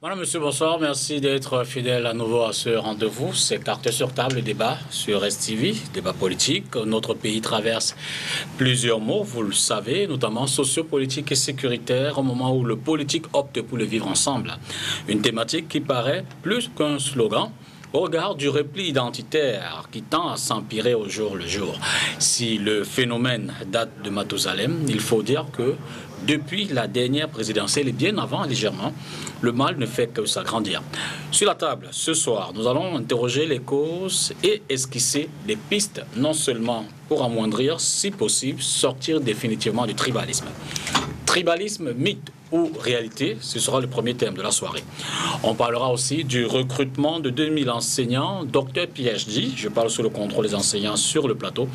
Madame, monsieur, bonsoir. Merci d'être fidèle à nouveau à ce rendez-vous. C'est Carte sur table, le débat sur STV, débat politique. Notre pays traverse plusieurs maux, vous le savez, notamment sociopolitiques et sécuritaires, au moment où le politique opte pour le vivre ensemble. Une thématique qui paraît plus qu'un slogan au regard du repli identitaire qui tend à s'empirer au jour le jour. Si le phénomène date de Mathusalem, il faut dire que depuis la dernière présidentielle et bien avant légèrement, le mal ne fait que s'agrandir. Sur la table, ce soir, nous allons interroger les causes et esquisser des pistes, non seulement pour amoindrir, si possible, sortir définitivement du tribalisme. Tribalisme, mythe ou réalité, ce sera le premier thème de la soirée. On parlera aussi du recrutement de 2000 enseignants, docteurs PhD, je parle sous le contrôle des enseignants sur le plateau,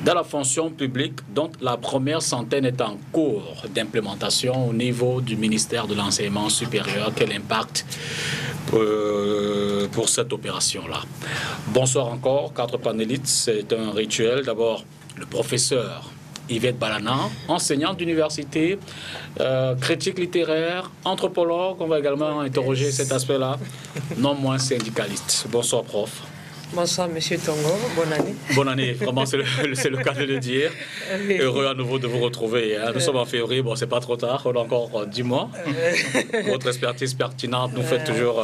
dans la fonction publique, dont la première centaine est en cours d'implémentation au niveau du ministère de l'Enseignement supérieur. Quel impact pour cette opération-là? Bonsoir encore, 4 panélistes, c'est un rituel. D'abord, le professeur Yvette Balana, enseignante d'université, critique littéraire, anthropologue. On va également interroger cet aspect-là, non moins syndicaliste. Bonsoir, prof. Bonsoir, Monsieur Tongo. Bonne année. Bonne année. Vraiment, c'est le cas de le dire. Heureux à nouveau de vous retrouver. Nous sommes en février. Bon, c'est pas trop tard. On a encore 10 mois. Votre expertise pertinente nous fait toujours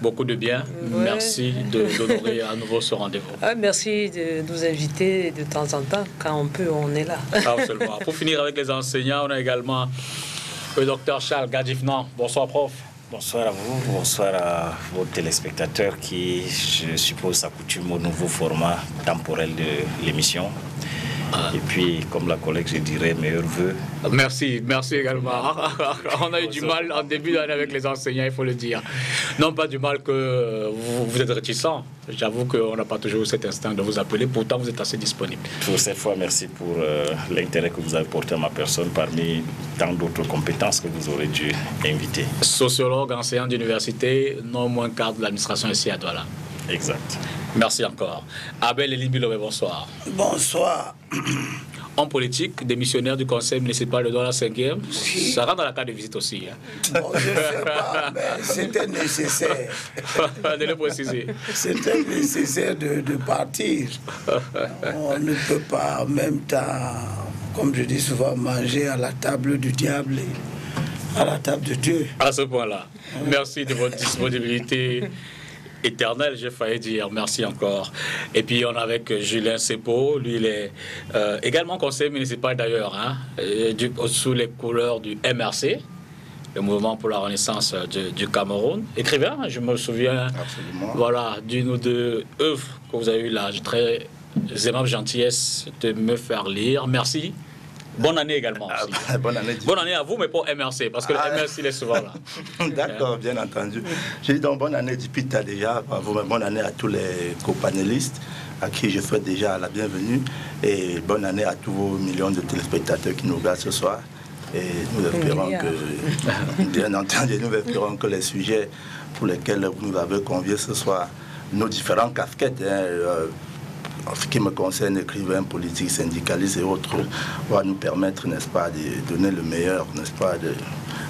beaucoup de bien. Ouais. Merci d'honorer à nouveau ce rendez-vous. Merci de nous inviter de temps en temps. Quand on peut, on est là. Absolument. Pour finir avec les enseignants, on a également le docteur Charles Gadjifnan. Bonsoir, prof. Bonsoir à vous, bonsoir à vos téléspectateurs qui, je suppose, s'accoutument au nouveau format temporel de l'émission. Et puis, comme la collègue, je dirais, meilleurs vœux. Merci également. On a eu du mal en début d'année avec les enseignants, il faut le dire. Non, pas du mal que vous êtes réticents. J'avoue qu'on n'a pas toujours cet instinct de vous appeler, pourtant vous êtes assez disponible. Pour cette fois, merci pour l'intérêt que vous avez porté à ma personne parmi tant d'autres compétences que vous aurez dû inviter. Sociologue, enseignant d'université, non moins cadre de l'administration ici à Douala. Exact. Merci encore. Abel Elimbilové, bonsoir. Bonsoir. En politique, démissionnaire du conseil municipal de Douala 5e, ça rentre dans la carte de visite aussi. Hein. Bon, je ne sais pas, mais c'était nécessaire. De le préciser. C'était nécessaire de partir. On ne peut pas en même temps, comme je dis souvent, manger à la table du diable et à la table de Dieu. À ce point-là, merci de votre disponibilité éternel, j'ai failli dire. Merci encore. Et puis, on est avec Julien Sepo. Lui, il est également conseiller municipal d'ailleurs, hein, sous les couleurs du MRC, le Mouvement pour la Renaissance du Cameroun. Écrivain, je me souviens. Absolument. Voilà, d'une ou deux œuvres que vous avez eu là. J'ai très aimable gentillesse de me faire lire. Merci. Bonne année également. Bonne année. Bonne année à vous, mais pas MRC, parce que le MRC, il est souvent là. D'accord, bien entendu. J'ai dit donc bonne année depuis déjà, bonne année à tous les copanélistes, à qui je souhaite déjà la bienvenue, et bonne année à tous vos millions de téléspectateurs qui nous regardent ce soir. Et nous espérons que, bien entendu, nous espérons que les sujets pour lesquels vous nous avez conviés ce soir, nos différentes casquettes, en ce qui me concerne, écrivain, politique, syndicaliste et autres, va nous permettre, n'est-ce pas, de donner le meilleur, n'est-ce pas,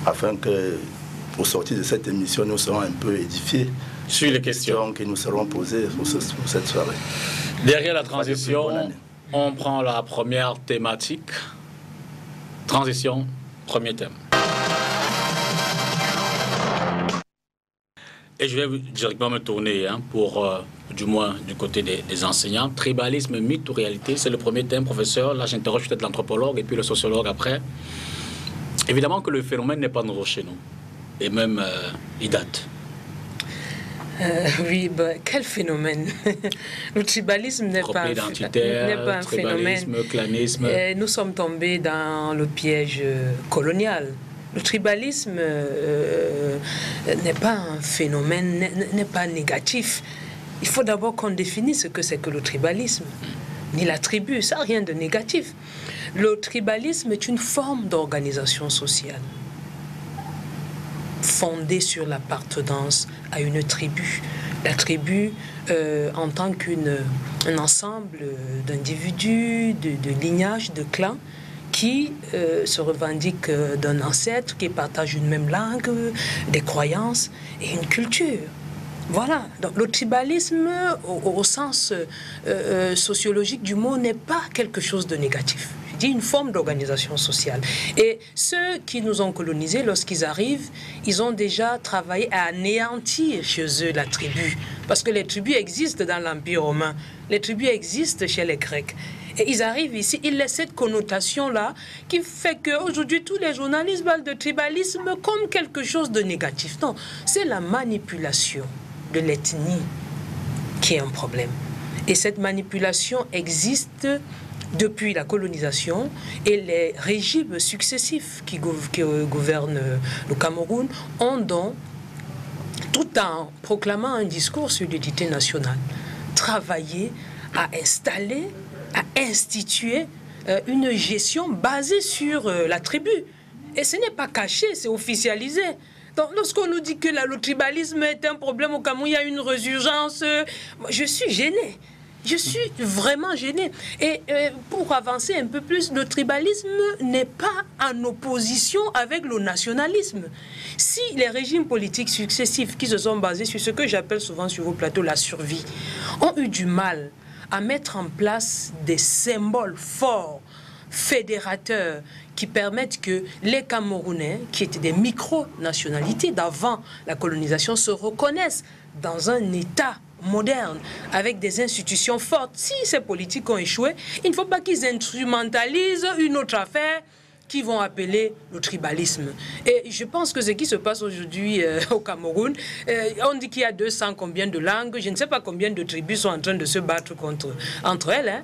afin que, au sortir de cette émission, nous serons un peu édifiés sur les questions qui nous seront posées pour cette soirée. Derrière la transition, on prend la première thématique. Transition, premier thème. Et je vais directement me tourner pour, du moins, du côté des enseignants. Tribalisme, mythe ou réalité, c'est le premier thème, professeur. Là, j'interroge peut-être l'anthropologue et puis le sociologue après. Évidemment que le phénomène n'est pas nouveau chez nous. Et même, il date. Oui, quel phénomène? Le tribalisme n'est pas un phénomène. Clanisme. Nous sommes tombés dans le piège colonial. Le tribalisme n'est pas un phénomène, n'est pas négatif. Il faut d'abord qu'on définisse ce que c'est que le tribalisme. Ni la tribu, ça n'a rien de négatif. Le tribalisme est une forme d'organisation sociale fondée sur l'appartenance à une tribu. La tribu, en tant qu'un ensemble d'individus, de lignages, de clans, qui se revendiquent d'un ancêtre, qui partagent une même langue, des croyances et une culture. Voilà, donc le tribalisme au sens sociologique du mot n'est pas quelque chose de négatif. Je dis une forme d'organisation sociale. Et ceux qui nous ont colonisés, lorsqu'ils arrivent, ils ont déjà travaillé à anéantir chez eux la tribu. Parce que les tribus existent dans l'Empire romain, les tribus existent chez les Grecs. Et ils arrivent ici, ils laissent cette connotation-là qui fait qu'aujourd'hui, tous les journalistes parlent de tribalisme comme quelque chose de négatif. Non, c'est la manipulation de l'ethnie qui est un problème. Et cette manipulation existe depuis la colonisation et les régimes successifs qui gouvernent le Cameroun ont donc, tout en proclamant un discours sur l'unité nationale, travaillé à installer, à instituer une gestion basée sur la tribu. Et ce n'est pas caché, c'est officialisé. Donc, lorsqu'on nous dit que le tribalisme est un problème au Cameroun, il y a une résurgence, je suis gênée. Je suis vraiment gênée. Et pour avancer un peu plus, le tribalisme n'est pas en opposition avec le nationalisme. Si les régimes politiques successifs qui se sont basés sur ce que j'appelle souvent sur vos plateaux la survie, ont eu du mal à mettre en place des symboles forts, fédérateurs, qui permettent que les Camerounais, qui étaient des micro-nationalités d'avant la colonisation, se reconnaissent dans un État moderne, avec des institutions fortes. Si ces politiques ont échoué, il ne faut pas qu'ils instrumentalisent une autre affaire qu'ils vont appeler le tribalisme. Et je pense que ce qui se passe aujourd'hui au Cameroun, on dit qu'il y a 200 combien de langues, je ne sais pas combien de tribus sont en train de se battre entre elles, hein.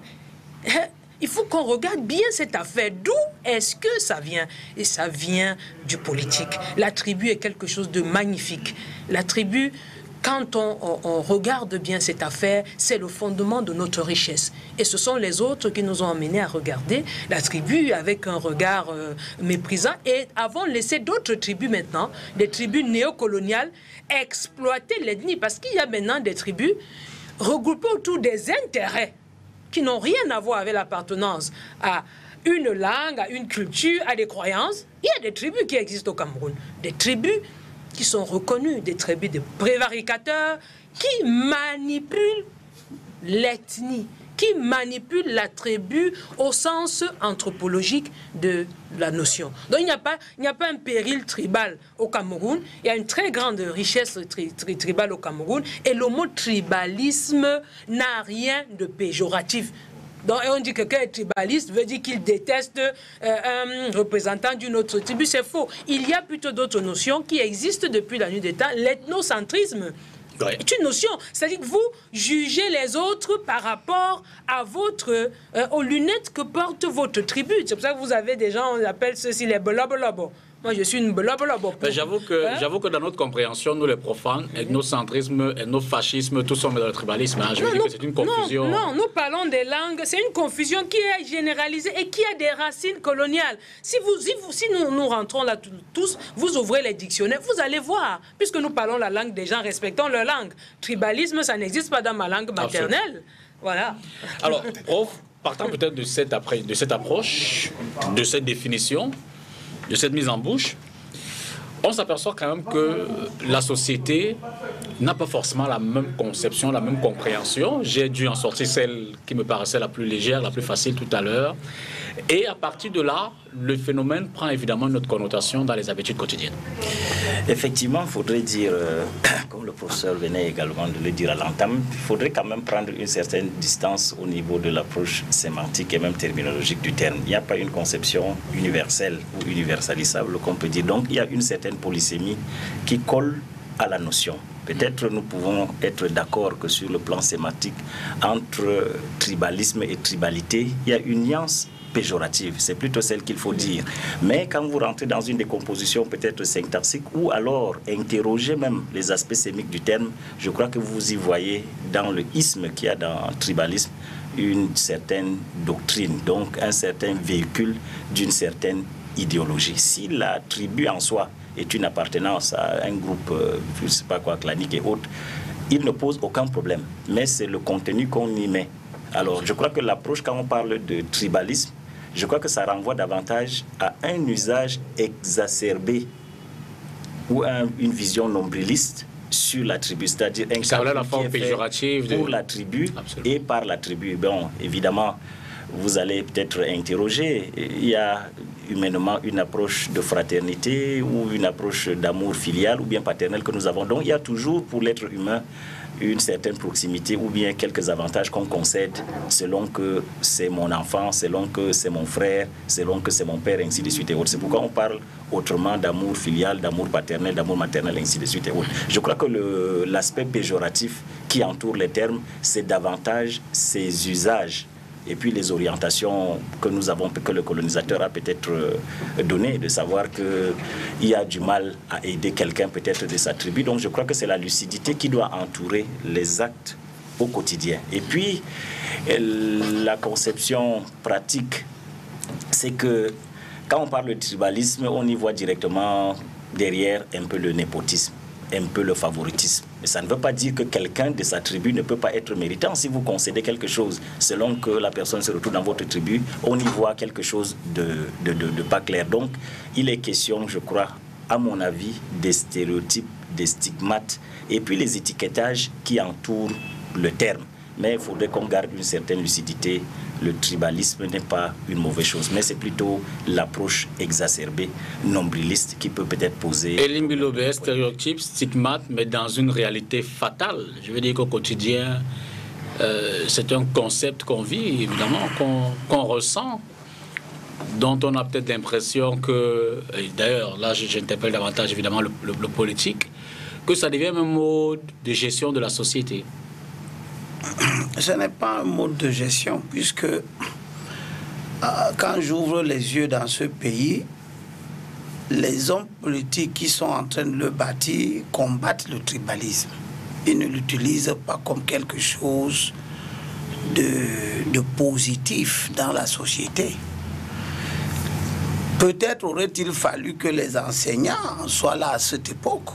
Il faut qu'on regarde bien cette affaire. D'où est-ce que ça vient? Et ça vient du politique. La tribu est quelque chose de magnifique. La tribu, quand on regarde bien cette affaire, c'est le fondement de notre richesse. Et ce sont les autres qui nous ont amenés à regarder la tribu avec un regard méprisant. Et avons laissé d'autres tribus maintenant, des tribus néocoloniales, exploiter l'ethnie. Parce qu'il y a maintenant des tribus regroupées autour des intérêts qui n'ont rien à voir avec l'appartenance à une langue, à une culture, à des croyances. Il y a des tribus qui existent au Cameroun, des tribus qui sont reconnues, des tribus de prévaricateurs qui manipulent l'ethnie, qui manipulent la tribu au sens anthropologique de la notion. Donc il n'y a pas un péril tribal au Cameroun, il y a une très grande richesse tribale au Cameroun, et le mot tribalisme n'a rien de péjoratif. Donc, on dit que quelqu'un est tribaliste veut dire qu'il déteste un représentant d'une autre tribu. C'est faux. Il y a plutôt d'autres notions qui existent depuis la nuit des temps. L'ethnocentrisme est une notion. C'est-à-dire que vous jugez les autres par rapport à aux lunettes que porte votre tribu. C'est pour ça que vous avez des gens, on appelle ceux-ci les blabolobo. Moi, je suis une blabolobo. J'avoue que dans notre compréhension, nous les profanes, ethnocentrisme, ethnofascisme, tout sommes dans le tribalisme. Hein. Je veux dire que c'est une confusion. Non, nous parlons des langues. C'est une confusion qui est généralisée et qui a des racines coloniales. Si nous rentrons là tous, vous ouvrez les dictionnaires, vous allez voir. Puisque nous parlons la langue des gens, respectons leur langue. Tribalisme, ça n'existe pas dans ma langue maternelle. Absolument. Voilà. Alors, prof, partant peut-être de cette approche, de cette définition, de cette mise en bouche, on s'aperçoit quand même que la société n'a pas forcément la même conception, la même compréhension. J'ai dû en sortir celle qui me paraissait la plus légère, la plus facile tout à l'heure. Et à partir de là, le phénomène prend évidemment une autre connotation dans les habitudes quotidiennes. Effectivement, il faudrait dire, comme le professeur venait également de le dire à l'entame, il faudrait quand même prendre une certaine distance au niveau de l'approche sémantique et même terminologique du terme. Il n'y a pas une conception universelle ou universalisable qu'on peut dire. Donc, il y a une certaine polysémie qui colle à la notion. Peut-être nous pouvons être d'accord que sur le plan sémantique, entre tribalisme et tribalité, il y a une nuance péjorative, c'est plutôt celle qu'il faut dire. Mais quand vous rentrez dans une décomposition peut-être syntaxique ou alors interroger même les aspects sémiques du terme, je crois que vous y voyez dans le isme qu'il y a dans le tribalisme une certaine doctrine, donc un certain véhicule d'une certaine idéologie. Si la tribu en soi est une appartenance à un groupe, je ne sais pas quoi, clanique et autres, il ne pose aucun problème, mais c'est le contenu qu'on y met. Alors, je crois que l'approche, quand on parle de tribalisme, je crois que ça renvoie davantage à un usage exacerbé ou à une vision nombriliste sur la tribu, c'est-à-dire un calcul la forme péjorative pour la tribu. Absolument. Et par la tribu. Bon, évidemment, vous allez peut-être interroger, il y a humainement une approche de fraternité ou une approche d'amour filial ou bien paternel que nous avons. Donc il y a toujours pour l'être humain une certaine proximité ou bien quelques avantages qu'on concède selon que c'est mon enfant, selon que c'est mon frère, selon que c'est mon père, ainsi de suite et autres. C'est pourquoi on parle autrement d'amour filial, d'amour paternel, d'amour maternel, ainsi de suite et autres. Je crois que l'aspect péjoratif qui entoure les termes, c'est davantage ces usages et puis les orientations que nous avons, que le colonisateur a peut-être données, de savoir qu'il y a du mal à aider quelqu'un peut-être de sa tribu. Donc je crois que c'est la lucidité qui doit entourer les actes au quotidien. Et puis la conception pratique, c'est que quand on parle de tribalisme, on y voit directement derrière un peu le népotisme, un peu le favoritisme. Mais ça ne veut pas dire que quelqu'un de sa tribu ne peut pas être méritant. Si vous concédez quelque chose, selon que la personne se retrouve dans votre tribu, on y voit quelque chose de pas clair. Donc, il est question, je crois, à mon avis, des stéréotypes, des stigmates, et puis les étiquetages qui entourent le terme. Mais il faudrait qu'on garde une certaine lucidité. Le tribalisme n'est pas une mauvaise chose, mais c'est plutôt l'approche exacerbée, nombriliste, qui peut peut-être poser... Elim Bilobé, stéréotype, stigmate, mais dans une réalité fatale. Je veux dire qu'au quotidien, c'est un concept qu'on vit, évidemment, qu'on ressent, dont on a peut-être l'impression que... D'ailleurs, là, j'interpelle davantage, évidemment, le politique, que ça devient un mode de gestion de la société. Ce n'est pas un mode de gestion, puisque quand j'ouvre les yeux dans ce pays, les hommes politiques qui sont en train de le bâtir combattent le tribalisme. Ils ne l'utilisent pas comme quelque chose de positif dans la société. Peut-être aurait-il fallu que les enseignants soient là à cette époque,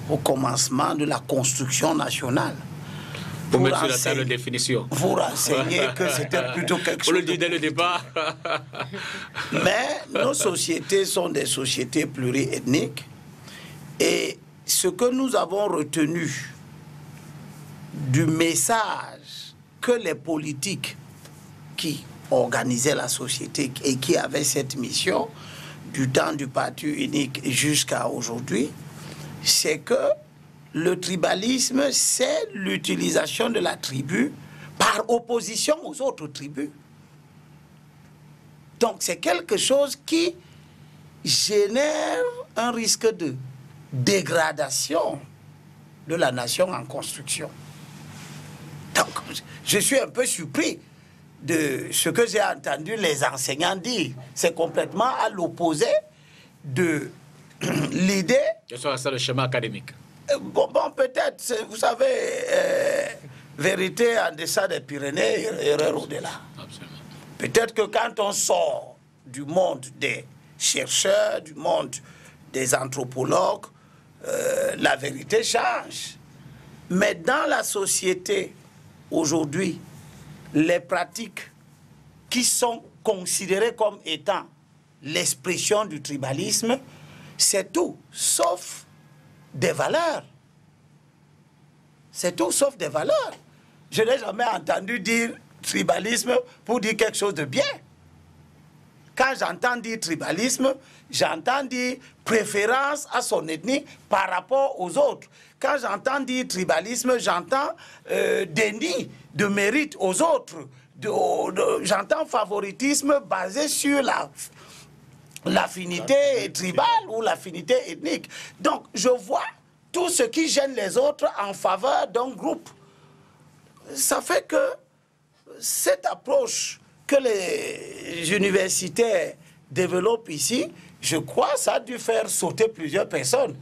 au commencement de la construction nationale. Pour mettre sur la table de définition. Vous renseignez que c'était plutôt quelque chose. Pour le dire dès le départ. Mais nos sociétés sont des sociétés pluriethniques. Et ce que nous avons retenu du message que les politiques qui organisaient la société et qui avaient cette mission, du temps du parti unique jusqu'à aujourd'hui, c'est que le tribalisme, c'est l'utilisation de la tribu par opposition aux autres tribus. Donc, c'est quelque chose qui génère un risque de dégradation de la nation en construction. Donc, je suis un peu surpris de ce que j'ai entendu les enseignants dire. C'est complètement à l'opposé de l'idée... C'est le schéma académique. Bon, peut-être, vous savez, vérité en deçà des Pyrénées, erreur au-delà. Peut-être que quand on sort du monde des chercheurs, du monde des anthropologues, la vérité change. Mais dans la société, aujourd'hui, les pratiques qui sont considérées comme étant l'expression du tribalisme, c'est tout, sauf des valeurs. C'est tout sauf des valeurs. Je n'ai jamais entendu dire tribalisme pour dire quelque chose de bien. Quand j'entends dire tribalisme, j'entends dire préférence à son ethnie par rapport aux autres. Quand j'entends dire tribalisme, j'entends déni de mérite aux autres. J'entends favoritisme basé sur l'affinité tribale ou l'affinité ethnique. Donc, je vois tout ce qui gêne les autres en faveur d'un groupe. Ça fait que cette approche que les universitaires développent ici, je crois que ça a dû faire sauter plusieurs personnes,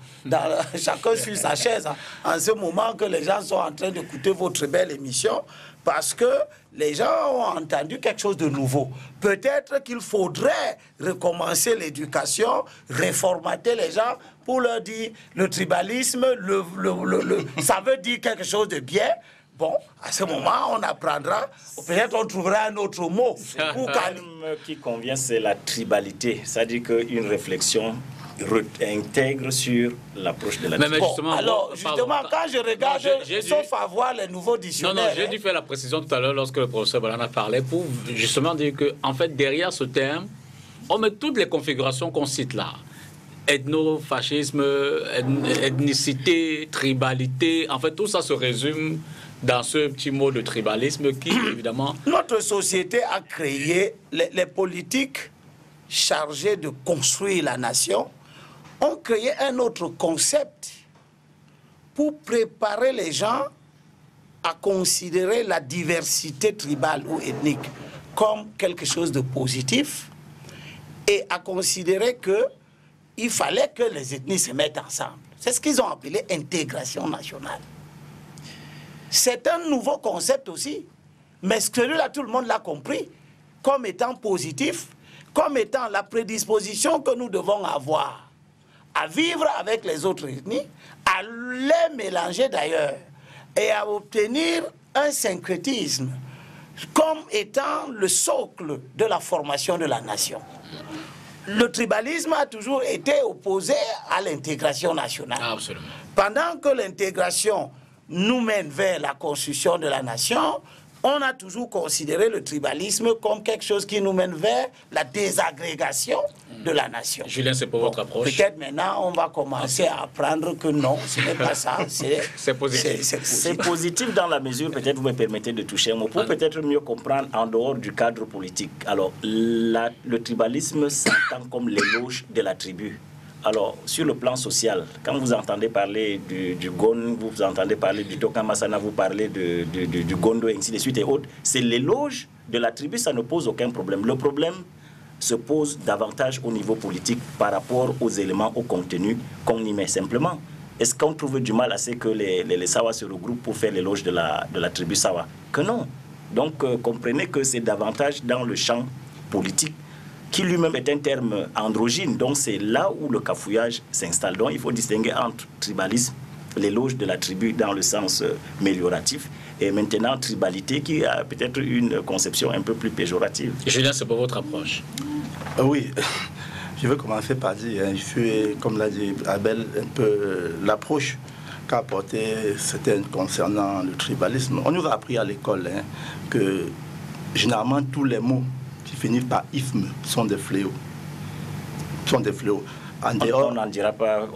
chacun sur sa chaise, en ce moment que les gens sont en train d'écouter votre belle émission, parce que les gens ont entendu quelque chose de nouveau. Peut-être qu'il faudrait recommencer l'éducation, réformater les gens pour leur dire le tribalisme, ça veut dire quelque chose de bien, bon, à ce moment, on apprendra, peut-être on trouvera un autre mot. Le terme qui convient, c'est la tribalité. C'est-à-dire qu'une réflexion intègre sur l'approche de la Mais tribalité. justement, alors, justement, quand je regarde, sauf à voir les nouveaux Non, dictionnaires... j'ai dû faire la précision tout à l'heure lorsque le professeur Balana parlait pour justement dire que, en fait, derrière ce terme, on met toutes les configurations qu'on cite là. Ethno-fascisme, ethnicité, tribalité, en fait, tout ça se résume dans ce petit mot de tribalisme qui, évidemment... Notre société a créé les politiques chargées de construire la nation, ont créé un autre concept pour préparer les gens à considérer la diversité tribale ou ethnique comme quelque chose de positif et à considérer qu'il fallait que les ethnies se mettent ensemble. C'est ce qu'ils ont appelé intégration nationale. C'est un nouveau concept aussi, mais celui-là, tout le monde l'a compris comme étant positif, comme étant la prédisposition que nous devons avoir à vivre avec les autres ethnies, à les mélanger d'ailleurs, et à obtenir un syncrétisme comme étant le socle de la formation de la nation. Le tribalisme a toujours été opposé à l'intégration nationale. Absolument. Pendant que l'intégration nous mène vers la construction de la nation, on a toujours considéré le tribalisme comme quelque chose qui nous mène vers la désagrégation de la nation. Julien, c'est pour votre approche. Peut-être maintenant, on va commencer à apprendre que non, ce n'est pas ça. C'est positif. C'est positif dans la mesure, peut-être vous me permettez de toucher un mot, pour peut-être mieux comprendre en dehors du cadre politique. Alors, le tribalisme s'entend comme l'éloge de la tribu. Alors, sur le plan social, quand vous entendez parler du Gon, vous entendez parler du Tokamasana, vous parlez du Gondo, ainsi de suite et autres, c'est l'éloge de la tribu, ça ne pose aucun problème. Le problème se pose davantage au niveau politique par rapport aux éléments, au contenu qu'on y met simplement. Est-ce qu'on trouve du mal à ce que les Sawa se regroupent pour faire l'éloge de la tribu Sawa? Que non. Donc, comprenez que c'est davantage dans le champ politique qui lui-même est un terme androgyne. Donc c'est là où le cafouillage s'installe. Donc il faut distinguer entre tribalisme, l'éloge de la tribu dans le sens mélioratif, et maintenant tribalité qui a peut-être une conception un peu plus péjorative. Julien, c'est pour votre approche. Oui, je vais commencer par dire, je suis, comme l'a dit Abel, un peu l'approche qu'a apporté certains concernant le tribalisme. On nous a appris à l'école que généralement tous les mots qui finissent par isme sont des fléaux. Sont des fléaux. En dehors, on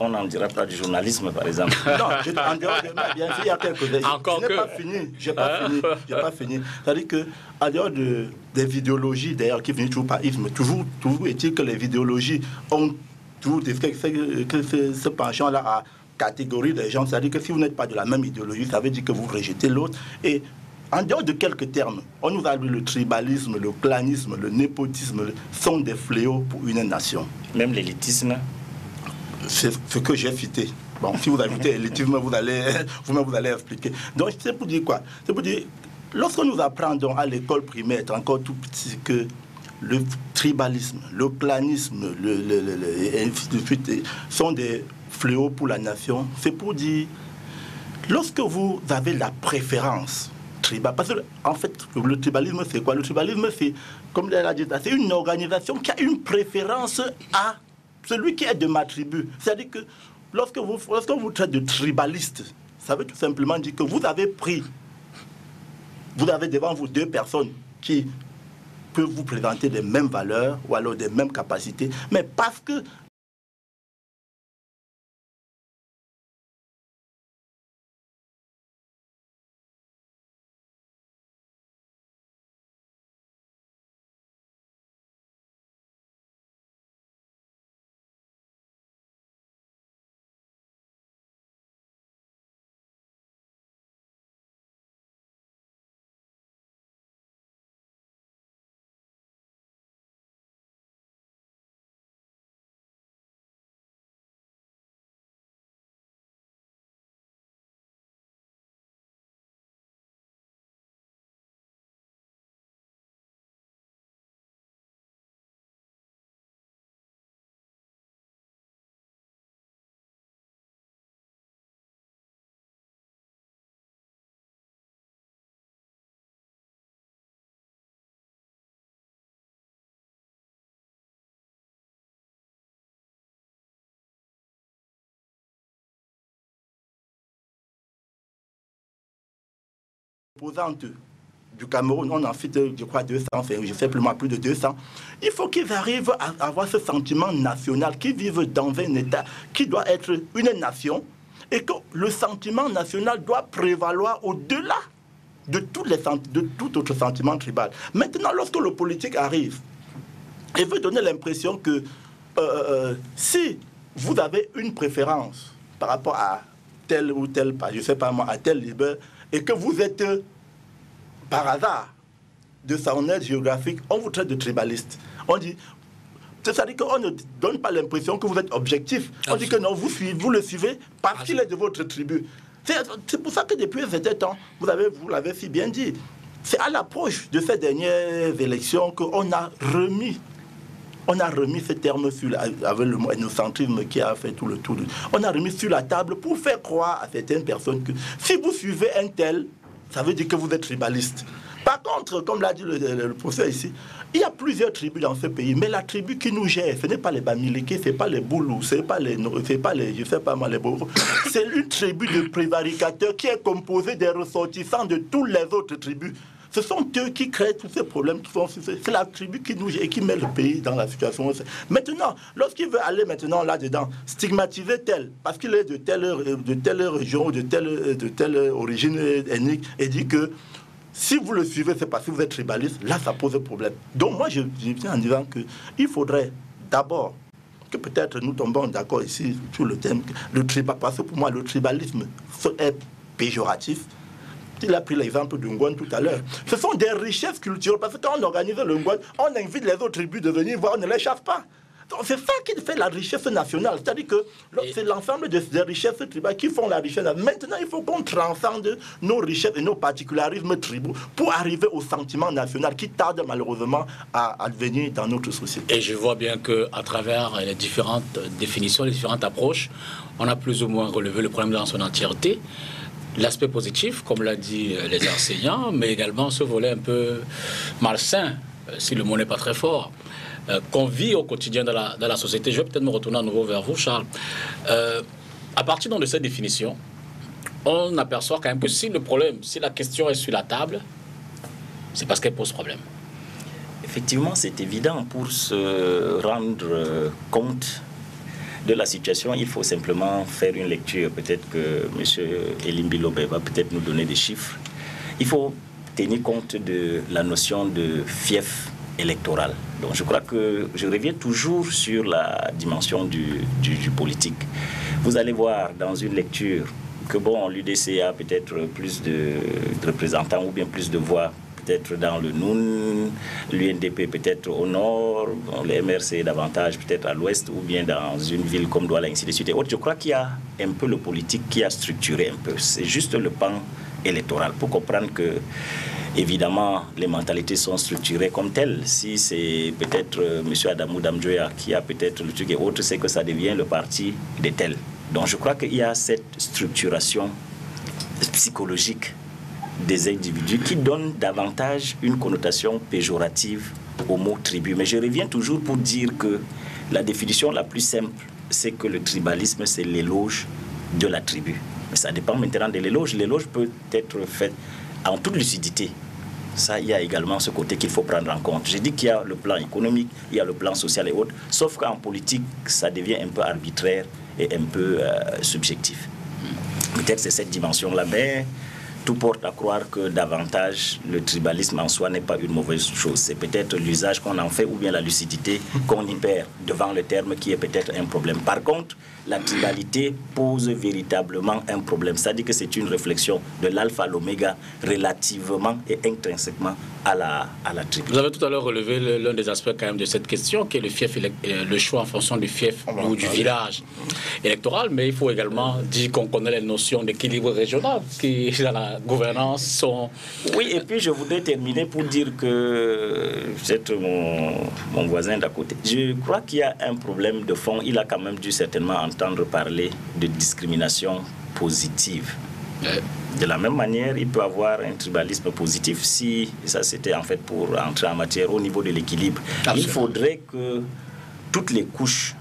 n'en dira pas du journalisme, par exemple. Non, en dehors de moi, bien sûr, il y a quelques Encore je n'ai pas fini. Je n'ai pas fini. C'est-à-dire qu'en dehors des idéologies, d'ailleurs, qui finissent toujours par isme, toujours est-il que les idéologies ont toujours ce penchant-là à catégorie des gens. C'est-à-dire que si vous n'êtes pas de la même idéologie, ça veut dire que vous rejetez l'autre. Et en dehors de quelques termes, on nous a dit le tribalisme, le clanisme, le népotisme sont des fléaux pour une nation. Même l'élitisme. C'est ce que j'ai cité. Bon, si vous ajoutez l'élitisme, vous allez expliquer. Donc, c'est pour dire quoi? C'est pour dire, lorsque nous apprenons à l'école primaire, encore tout petit, que le tribalisme, le clanisme, et ainsi de suite, sont des fléaux pour la nation, c'est pour dire, lorsque vous avez la préférence tribal, parce que en fait le tribalisme c'est quoi? Le tribalisme c'est, comme elle a dit, c'est une organisation qui a une préférence à celui qui est de ma tribu. C'est-à-dire que lorsque vous traitez de tribaliste, ça veut tout simplement dire que vous avez devant vous deux personnes qui peuvent vous présenter les mêmes valeurs ou alors des mêmes capacités, mais parce que opposantes du Cameroun, on en fait, je crois, 200, je sais plus de 200. Il faut qu'ils arrivent à avoir ce sentiment national, qu'ils vivent dans un État qui doit être une nation, et que le sentiment national doit prévaloir au-delà de tout autre sentiment tribal. Maintenant, lorsque le politique arrive et veut donner l'impression que si vous avez une préférence par rapport à tel ou tel, je sais pas moi, à tel leader, et que vous êtes par hasard de son aide géographique, on vous traite de tribaliste. On dit, c'est-à-dire qu'on ne donne pas l'impression que vous êtes objectif. On dit que non, vous le suivez parce qu'il est de votre tribu. C'est pour ça que depuis un certain temps, vous l'avez si bien dit, c'est à l'approche de ces dernières élections qu'on a remis ce terme avec le mot ethnocentrisme qui a fait tout le tour. On a remis sur la table pour faire croire à certaines personnes que si vous suivez un tel, ça veut dire que vous êtes tribaliste. Par contre, comme l'a dit le professeur ici, il y a plusieurs tribus dans ce pays, mais la tribu qui nous gère, ce n'est pas les Bamileke, ce n'est pas les Boulous, ce n'est pas les, je sais pas moi, les Boro. C'est une tribu de prévaricateurs qui est composée des ressortissants de toutes les autres tribus. Ce sont eux qui créent tous ces problèmes. C'est la tribu qui nous gère et qui met le pays dans la situation. Maintenant, lorsqu'il veut aller maintenant là-dedans, stigmatiser tel, parce qu'il est de telle région ou de telle origine ethnique, et dit que si vous le suivez, c'est parce que vous êtes tribaliste, là, ça pose problème. Donc moi, je viens en disant qu'il faudrait d'abord que peut-être nous tombons d'accord ici sur le thème, parce que pour moi, le tribalisme est péjoratif. Il a pris l'exemple du Ngouane tout à l'heure. Ce sont des richesses culturelles, parce que quand on organise le Ngouane, on invite les autres tribus de venir voir, on ne les chasse pas. C'est ça qui fait la richesse nationale. C'est-à-dire que c'est l'ensemble des richesses tribales qui font la richesse. Maintenant, il faut qu'on transcende nos richesses et nos particularismes tribaux pour arriver au sentiment national qui tarde malheureusement à advenir dans notre société. Et je vois bien qu'à travers les différentes définitions, les différentes approches, on a plus ou moins relevé le problème dans son entièreté. L'aspect positif, comme l'a dit les enseignants, mais également ce volet un peu malsain, si le mot n'est pas très fort, qu'on vit au quotidien dans la société. Je vais peut-être me retourner à nouveau vers vous, Charles. À partir de cette définition, on aperçoit quand même que si la question est sur la table, c'est parce qu'elle pose problème. Effectivement, c'est évident. Pour se rendre compte de la situation, il faut simplement faire une lecture. Peut-être que M. Elim Bilobé va peut-être nous donner des chiffres. Il faut tenir compte de la notion de fief électoral. Donc je crois que je reviens toujours sur la dimension du politique. Vous allez voir dans une lecture que l'UDC a peut-être plus de représentants ou bien plus de voix peut-être dans le Noun, l'UNDP peut-être au nord, le MRC davantage peut-être à l'ouest ou bien dans une ville comme Douala, ainsi de suite. Et autres. Je crois qu'il y a un peu le politique qui a structuré un peu. C'est juste le pan électoral pour comprendre que évidemment, les mentalités sont structurées comme telles. Si c'est peut-être M. Adamou Damjoya qui a peut-être le truc et autre, c'est que ça devient le parti des tels. Donc je crois qu'il y a cette structuration psychologique des individus qui donne davantage une connotation péjorative au mot tribu. Mais je reviens toujours pour dire que la définition la plus simple, c'est que le tribalisme, c'est l'éloge de la tribu. Mais ça dépend maintenant de l'éloge. L'éloge peut être fait en toute lucidité. Ça, il y a également ce côté qu'il faut prendre en compte. J'ai dit qu'il y a le plan économique, il y a le plan social et autres, sauf qu'en politique, ça devient un peu arbitraire et un peu subjectif. Peut-être c'est cette dimension-là, mais tout porte à croire que davantage le tribalisme en soi n'est pas une mauvaise chose. C'est peut-être l'usage qu'on en fait ou bien la lucidité qu'on y perd devant le terme qui est peut-être un problème. Par contre, la tribalité pose véritablement un problème. C'est-à-dire que c'est une réflexion de l'alpha à l'oméga relativement et intrinsèquement à la tribu. Vous avez tout à l'heure relevé l'un des aspects quand même de cette question, qui est le fief, le choix en fonction du fief ou du village électoral, mais il faut également dire qu'on connaît les notions d'équilibre régional qui, dans la gouvernance, sont... Oui, et puis je voudrais terminer pour dire que c'est mon voisin d'à côté. Je crois qu'il y a un problème de fond. Il a quand même dû certainement entendre parler de discrimination positive. De la même manière, il peut avoir un tribalisme positif si, ça c'était en fait pour entrer en matière au niveau de l'équilibre. Il faudrait que toutes les couches,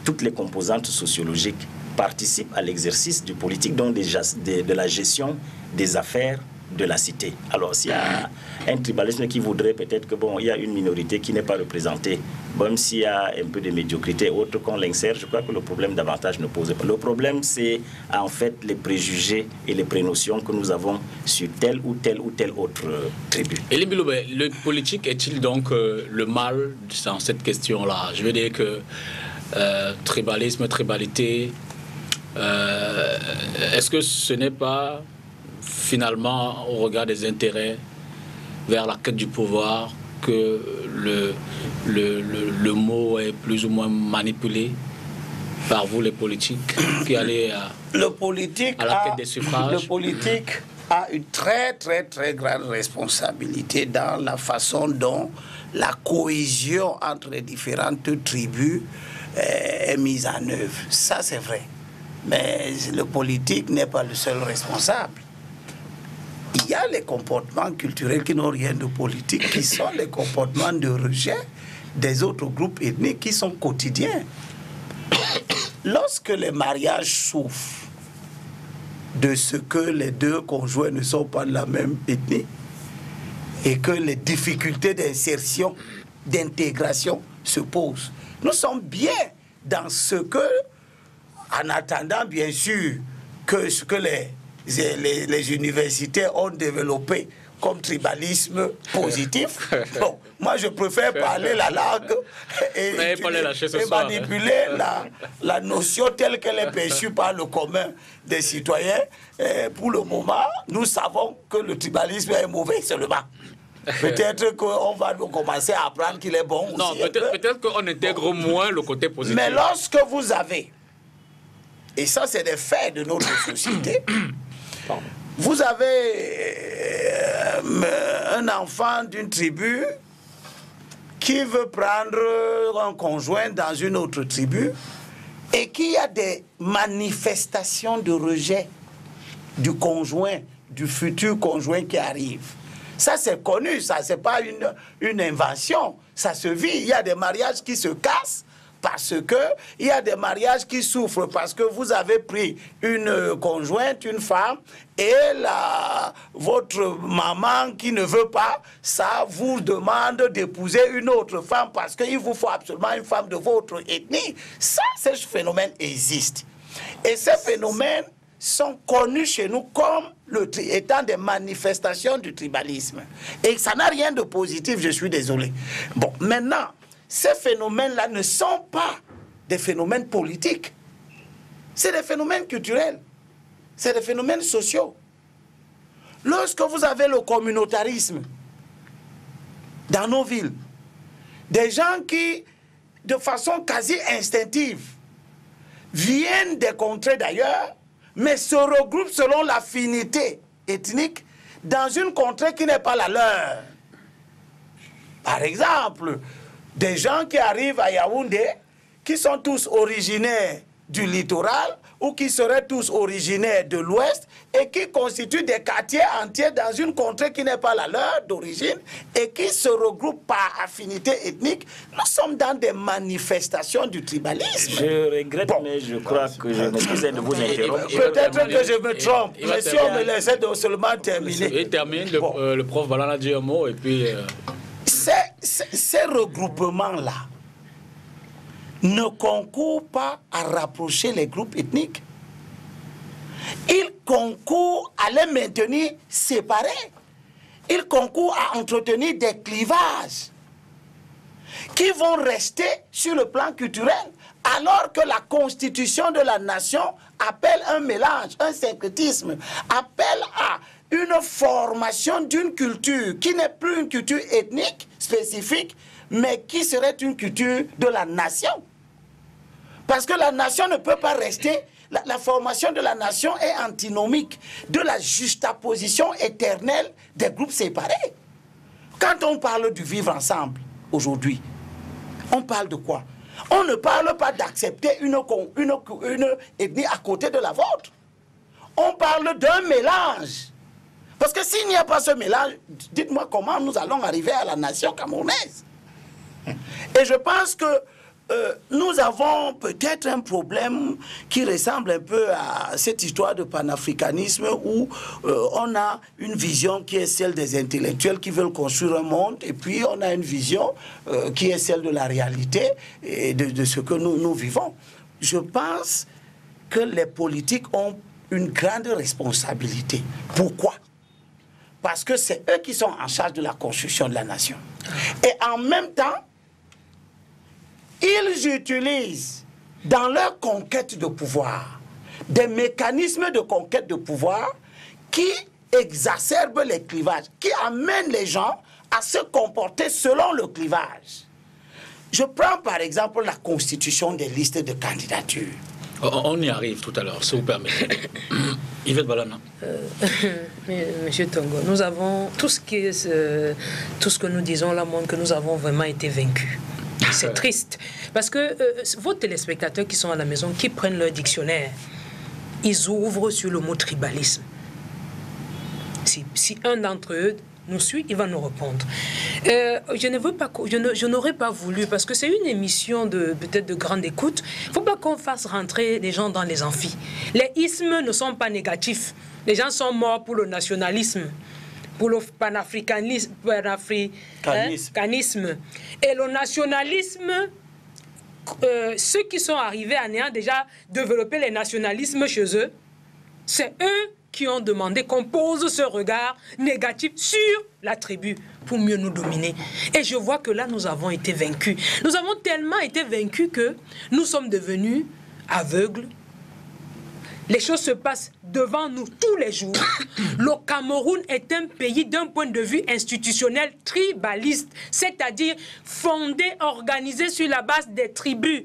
toutes les composantes sociologiques participent à l'exercice du politique, donc de la gestion des affaires de la cité. Alors, s'il y a un tribalisme qui voudrait peut-être que, bon, il y a une minorité qui n'est pas représentée, même s'il y a un peu de médiocrité autre qu'on l'insère, je crois que le problème davantage ne pose pas. Le problème, c'est en fait les préjugés et les prénotions que nous avons sur telle ou telle autre tribu. Elie Biloube, le politique est-il donc le mal dans cette question-là? Je veux dire que tribalisme, tribalité, est-ce que ce n'est pas finalement au regard des intérêts vers la quête du pouvoir que le mot est plus ou moins manipulé par vous les politiques qui allez à la quête des suffrages? Le politique a une très grande responsabilité dans la façon dont la cohésion entre les différentes tribus est mise en œuvre. Ça, c'est vrai. Mais le politique n'est pas le seul responsable. Il y a les comportements culturels qui n'ont rien de politique, qui sont les comportements de rejet des autres groupes ethniques qui sont quotidiens. Lorsque les mariages souffrent de ce que les deux conjoints ne sont pas de la même ethnie et que les difficultés d'insertion, d'intégration se posent, nous sommes bien dans ce que, en attendant bien sûr que ce que les universités ont développé comme tribalisme positif. Bon, moi je préfère parler la langue et manipuler la notion telle qu'elle est perçue par le commun des citoyens. Pour le moment, nous savons que le tribalisme est mauvais seulement. Peut-être qu'on va commencer à apprendre qu'il est bon aussi. Non, peut-être qu'on intègre moins le côté positif. Mais lorsque vous avez, et ça c'est des faits de notre société, vous avez un enfant d'une tribu qui veut prendre un conjoint dans une autre tribu et qu'il y a des manifestations de rejet du conjoint, du futur conjoint qui arrive. Ça, c'est connu, ça, c'est pas une invention. Ça se vit. Il y a des mariages qui se cassent parce que il y a des mariages qui souffrent parce que vous avez pris une conjointe, une femme, et votre maman qui ne veut pas, ça vous demande d'épouser une autre femme parce qu'il vous faut absolument une femme de votre ethnie. Ça, ce phénomène existe. Et ces phénomènes sont connus chez nous comme étant des manifestations du tribalisme. Et ça n'a rien de positif, je suis désolé. Bon, maintenant, ces phénomènes-là ne sont pas des phénomènes politiques. C'est des phénomènes culturels. C'est des phénomènes sociaux. Lorsque vous avez le communautarisme dans nos villes, des gens qui, de façon quasi instinctive, viennent des contrées d'ailleurs, mais se regroupent selon l'affinité ethnique dans une contrée qui n'est pas la leur. Par exemple, des gens qui arrivent à Yaoundé, qui sont tous originaires du littoral ou qui seraient tous originaires de l'Ouest et qui constituent des quartiers entiers dans une contrée qui n'est pas la leur d'origine et qui se regroupent par affinité ethnique. Nous sommes dans des manifestations du tribalisme. Je regrette, bon, mais je crois que je m'excuse de vous interrompre. Peut-être que je me trompe, mais si on me laissait seulement terminer. Il termine, le prof Balana dit un mot et puis... Ces regroupements-là ne concourent pas à rapprocher les groupes ethniques. Ils concourent à les maintenir séparés. Ils concourent à entretenir des clivages qui vont rester sur le plan culturel, alors que la constitution de la nation appelle un mélange, un syncrétisme, appelle à une formation d'une culture qui n'est plus une culture ethnique spécifique, mais qui serait une culture de la nation. Parce que la nation ne peut pas rester, la formation de la nation est antinomique de la juxtaposition éternelle des groupes séparés. Quand on parle du vivre ensemble aujourd'hui, on parle de quoi? On ne parle pas d'accepter une ethnie à côté de la vôtre. On parle d'un mélange. Parce que s'il n'y a pas ce mélange, dites-moi comment nous allons arriver à la nation camerounaise. Et je pense que nous avons peut-être un problème qui ressemble un peu à cette histoire de panafricanisme où on a une vision qui est celle des intellectuels qui veulent construire un monde, et puis on a une vision qui est celle de la réalité et de ce que nous vivons. Je pense que les politiques ont une grande responsabilité. Pourquoi? Parce que c'est eux qui sont en charge de la construction de la nation. Et en même temps, ils utilisent dans leur conquête de pouvoir des mécanismes de conquête de pouvoir qui exacerbent les clivages, qui amènent les gens à se comporter selon le clivage. Je prends par exemple la constitution des listes de candidature. On y arrive tout à l'heure, si vous permettez. Yvette Balana. Monsieur Tongo, nous avons tout ce que nous disons là montre que nous avons vraiment été vaincus. C'est triste. Parce que vos téléspectateurs qui sont à la maison, qui prennent leur dictionnaire, ils ouvrent sur le mot tribalisme. Si un d'entre eux nous suit, il va nous répondre. Je n'aurais pas voulu, parce que c'est une émission peut-être de grande écoute, il ne faut pas qu'on fasse rentrer les gens dans les amphis. Les ismes ne sont pas négatifs. Les gens sont morts pour le nationalisme, pour le panafricanisme. Et le nationalisme, ceux qui sont arrivés en ayant déjà développé les nationalismes chez eux, c'est eux qui ont demandé qu'on pose ce regard négatif sur la tribu pour mieux nous dominer. Et je vois que là, nous avons été vaincus. Nous avons tellement été vaincus que nous sommes devenus aveugles. Les choses se passent devant nous tous les jours. Le Cameroun est un pays d'un point de vue institutionnel tribaliste, c'est-à-dire fondé, organisé sur la base des tribus,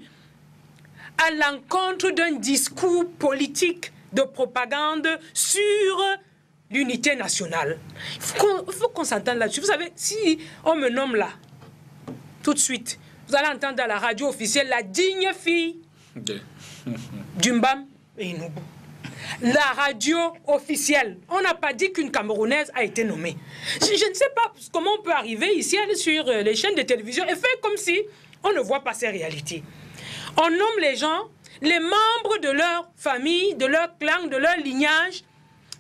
à l'encontre d'un discours politique de propagande sur l'unité nationale. Il faut qu'on s'entende là-dessus. Vous savez, si on me nomme là, tout de suite, vous allez entendre à la radio officielle la digne fille d'Umbam et Inoubou. La radio officielle. On n'a pas dit qu'une Camerounaise a été nommée. Je ne sais pas comment on peut arriver ici, aller sur les chaînes de télévision et faire comme si on ne voit pas ces réalités. On nomme les gens, les membres de leur famille, de leur clan, de leur lignage,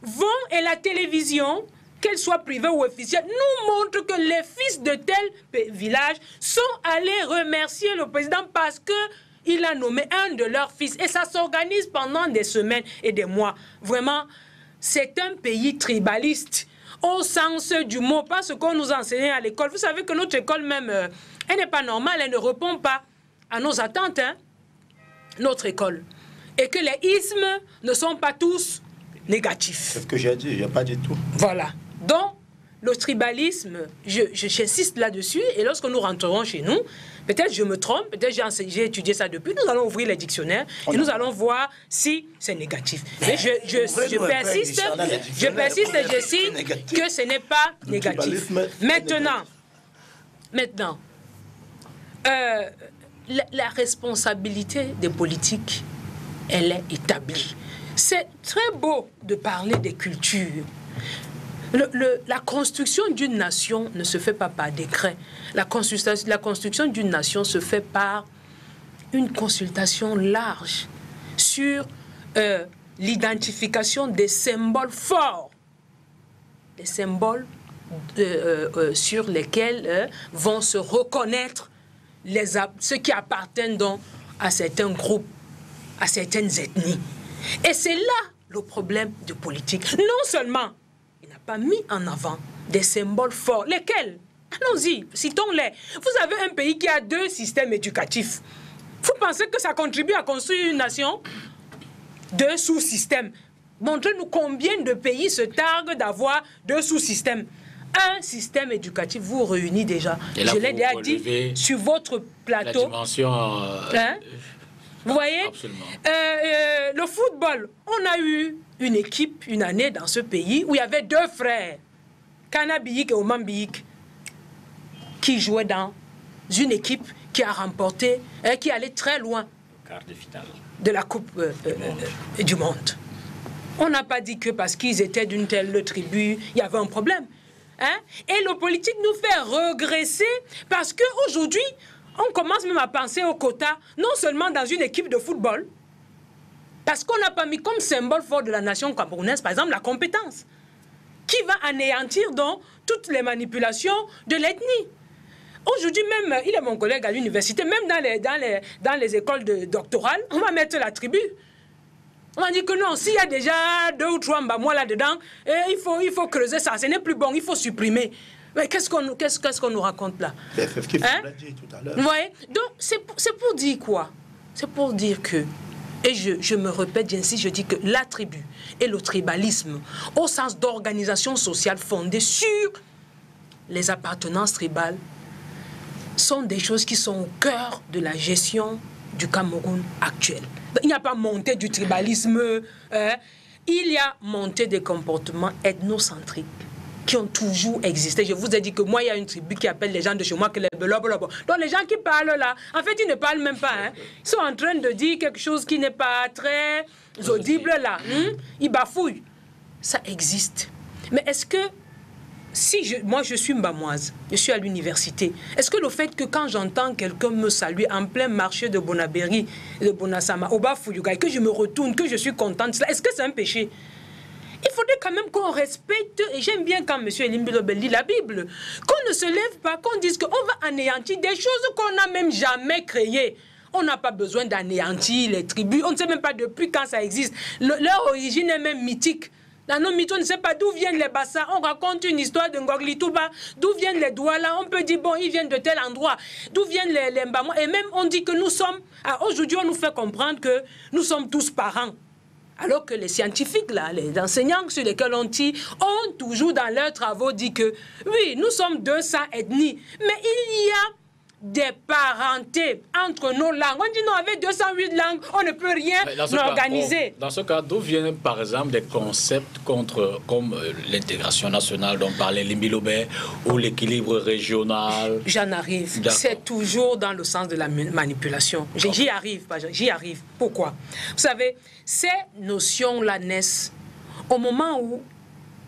vont et la télévision, qu'elle soit privée ou officielle, nous montre que les fils de tel village sont allés remercier le président parce qu'il a nommé un de leurs fils. Et ça s'organise pendant des semaines et des mois. Vraiment, c'est un pays tribaliste. Au sens du mot, pas ce qu'on nous enseignait à l'école. Vous savez que notre école même, elle n'est pas normale, elle ne répond pas à nos attentes, hein, notre école. Et que les ismes ne sont pas tous négatifs. C'est ce que j'ai dit, il n'y a pas du tout. Voilà. Donc, le tribalisme, j'insiste là-dessus, et lorsque nous rentrerons chez nous, peut-être je me trompe, peut-être j'ai étudié ça depuis, nous allons ouvrir les dictionnaires et nous allons voir si c'est négatif. Mais je persiste et je cite que ce n'est pas négatif. Maintenant, la responsabilité des politiques, elle est établie. C'est très beau de parler des cultures. La construction d'une nation ne se fait pas par décret. La construction d'une nation se fait par une consultation large sur l'identification des symboles forts, des symboles sur lesquels vont se reconnaître ceux qui appartiennent donc à certains groupes, à certaines ethnies. Et c'est là le problème de politique. Non seulement il n'a pas mis en avant des symboles forts, lesquels? Allons-y, citons-les. Vous avez un pays qui a 2 systèmes éducatifs. Vous pensez que ça contribue à construire une nation? 2 sous-systèmes. Montrez-nous combien de pays se targuent d'avoir 2 sous-systèmes. Un système éducatif vous réunit déjà. Je l'ai déjà dit sur votre plateau. La dimension... Hein? Vous voyez? Absolument. Le football, on a eu une équipe, une année dans ce pays où il y avait 2 frères, Kana Biyik et Oman Biyik, qui jouaient dans une équipe qui a remporté, qui allait très loin quart de finale de la Coupe du Monde. On n'a pas dit que parce qu'ils étaient d'une telle tribu, il y avait un problème. Hein? Et le politique nous fait regresser parce qu'aujourd'hui, on commence même à penser au quota, non seulement dans une équipe de football, parce qu'on n'a pas mis comme symbole fort de la nation camerounaise, par exemple, la compétence, qui va anéantir donc toutes les manipulations de l'ethnie. Aujourd'hui même, il est mon collègue à l'université, même dans les écoles doctorales, on va mettre la tribu. On va dire que non, s'il y a déjà 2 ou 3 Mbamois là-dedans, il faut creuser ça, ce n'est plus bon, il faut supprimer. Mais qu'est-ce qu'on nous raconte là? C'est ce qu'il fallait dire tout à l'heure. Vous voyez? Donc, c'est pour dire quoi? C'est pour dire que, et je me répète, j'insiste, je dis que la tribu et le tribalisme, au sens d'organisation sociale fondée sur les appartenances tribales, sont des choses qui sont au cœur de la gestion du Cameroun actuel. Il n'y a pas montée du tribalisme, il y a montée des comportements ethnocentriques qui ont toujours existé. Je vous ai dit que moi, il y a une tribu qui appelle les gens de chez moi que les belobolobo. Donc les gens qui parlent là, en fait, ils ne parlent même pas. Hein. Ils sont en train de dire quelque chose qui n'est pas très audible là. Ils bafouillent. Ça existe. Mais est-ce que, moi je suis mbamoise, je suis à l'université, est-ce que le fait que quand j'entends quelqu'un me saluer en plein marché de Bonaberi, de Bonasama, au Bafouyoga, et que je me retourne, que je suis contente, est-ce que c'est un péché? Il faudrait quand même qu'on respecte, et j'aime bien quand M. Elimbilobel lit la Bible, qu'on ne se lève pas, qu'on dise qu'on va anéantir des choses qu'on n'a même jamais créées. On n'a pas besoin d'anéantir les tribus, on ne sait même pas depuis quand ça existe. Leur origine est même mythique. Dans nos mythos, on ne sait pas d'où viennent les Bassa. On raconte une histoire de Ngoglitouba, d'où viennent les Douala. On peut dire, bon, ils viennent de tel endroit. D'où viennent les Mbamo. Et même, on dit que nous sommes... Aujourd'hui, on nous fait comprendre que nous sommes tous parents. Alors que les scientifiques, là, les enseignants sur lesquels on tire, ont toujours dans leurs travaux dit que, oui, nous sommes 200 ethnies. Mais il y a des parentés entre nos langues. On dit non, avec 208 langues, on ne peut rien organiser. Dans ce cas, d'où viennent par exemple des concepts comme l'intégration nationale dont parlait Limbilobé ou l'équilibre régional? J'en arrive. C'est toujours dans le sens de la manipulation. J'y arrive. Pourquoi? Vous savez, ces notions-là naissent au moment où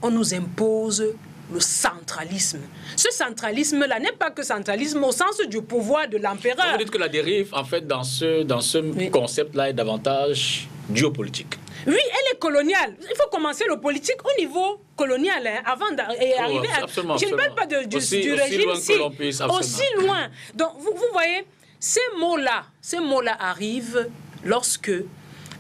on nous impose le centralisme. Ce centralisme-là n'est pas que centralisme au sens du pouvoir de l'empereur. Vous dites que la dérive, en fait, dans ce concept-là, est davantage due au politique. Oui, elle est coloniale. Il faut commencer le politique au niveau colonial, hein, avant d'arriver à... Je ne parle pas du régime, aussi loin. Donc, vous voyez, ces mots-là arrivent lorsque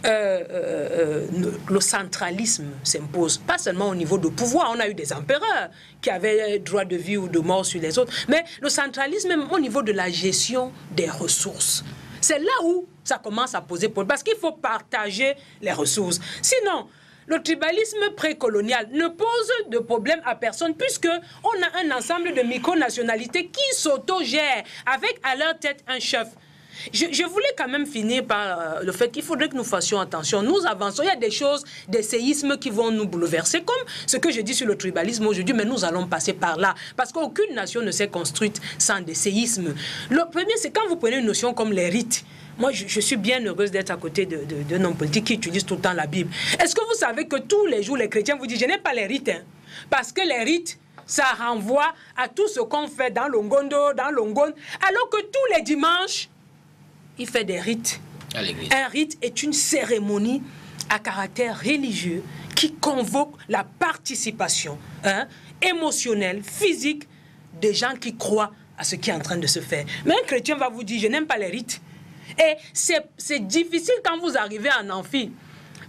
le centralisme s'impose, pas seulement au niveau du pouvoir. On a eu des empereurs qui avaient droit de vie ou de mort sur les autres, mais le centralisme même au niveau de la gestion des ressources. C'est là où ça commence à poser problème, parce qu'il faut partager les ressources. Sinon, le tribalisme précolonial ne pose de problème à personne, puisque on a un ensemble de micronationalités qui s'autogèrent avec à leur tête un chef. Je voulais quand même finir par le fait qu'il faudrait que nous fassions attention. Nous avançons, il y a des choses, des séismes qui vont nous bouleverser, comme ce que je dis sur le tribalisme aujourd'hui, mais nous allons passer par là, parce qu'aucune nation ne s'est construite sans des séismes. Le premier, c'est quand vous prenez une notion comme les rites. Moi, je suis bien heureuse d'être à côté d'un homme politique qui utilise tout le temps la Bible. Est-ce que vous savez que tous les jours, les chrétiens vous disent, je n'aime pas les rites, hein, parce que les rites, ça renvoie à tout ce qu'on fait dans l'Ongondo, dans l'Ongon, alors que tous les dimanches, il fait des rites. À l'église. Un rite est une cérémonie à caractère religieux qui convoque la participation émotionnelle, physique des gens qui croient à ce qui est en train de se faire. Mais un chrétien va vous dire, je n'aime pas les rites. Et c'est difficile quand vous arrivez en amphi.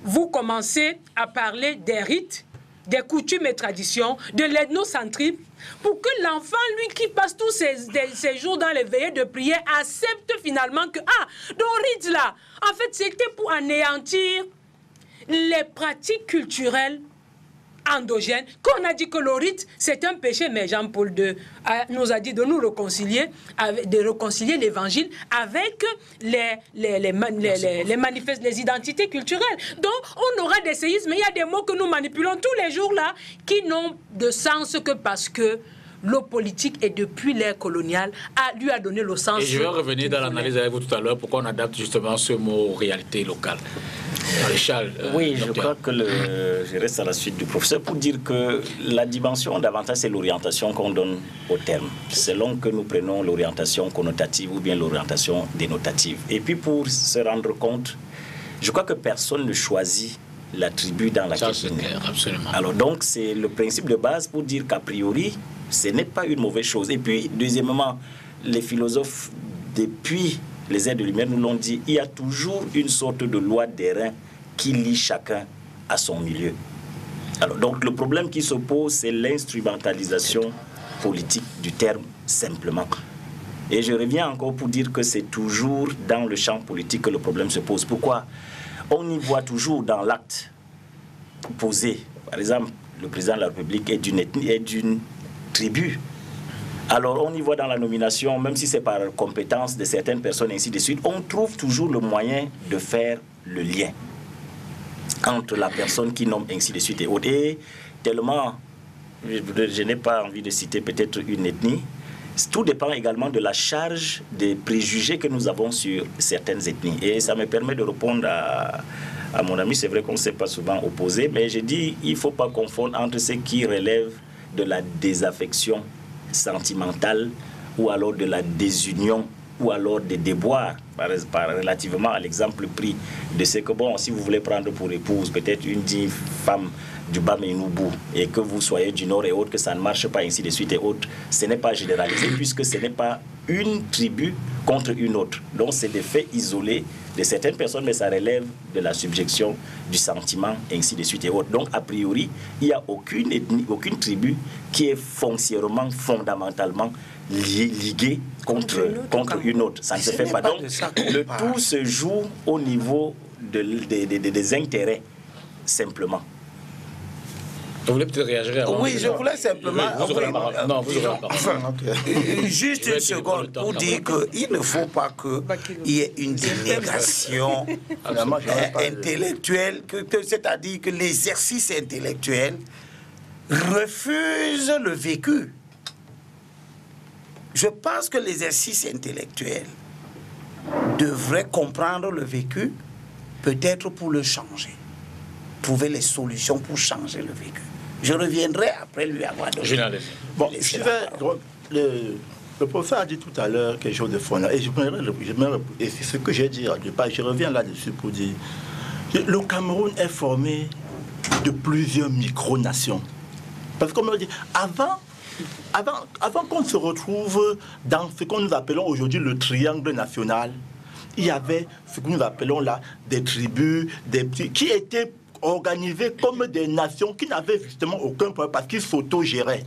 Vous commencez à parler des rites, des coutumes et traditions, de l'ethnocentrisme, pour que l'enfant, lui, qui passe tous ses jours dans les veillées de prière, accepte finalement que, donc rite là, en fait, c'était pour anéantir les pratiques culturelles endogènes, qu'on a dit que le rite, c'est un péché, mais Jean-Paul II nous a dit de nous réconcilier, de réconcilier l'évangile avec les identités culturelles. Donc, on aura des séismes, mais il y a des mots que nous manipulons tous les jours là, qui n'ont de sens que parce que le politique, et depuis l'ère coloniale, lui a donné le sens. Et je vais revenir dans l'analyse avec vous tout à l'heure, pourquoi on adapte justement ce mot aux réalités locales. Charles, oui, je crois que je reste à la suite du professeur pour dire que la dimension davantage c'est l'orientation qu'on donne au terme, selon que nous prenons l'orientation connotative ou bien l'orientation dénotative. Et puis pour se rendre compte, je crois que personne ne choisit la tribu dans laquelle il est. Absolument. Alors donc c'est le principe de base pour dire qu'a priori, ce n'est pas une mauvaise chose. Et puis deuxièmement, les philosophes depuis les ères de lumière nous l'ont dit, il y a toujours une sorte de loi d'airain qui lie chacun à son milieu. Alors, donc le problème qui se pose, c'est l'instrumentalisation politique du terme simplement. Et je reviens encore pour dire que c'est toujours dans le champ politique que le problème se pose. Pourquoi? On y voit toujours dans l'acte posé. Par exemple, le président de la République est d'une ethnie, est d'une tribu. Alors, on y voit dans la nomination, même si c'est par compétence de certaines personnes, ainsi de suite, on trouve toujours le moyen de faire le lien entre la personne qui nomme, ainsi de suite et autres. Et tellement, je n'ai pas envie de citer peut-être une ethnie, tout dépend également de la charge des préjugés que nous avons sur certaines ethnies. Et ça me permet de répondre à mon ami, c'est vrai qu'on ne s'est pas souvent opposé, mais je dis, il ne faut pas confondre entre ce qui relève de la désaffection sentimentale ou alors de la désunion ou alors des déboires, relativement à l'exemple pris de ce que, bon, si vous voulez prendre pour épouse peut-être une digne femme du Bamenoubou et que vous soyez du Nord et autres, que ça ne marche pas, ainsi de suite et autres, ce n'est pas généralisé puisque ce n'est pas une tribu contre une autre. Donc c'est des faits isolés de certaines personnes, mais ça relève de la subjection du sentiment, ainsi de suite et autres. Donc a priori, il n'y a aucune ethnie, aucune tribu qui est foncièrement, fondamentalement liguée contre une autre. Ça ne se fait pas. Donc le tout se joue au niveau des intérêts, simplement. Vous voulez peut-être réagir avant? Oui, je voulais simplement... Non, vous aurez la parole. Juste une seconde pour dire qu'il ne faut pas qu'il y ait une dénégation intellectuelle, c'est-à-dire que l'exercice intellectuel refuse le vécu. Je pense que l'exercice intellectuel devrait comprendre le vécu, peut-être pour le changer, trouver les solutions pour changer le vécu. Je reviendrai après lui avoir donné. Bon, le professeur a dit tout à l'heure quelque chose de fondamental. Et c'est ce que j'ai dit au départ. Je reviens là-dessus pour dire le Cameroun est formé de plusieurs micronations. Parce que comme on le dit, avant qu'on se retrouve dans ce que nous appelons aujourd'hui le triangle national, il y avait ce que nous appelons là des tribus, des petits, qui étaient organisés comme des nations qui n'avaient justement aucun problème parce qu'ils s'auto-géraient.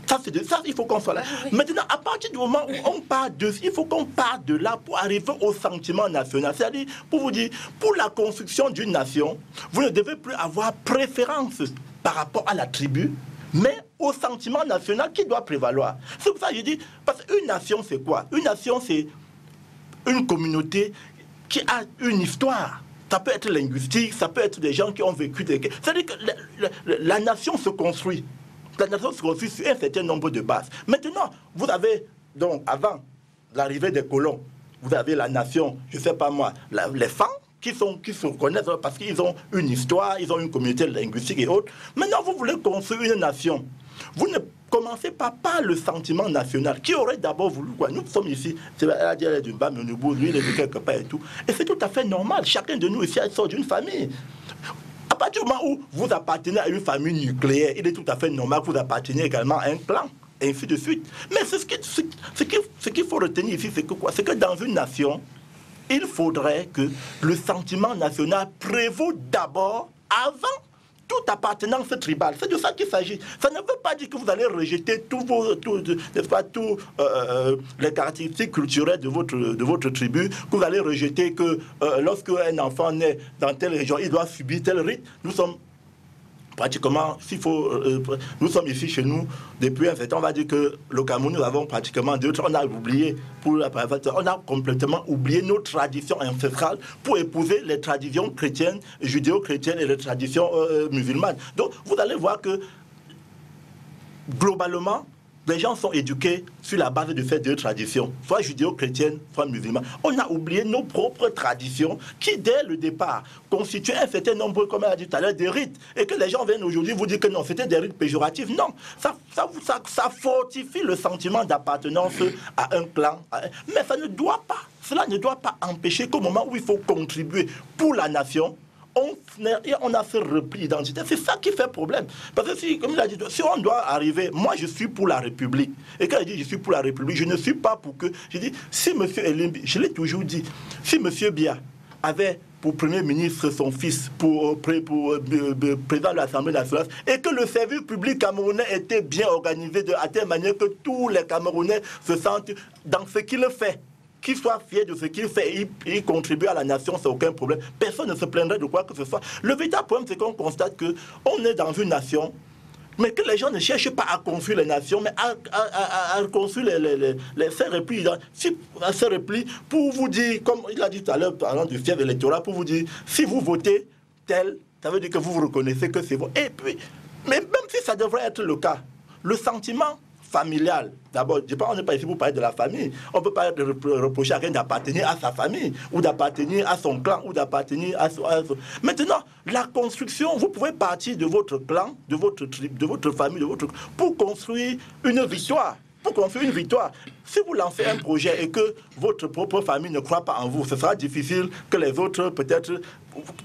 Ça, il faut qu'on soit là. Maintenant, à partir du moment où on part de... Il faut qu'on parte de là pour arriver au sentiment national. C'est-à-dire, pour vous dire, pour la construction d'une nation, vous ne devez plus avoir préférence par rapport à la tribu, mais au sentiment national qui doit prévaloir. C'est pour ça que je dis, parce qu'une nation, c'est quoi? Une nation, c'est une communauté qui a une histoire. Ça peut être linguistique, ça peut être des gens qui ont vécu des... C'est-à-dire que la nation se construit. La nation se construit sur un certain nombre de bases. Maintenant, vous avez, donc, avant l'arrivée des colons, vous avez la nation, je ne sais pas moi, les femmes qui se reconnaissent parce qu'ils ont une histoire, ils ont une communauté linguistique et autres. Maintenant, vous voulez construire une nation. Vous ne commencez pas par le sentiment national. Qui aurait d'abord voulu quoi? Nous sommes ici, c'est la dire du Bamenoubou, lui il est de quelque part et tout. Et c'est tout à fait normal. Chacun de nous ici sort d'une famille. À partir du moment où vous appartenez à une famille nucléaire, il est tout à fait normal que vous apparteniez également à un clan, et ainsi de suite. Mais ce qu'il faut retenir ici, c'est que quoi? C'est que dans une nation, il faudrait que le sentiment national prévaut d'abord avant toute appartenance tribale. C'est de ça qu'il s'agit. Ça ne veut pas dire que vous allez rejeter tous les caractéristiques culturelles de votre tribu, que vous allez rejeter que lorsque un enfant naît dans telle région, il doit subir tel rite. Nous sommes pratiquement, nous sommes ici chez nous depuis un certain temps. On va dire que le Cameroun, nous avons pratiquement on a oublié, on a complètement oublié nos traditions ancestrales pour épouser les traditions chrétiennes, judéo-chrétiennes et les traditions musulmanes. Donc vous allez voir que globalement, les gens sont éduqués sur la base de ces deux traditions, soit judéo-chrétienne, soit musulmane. On a oublié nos propres traditions qui, dès le départ, constituaient un certain nombre, comme elle a dit tout à l'heure, de rites. Et que les gens viennent aujourd'hui vous dire que non, c'était des rites péjoratifs. Non, ça fortifie le sentiment d'appartenance à un clan. Mais cela ne doit pas empêcher qu'au moment où il faut contribuer pour la nation, on a ce repli identitaire. C'est ça qui fait problème. Parce que si, comme il a dit, si on doit arriver, moi je suis pour la République. Et quand il dit je suis pour la République, je ne suis pas pour que... Je dis, si M. Elimbi, je l'ai toujours dit, si M. Biya avait pour Premier ministre son fils, pour président de l'Assemblée nationale, et que le service public camerounais était bien organisé de telle manière que tous les Camerounais se sentent dans ce qu'il fait, qu'il soit fier de ce qu'il fait et il contribue à la nation, c'est aucun problème. Personne ne se plaindrait de quoi que ce soit. Le véritable problème, c'est qu'on constate qu'on est dans une nation, mais que les gens ne cherchent pas à construire les nations, mais à construire ces replis pour vous dire, comme il a dit tout à l'heure, parlant du fief électoral, pour vous dire, si vous votez tel, ça veut dire que vous reconnaissez que c'est vous. Et puis, mais même si ça devrait être le cas, le sentiment familial. D'abord, on n'est pas ici pour parler de la famille. On ne peut pas reprocher à quelqu'un d'appartenir à sa famille, ou d'appartenir à son clan, ou d'appartenir à son... Maintenant, la construction, vous pouvez partir de votre clan, de votre tribu, de votre famille, pour construire une victoire. Pour construire une victoire. Si vous lancez un projet et que votre propre famille ne croit pas en vous, ce sera difficile que les autres, peut-être,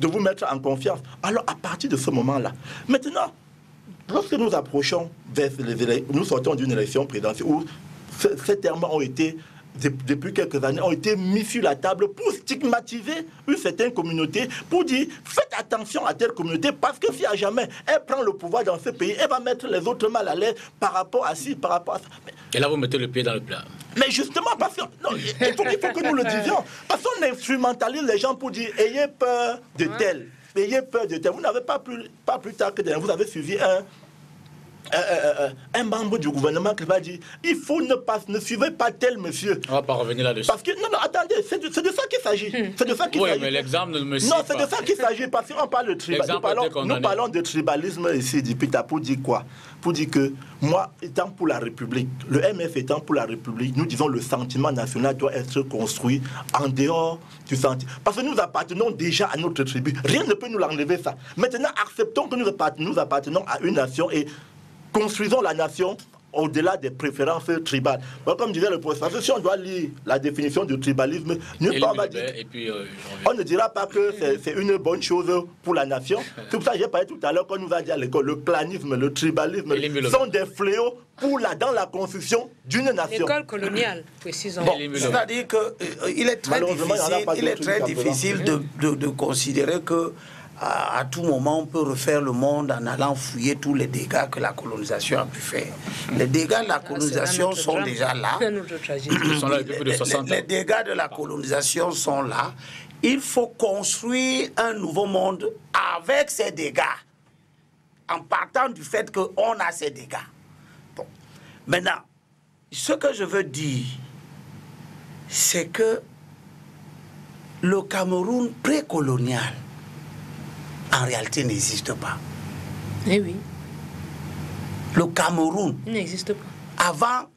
de vous mettre en confiance. Alors, à partir de ce moment-là, maintenant, lorsque nous approchons, nous sortons d'une élection présidentielle où ces termes ont été, depuis quelques années, ont été mis sur la table pour stigmatiser une certaine communauté, pour dire faites attention à telle communauté parce que si à jamais elle prend le pouvoir dans ce pays, elle va mettre les autres mal à l'aise par rapport à ci, par rapport à ça. Et là, vous mettez le pied dans le plat. Mais justement, parce que non, il faut que nous le disions. Parce qu'on instrumentalise les gens pour dire ayez peur de tel. Ayez peur de tel. Vous n'avez pas plus tard que vous avez suivi un membre du gouvernement qui va dire il faut ne suivez pas tel monsieur. On ne va pas revenir là-dessus. Parce que, non, attendez, c'est de ça qu'il s'agit. C'est de ça qu'il s'agit. Oui, mais l'exemple ne me suit pas. pas. Non, c'est de ça qu'il s'agit. Parce qu'on parle de tribalisme. Nous parlons de tribalisme ici, Dipita, pour dire quoi? Pour dire que moi, étant pour la République, le MF étant pour la République, nous disons le sentiment national doit être construit en dehors du sentiment. Parce que nous appartenons déjà à notre tribu. Rien ne peut nous l'enlever, ça. Maintenant, acceptons que nous appartenons à une nation et construisons la nation au-delà des préférences tribales. Bon, comme disait le professeur, si on doit lire la définition du tribalisme, on ne dira pas que c'est une bonne chose pour la nation. C'est pour ça que j'ai parlé tout à l'heure, quand on nous a dit à l'école, le clanisme, le tribalisme sont des fléaux dans la construction d'une nation. L'école coloniale, précisons. Bon, c'est-à-dire qu'il est très difficile de considérer que à tout moment, on peut refaire le monde en allant fouiller tous les dégâts que la colonisation a pu faire. Les dégâts de la colonisation sont déjà là. Les dégâts de la colonisation sont là. Il faut construire un nouveau monde avec ces dégâts, en partant du fait qu'on a ces dégâts. Bon. Maintenant, ce que je veux dire, c'est que le Cameroun précolonial, en réalité, n'existe pas. Eh oui. Le Cameroun n'existe pas. Avant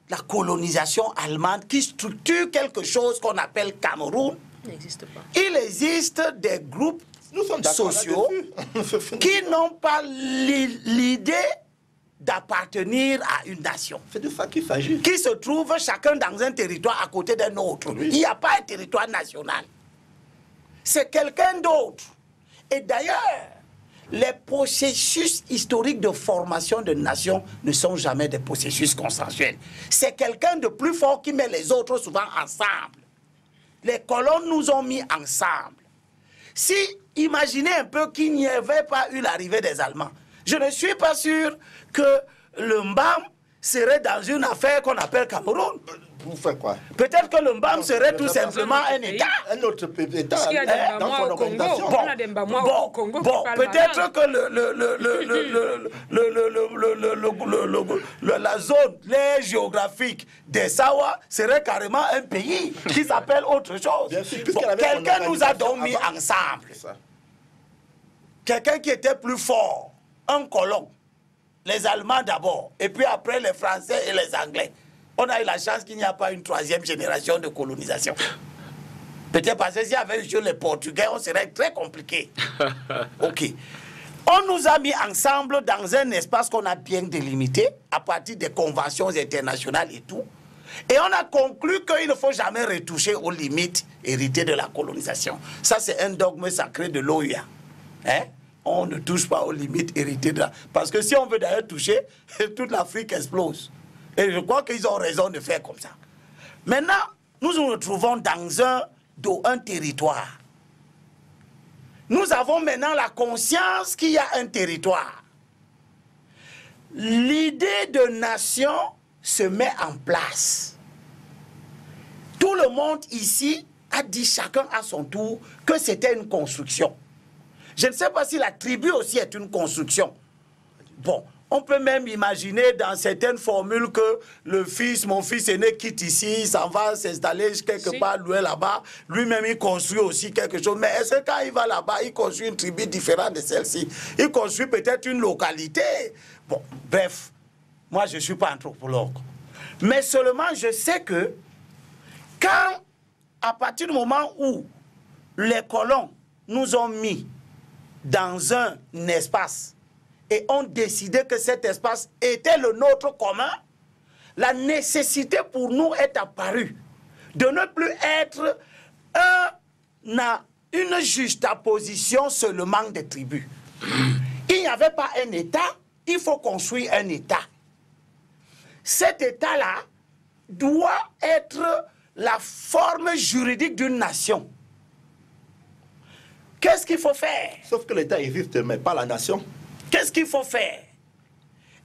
la colonisation allemande qui structure quelque chose qu'on appelle Cameroun, n'existe pas. Il existe des groupes sociaux qui n'ont pas l'idée d'appartenir à une nation. C'est de ça qu'il s'agit. Qui se trouvent chacun dans un territoire à côté d'un autre. Oui. Il n'y a pas un territoire national. C'est quelqu'un d'autre. Et d'ailleurs, les processus historiques de formation de nations ne sont jamais des processus consensuels. C'est quelqu'un de plus fort qui met les autres souvent ensemble. Les colons nous ont mis ensemble. Si, imaginez un peu qu'il n'y avait pas eu l'arrivée des Allemands, je ne suis pas sûr que le Mbam serait dans une affaire qu'on appelle Cameroun. Vous faites quoi? Peut-être que le Mbam serait tout simplement un État. Un autre État. Parce qu'il y a des Mbamouas au Congo. On a des Mbamouas au Congo. Bon, peut-être que la zone, l'aire géographique des Sawa serait carrément un pays qui s'appelle autre chose. Bon, quelqu'un nous a donc mis ensemble. Quelqu'un qui était plus fort, un colon, les Allemands d'abord, et puis après les Français et les Anglais. On a eu la chance qu'il n'y a pas une troisième génération de colonisation. Peut-être parce que s'il y avait eu les Portugais, on serait très compliqué. Ok. On nous a mis ensemble dans un espace qu'on a bien délimité, à partir des conventions internationales et tout. Et on a conclu qu'il ne faut jamais retoucher aux limites héritées de la colonisation. Ça, c'est un dogme sacré de l'OUA. Hein? On ne touche pas aux limites héritées de la... Parce que si on veut d'ailleurs toucher, toute l'Afrique explose. Et je crois qu'ils ont raison de faire comme ça. Maintenant, nous nous retrouvons dans un territoire. Nous avons maintenant la conscience qu'il y a un territoire. L'idée de nation se met en place. Tout le monde ici a dit chacun à son tour que c'était une construction. Je ne sais pas si la tribu aussi est une construction. Bon, on peut même imaginer dans certaines formules que mon fils aîné quitte ici, s'en va s'installer quelque part, loin là-bas. Lui-même, il construit aussi quelque chose. Mais est-ce que quand il va là-bas, il construit une tribu différente de celle-ci? Il construit peut-être une localité. Bon, bref, moi, je ne suis pas anthropologue. Mais seulement, je sais que quand, à partir du moment où les colons nous ont mis dans un espace et ont décidé que cet espace était le nôtre commun, la nécessité pour nous est apparue de ne plus être une juxtaposition seulement des tribus. Il n'y avait pas un État, il faut construire un État. Cet État-là doit être la forme juridique d'une nation. Qu'est-ce qu'il faut faire? Sauf que l'État existe, mais pas la nation. Qu'est-ce qu'il faut faire?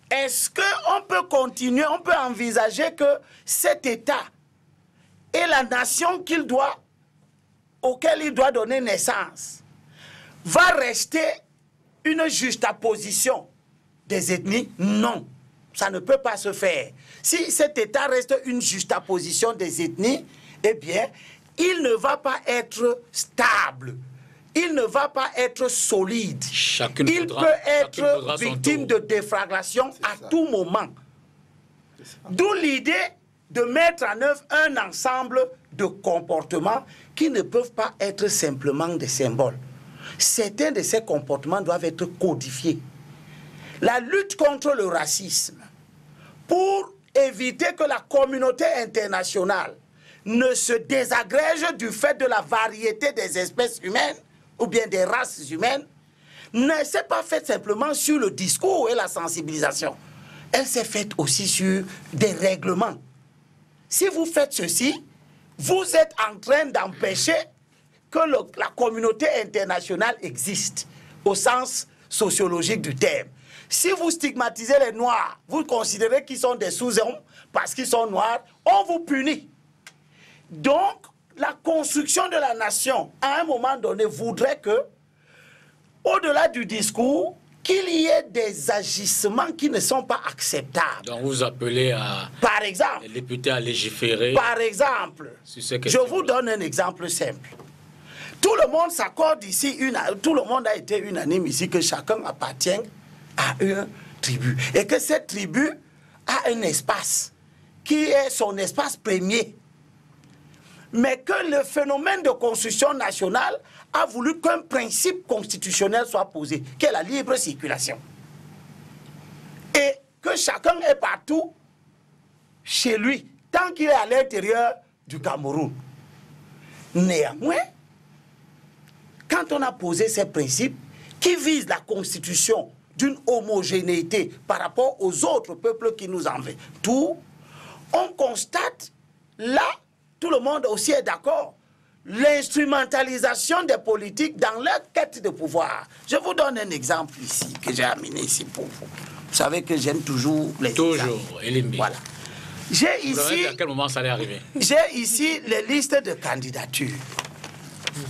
Est-ce qu'on peut continuer, on peut envisager que cet État et la nation auquel il doit donner naissance va rester une juxtaposition des ethnies? Non, ça ne peut pas se faire. Si cet État reste une juxtaposition des ethnies, eh bien, il ne va pas être stable. Il ne va pas être solide. Il peut être victime de déflagration à tout moment. D'où l'idée de mettre en œuvre un ensemble de comportements qui ne peuvent pas être simplement des symboles. Certains de ces comportements doivent être codifiés. La lutte contre le racisme, pour éviter que la communauté internationale ne se désagrège du fait de la variété des espèces humaines, ou bien des races humaines, ne s'est pas faite simplement sur le discours et la sensibilisation. Elle s'est faite aussi sur des règlements. Si vous faites ceci, vous êtes en train d'empêcher que la communauté internationale existe, au sens sociologique du terme. Si vous stigmatisez les Noirs, vous considérez qu'ils sont des sous-hommes parce qu'ils sont noirs, on vous punit. Donc, la construction de la nation, à un moment donné, voudrait que, au-delà du discours, qu'il y ait des agissements qui ne sont pas acceptables. Donc vous appelez par exemple, les députés à légiférer. Par exemple, je vous donne un exemple simple. Tout le monde s'accorde ici, tout le monde a été unanime ici que chacun appartient à une tribu. Et que cette tribu a un espace qui est son espace premier. Mais que le phénomène de construction nationale a voulu qu'un principe constitutionnel soit posé, qui est la libre circulation. Et que chacun est partout chez lui, tant qu'il est à l'intérieur du Cameroun. Néanmoins, quand on a posé ces principes qui visent la constitution d'une homogénéité par rapport aux autres peuples qui nous envahissent, on constate là, tout le monde aussi est d'accord, l'instrumentalisation des politiques dans leur quête de pouvoir. Je vous donne un exemple ici, que j'ai amené ici pour vous. Vous savez que j'aime toujours les Toujours, Elimbi. Voilà. J'ai ici... À quel moment ça allait arriver? J'ai ici les listes de candidatures.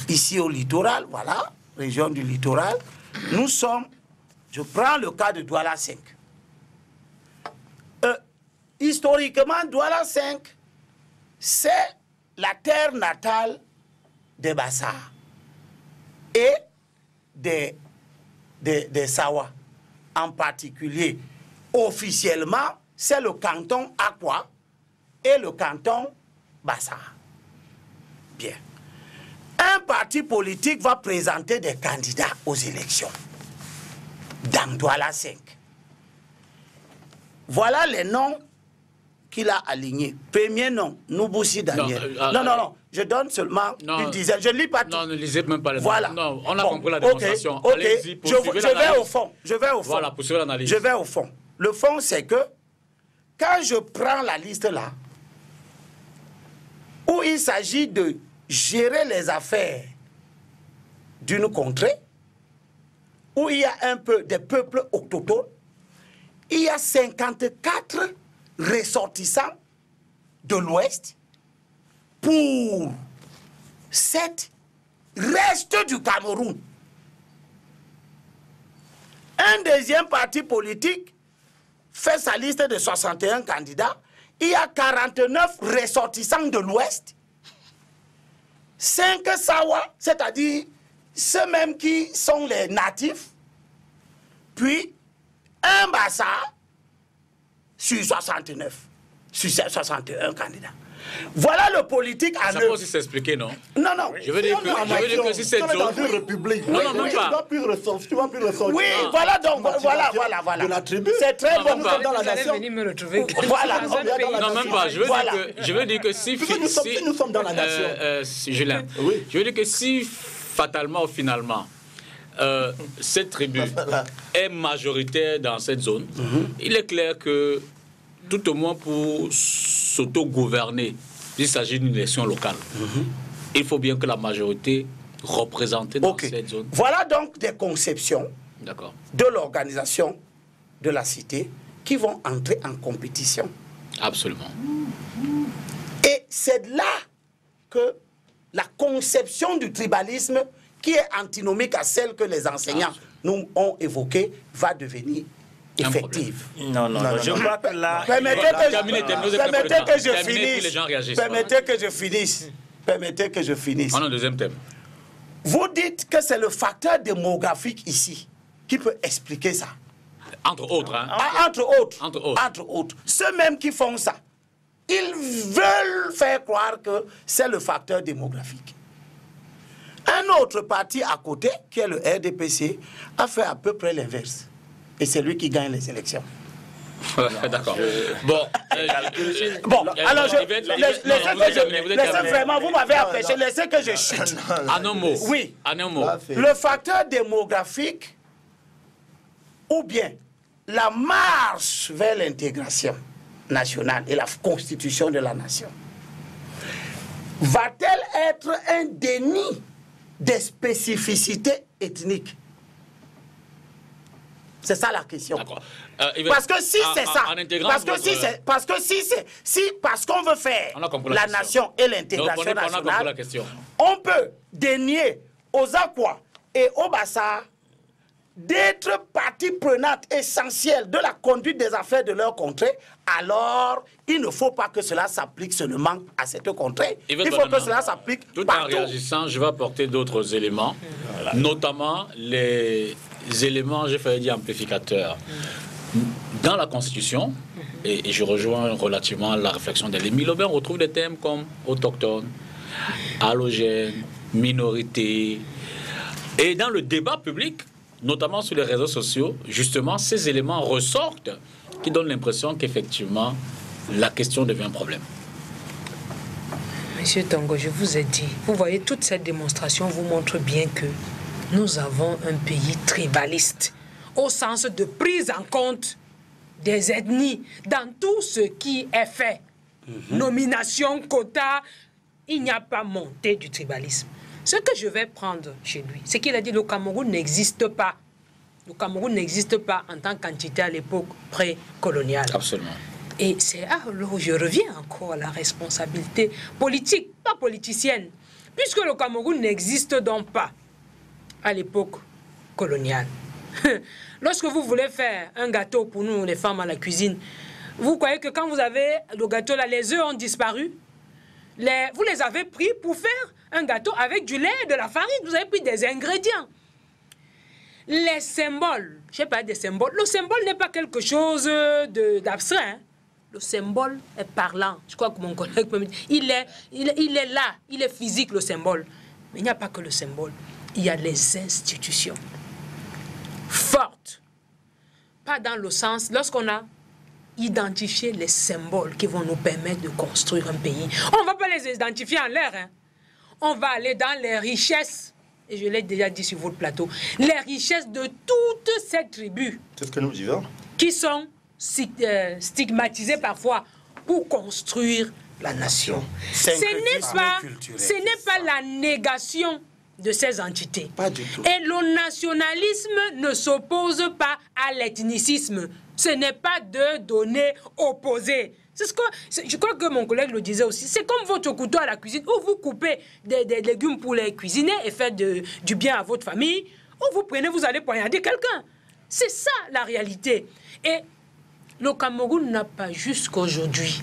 Ici au littoral, voilà, région du littoral. Nous sommes... Je prends le cas de Douala 5. Historiquement, Douala 5, c'est la terre natale des Bassars et des Sawa, en particulier officiellement, c'est le canton Akwa et le canton Bassa. Bien. Un parti politique va présenter des candidats aux élections dans Douala 5. Voilà les noms qu'il a alignés. Premier nom, Nouboussi Daniel. Non, je donne seulement une dizaine. Je ne lis pas tout. Non, ne lisez même pas les noms. Voilà. Non, on a compris la démonstration. Allez-y, je vais au fond. Voilà, poursuivez l'analyse. Je vais au fond. Le fond, c'est que quand je prends la liste là, où il s'agit de gérer les affaires d'une contrée, où il y a un peu des peuples autochtones, il y a 54 ressortissants de l'Ouest pour 7 restes du Cameroun. Un deuxième parti politique fait sa liste de 61 candidats. Il y a 49 ressortissants de l'Ouest, 5 Sawa, c'est-à-dire ceux-mêmes qui sont les natifs, puis un Bassa sur 69, sur 61 candidats. Voilà le politique à ça peut aussi s'expliquer, non? Non. Je veux dire que si cette zone... Dans une république, non, même pas. Tu vas plus ressortir. Oui, voilà donc, voilà. De la tribu. C'est très bon, nous pas. sommes dans la nation. Me retrouver Voilà. Non, même pas. Je veux dire que si... Nous sommes dans la nation. Julien, je veux dire que si fatalement ou finalement, cette tribu est majoritaire dans cette zone, il est clair que, tout au moins pour s'auto-gouverner, il s'agit d'une élection locale. Il faut bien que la majorité représentée dans cette zone. Voilà donc des conceptions de l'organisation de la cité qui vont entrer en compétition. Absolument. Et c'est là que la conception du tribalisme, qui est antinomique à celle que les enseignants nous ont évoquée, va devenir effective. Non, je crois que là... Permettez que je finisse. On a un deuxième thème. Vous dites que c'est le facteur démographique ici qui peut expliquer ça. Entre autres, hein? Entre autres. Ceux-mêmes qui font ça, ils veulent faire croire que c'est le facteur démographique. Un autre parti à côté, qui est le RDPC, a fait à peu près l'inverse. Et c'est lui qui gagne les élections. D'accord. Bon, alors laissez vraiment, vous m'avez empêché, laissez que je chute. En un mot. Oui. En un mot. Le facteur démographique ou bien la marche vers l'intégration nationale et la constitution de la nation va-t-elle être un déni des spécificités ethniques? C'est ça la question. Parce que si c'est ça, parce qu'on veut faire la nation et l'intégration nationale, on peut dénier aux Akwa et aux Bassa d'être partie prenante essentielle de la conduite des affaires de leur contrée. Alors, il ne faut pas que cela s'applique seulement à cette contrée. Il faut que cela s'applique partout. Tout en réagissant, je vais apporter d'autres éléments, notamment les éléments, j'ai failli dire amplificateurs. Dans la Constitution, et je rejoins relativement la réflexion d'Élie Lobin, on retrouve des thèmes comme autochtone, allogène, minorité. Et dans le débat public, notamment sur les réseaux sociaux, justement, ces éléments ressortent qui donnent l'impression qu'effectivement, la question devient un problème. Monsieur Tongo, je vous ai dit, vous voyez, toute cette démonstration vous montre bien que nous avons un pays tribaliste, au sens de prise en compte des ethnies dans tout ce qui est fait. Nomination, quota, il n'y a pas montée du tribalisme. Ce que je vais prendre chez lui, c'est qu'il a dit que le Cameroun n'existe pas. Le Cameroun n'existe pas en tant qu'entité à l'époque pré-coloniale. Absolument. Et c'est là où je reviens encore à la responsabilité politique, pas politicienne. Puisque le Cameroun n'existe donc pas à l'époque coloniale. Lorsque vous voulez faire un gâteau pour nous, les femmes à la cuisine, vous croyez que quand vous avez le gâteau là, les œufs ont disparu? Vous les avez pris pour faire un gâteau avec du lait et de la farine. Vous avez pris des ingrédients. les symboles, je sais pas des symboles, le symbole n'est pas quelque chose d'abstrait. Hein. Le symbole est parlant. Je crois que mon collègue peut me dire, il est là, il est physique le symbole. Mais il n'y a pas que le symbole, il y a les institutions fortes. Pas dans le sens, lorsqu'on a identifié les symboles qui vont nous permettre de construire un pays, on ne va pas les identifier en l'air. Hein. On va aller dans les richesses, et je l'ai déjà dit sur votre plateau, les richesses de toutes ces tribus. C'est ce que nous disons. Qui sont stigmatisées parfois pour construire la nation. Ce n'est pas la négation de ces entités. Pas du tout. Et le nationalisme ne s'oppose pas à l'ethnicisme. Ce n'est pas deux données opposées. Je crois que mon collègue le disait aussi. C'est comme votre couteau à la cuisine, où vous coupez des légumes pour les cuisiner et faire du bien à votre famille, ou vous prenez, vous allez poignarder quelqu'un. C'est ça la réalité. Et le Cameroun n'a pas jusqu'aujourd'hui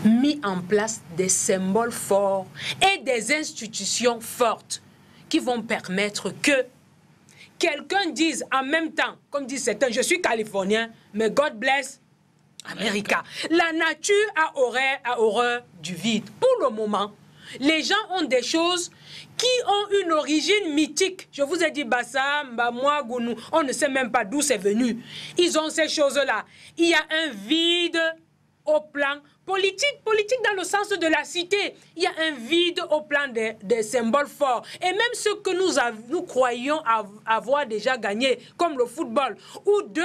mis en place des symboles forts et des institutions fortes qui vont permettre que quelqu'un dise en même temps, comme disent certains, je suis californien, mais God bless America. La nature a horreur du vide. Pour le moment, les gens ont des choses qui ont une origine mythique. Je vous ai dit Bassa, Mbamwa, Gounou, on ne sait même pas d'où c'est venu. Ils ont ces choses-là. Il y a un vide au plan politique dans le sens de la cité. Il y a un vide au plan des symboles forts. Et même ce que nous croyons avoir déjà gagné, comme le football, où deux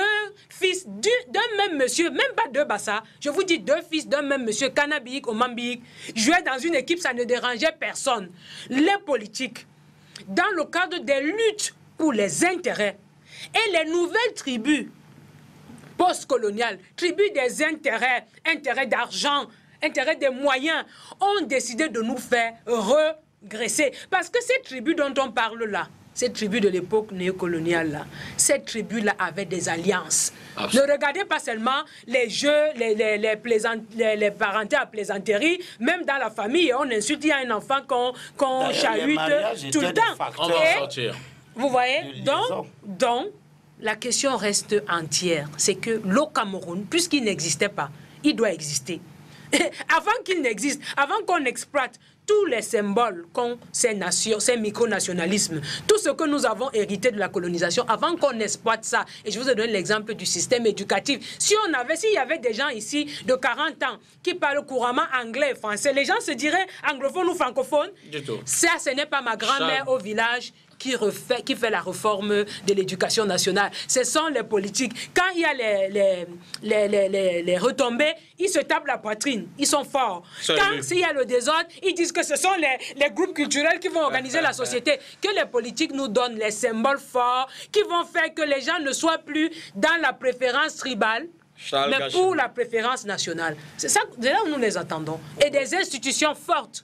fils d'un même monsieur, même pas deux Bassa, je vous dis deux fils d'un même monsieur, Kanabik ou Mambik, jouaient dans une équipe, ça ne dérangeait personne. Les politiques, dans le cadre des luttes pour les intérêts et les nouvelles tribus post-coloniales, tribus des intérêts d'argent, intérêts des moyens, ont décidé de nous faire regresser. Parce que ces tribus dont on parle là, ces tribus de l'époque néocoloniale là, ces tribus-là avaient des alliances. Absolument. Ne regardez pas seulement les jeux, les parentés à plaisanterie, même dans la famille, on insulte, il y a un enfant qu'on chahute tout le temps. On va en sortir. Vous voyez, donc, la question reste entière. C'est que le Cameroun, puisqu'il n'existait pas, il doit exister. Avant qu'il n'existe, avant qu'on exploite tous les symboles qu'ont ces nations, ces micronationalismes, tout ce que nous avons hérité de la colonisation, avant qu'on exploite ça, et je vous ai donné l'exemple du système éducatif, s'il y avait des gens ici de 40 ans qui parlent couramment anglais et français, les gens se diraient anglophones ou francophones. Du tout. Ça, ce n'est pas ma grand-mère au village qui fait la réforme de l'éducation nationale. Ce sont les politiques. Quand il y a les retombées, ils se tapent la poitrine. Ils sont forts. Quand il y a le désordre, ils disent que ce sont les groupes culturels qui vont organiser la société. Que les politiques nous donnent les symboles forts qui vont faire que les gens ne soient plus dans la préférence tribale, mais pour la préférence nationale. C'est là où nous les attendons. Et des institutions fortes.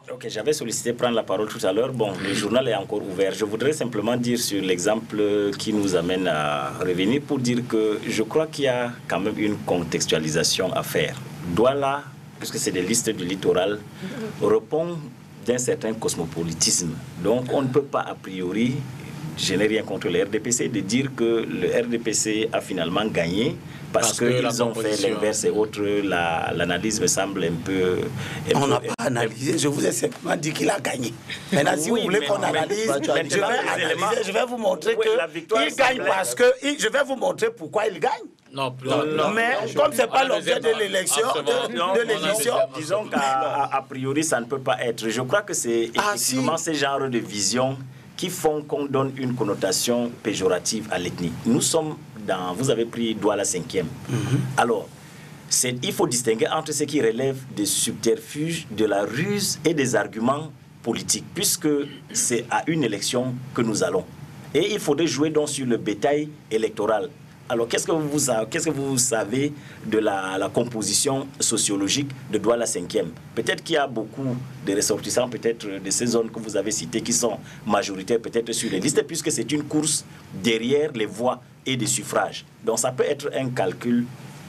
Ok, j'avais sollicité prendre la parole tout à l'heure. Bon, le journal est encore ouvert. Je voudrais simplement dire sur l'exemple qui nous amène à revenir pour dire que je crois qu'il y a quand même une contextualisation à faire. Douala, puisque c'est des listes du littoral, répond d'un certain cosmopolitisme. Donc on ne peut pas a priori, je n'ai rien contre le RDPC, de dire que le RDPC a finalement gagné parce qu'ils ont fait l'inverse et autres. L'analyse me semble un peu... On n'a pas analysé, je vous ai simplement dit qu'il a gagné. Maintenant, si vous voulez qu'on analyse, je vais vous montrer qu'il gagne parce que... Je vais vous montrer pourquoi il gagne. Non, mais comme ce n'est pas l'objet de l'élection, disons qu'à priori, ça ne peut pas être. Je crois que c'est effectivement ce genre de vision qui font qu'on donne une connotation péjorative à l'ethnie. Nous sommes dans... Vous avez pris Douala 5e. Alors, il faut distinguer entre ce qui relève des subterfuges, de la ruse et des arguments politiques, puisque c'est à une élection que nous allons. Et il faudrait jouer donc sur le bétail électoral. Alors, qu'est-ce que vous savez de la composition sociologique de Douala 5e? Peut-être qu'il y a beaucoup de ressortissants, peut-être de ces zones que vous avez citées, qui sont majoritaires peut-être sur les listes, puisque c'est une course derrière les voix et des suffrages. Donc, ça peut être un calcul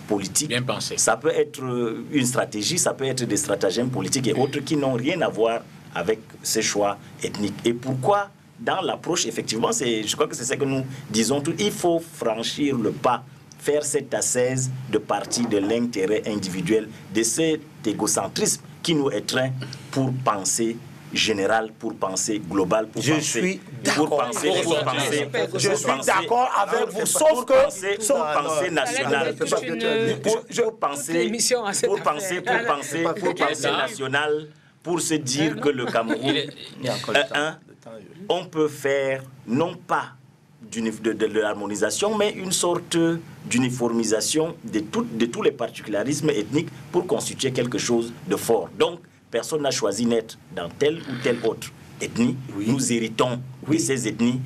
politique. Bien pensé. Ça peut être une stratégie, ça peut être des stratagèmes politiques et autres qui n'ont rien à voir avec ces choix ethniques. Et pourquoi dans l'approche, effectivement, je crois que c'est ce que nous disons tous, il faut franchir le pas, faire cette ascèse de partie de l'intérêt individuel, de cet égocentrisme qui nous étreint pour penser général, pour penser global, pour je penser... suis d'accord. Je suis d'accord avec vous, sauf que... Pour penser national. Pour penser national, pour se dire que le Cameroun, on peut faire, non pas de l'harmonisation, mais une sorte d'uniformisation de tous les particularismes ethniques pour constituer quelque chose de fort. Donc, personne n'a choisi d'être dans telle ou telle autre ethnie. Oui. Nous héritons de ces ethnies.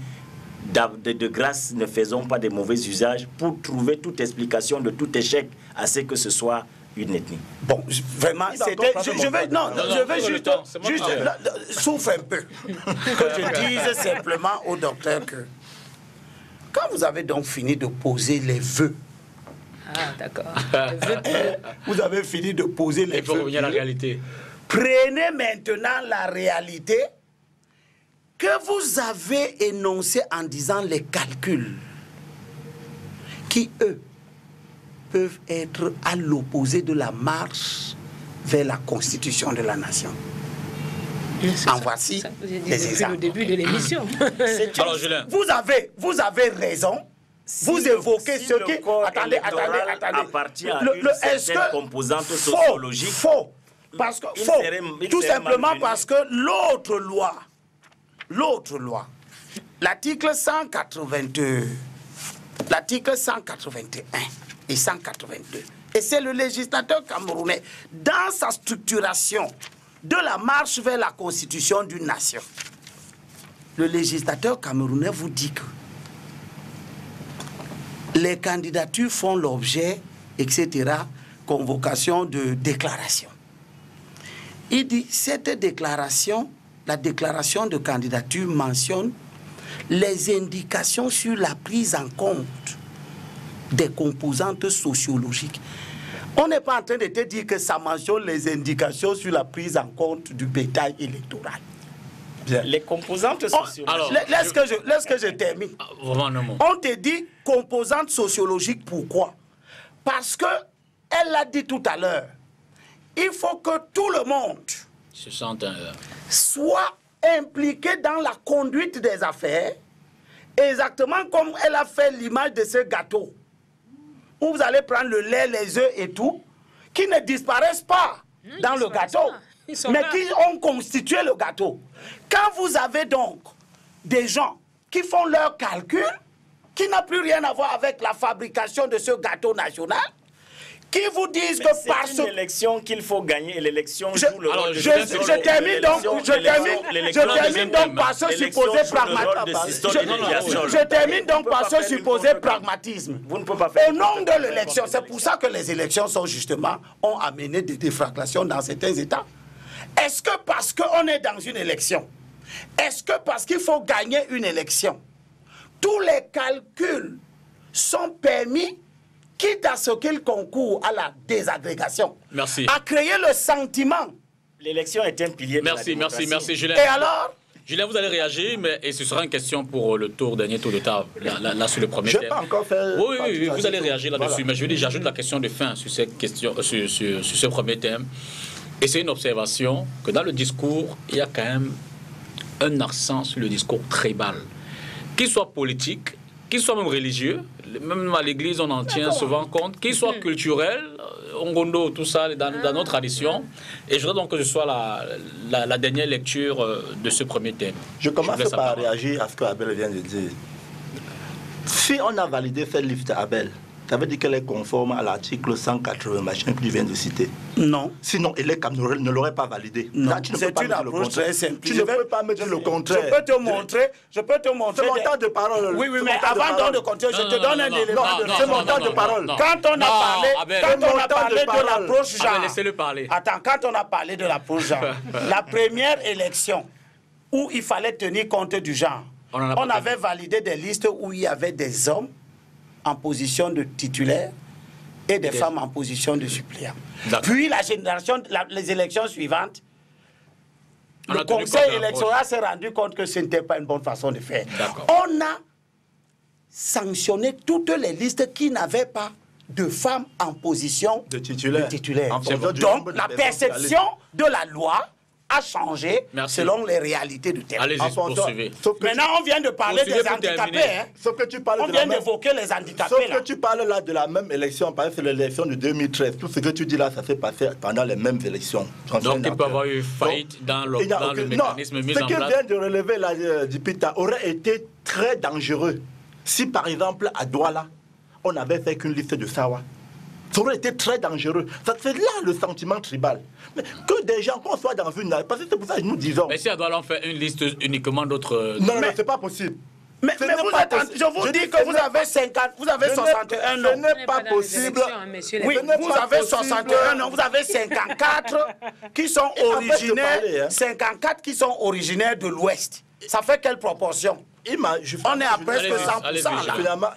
De grâce, ne faisons pas de mauvais usages pour trouver toute explication de tout échec à ce que ce soit une ethnie. Bon, vraiment, je vais juste souffle un peu. Que je dise simplement au docteur que quand vous avez donc fini de poser les vœux, d'accord. Vous avez fini de poser les vœux. Il faut revenir à la réalité. Prenez maintenant la réalité que vous avez énoncée en disant les calculs qui, eux, peuvent être à l'opposé de la marche vers la constitution de la nation. En voici les exemples. Au début de l'émission. Vous avez raison. Vous évoquez ce qui... Attendez. Appartient à une certaine composante sociologique. Faux. Parce que, tout simplement parce que l'autre loi, l'article 182, l'article 181 et 182, et c'est le législateur camerounais, dans sa structuration de la marche vers la constitution d'une nation, le législateur camerounais vous dit que les candidatures font l'objet, etc., convocation de déclaration. Il dit, cette déclaration, la déclaration de candidature mentionne les indications sur la prise en compte des composantes sociologiques. On n'est pas en train de te dire que ça mentionne les indications sur la prise en compte du bétail électoral. Bien. Les composantes sociologiques... Laisse que je termine. On te dit composantes sociologiques, pourquoi? Parce que, elle l'a dit tout à l'heure, il faut que tout le monde soit impliqué dans la conduite des affaires, exactement comme elle a fait l'image de ce gâteau, où vous allez prendre le lait, les œufs et tout, qui ne disparaissent pas dans le gâteau, mais qui ont constitué le gâteau. Quand vous avez donc des gens qui font leurs calculs, qui n'ont plus rien à voir avec la fabrication de ce gâteau national, qui vous disent que parce que... C'est une élection qu'il faut gagner, et l'élection joue le rôle... Je termine donc par ce supposé pragmatisme. Je termine donc par ce supposé pragmatisme. Vous ne pouvez pas faire... Au nom de l'élection, c'est pour ça que les élections ont amené des déflagrations dans certains États. Est-ce que parce qu'on est dans une élection, est-ce que parce qu'il faut gagner une élection, tous les calculs sont permis, quitte à ce qu'ils concourent à la désagrégation, à créer le sentiment. L'élection est un pilier de la démocratie. Merci, Julien. Et alors? Julien, vous allez réagir, et ce sera une question pour le dernier tour de table, là sur le premier thème. Je n'ai pas encore fait... Oui, vous allez réagir là-dessus, mais j'ajoute la question de fin sur cette question, sur ce premier thème. Et c'est une observation que dans le discours, il y a quand même un accent sur le discours tribal, qu'il soit politique, qu'il soit même religieux, même à l'église on en tient souvent compte, qu'il soit culturel, Ongondo, tout ça dans notre tradition. Et je voudrais donc que ce soit la dernière lecture de ce premier thème. Je commence par réagir à ce que Abel vient de dire. Si on a validé cette liste Abel, ça veut dire qu'elle est conforme à l'article 180 machin que tu viens de citer. Non. Sinon, les Camerounais ne l'auraient pas validé. Non, c'est une approche très simple. Tu ne peux pas me dire le contraire. Je peux te montrer. C'est mon temps de parole. Oui, mais avant de continuer, je te donne un élément. C'est mon temps de parole. Quand on a parlé de l'approche genre... Laissez-le parler. Attends, quand on a parlé de l'approche genre, la première élection où il fallait tenir compte du genre, on avait validé des listes où il y avait des hommes en position de titulaire et des femmes en position de suppléant. Puis les élections suivantes, le conseil électoral s'est rendu compte que ce n'était pas une bonne façon de faire. On a sanctionné toutes les listes qui n'avaient pas de femmes en position de titulaire. Donc, la perception de la loi a changé selon les réalités du terrain. Allez-y, poursuivez. Maintenant, on vient de parler des handicapés. Hein. Sauf que tu parles on vient d'évoquer les handicapés. Sauf que tu parles là de la même élection. Par exemple, c'est l'élection de 2013. Tout ce que tu dis là, ça s'est passé pendant les mêmes élections. Donc, il peut y avoir eu faillite dans le mécanisme mis en place. Ce que vient de relever la Dipita aurait été très dangereux si, par exemple, à Douala, on avait fait qu'une liste de Sawa. Ça aurait été très dangereux. C'est là le sentiment tribal. Mais que des gens, qu'on soit dans une... Parce que c'est pour ça que nous disons... Mais si à Douala, on fait une liste uniquement d'autres... Non, c'est pas possible. Mais vous êtes, je vous dis que vous avez 50, vous avez 61 ans. Ce n'est pas possible. Oui, vous avez 61 ans, vous avez 54 qui sont originaires, 54 qui sont originaires de l'Ouest. Ça fait quelle proportion? On est à presque 100% là.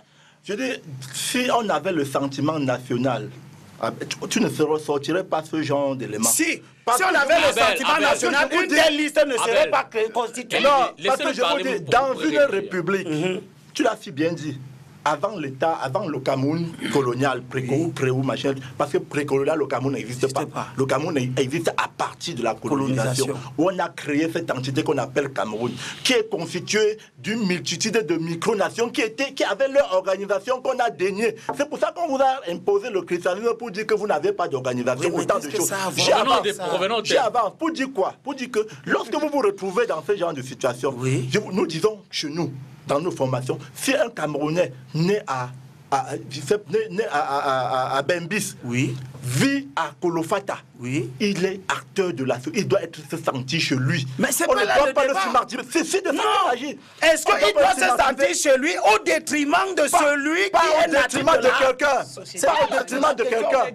Je dis, si on avait le sentiment national, tu ne ressortirais pas ce genre d'éléments. Si on avait le sentiment national, une telle liste ne serait pas constituée. Non, parce que je vous dis, dans une république, tu l'as si bien dit, avant l'État, avant le Cameroun colonial, pré-ou machin, parce que pré-colonial, le Cameroun n'existe pas. Le Cameroun existe à partir de la colonisation, où on a créé cette entité qu'on appelle Cameroun, qui est constituée d'une multitude de micronations qui avaient leur organisation qu'on a déniée. C'est pour ça qu'on vous a imposé le christianisme pour dire que vous n'avez pas d'organisation, autant de choses. J'avance. Pour dire quoi? Pour dire que lorsque vous vous retrouvez dans ce genre de situation, nous disons chez nous, dans nos formations, si un Camerounais né à Bembis, vit à Kolofata, il est acteur de la société, il doit être se sentir chez lui. Mais c'est pas là le débat. C'est de ça qu'il s'agit. Est-ce qu'il doit se sentir chez lui au détriment de celui qui est natif de quelqu'un? Pas au détriment de quelqu'un.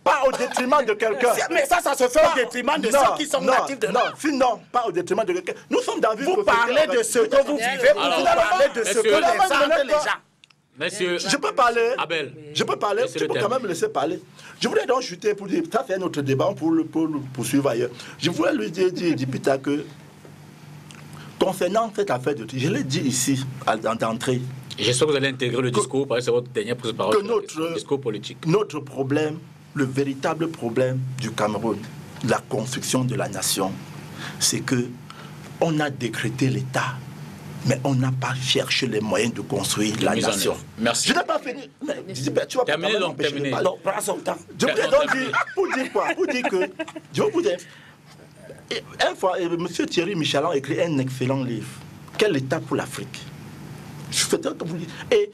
Pas au détriment de quelqu'un. Mais ça se fait au détriment de ceux qui sont natifs de là. Non, pas au détriment de quelqu'un. Nous sommes dans une société. Vous parlez de ce que vous vivez, vous parlez de ce que les gens. Monsieur, je peux parler. Abel. Je peux parler. Tu peux quand même me laisser parler. Je voulais donc chuter pour dire. Ça, c'est un autre débat pour le poursuivre ailleurs. Je voulais lui dire Dipita, que concernant cette affaire de. Je l'ai dit ici, d'entrée. J'espère que vous allez intégrer le discours, parce que c'est votre dernière prise de parole. Le discours politique. Notre problème, le véritable problème du Cameroun, la construction de la nation, c'est que on a décrété l'État, mais on n'a pas cherché les moyens de construire la nation. Merci. Je n'ai pas fini. Tu vas terminer, pas terminer. Non, prends son temps. Je voulais donc dire, pour dire quoi? Pour dire que, je vous dire, une fois, M. Thierry Michalon a écrit un excellent livre, Quel État pour l'Afrique? Je fais tant que vous dites. Et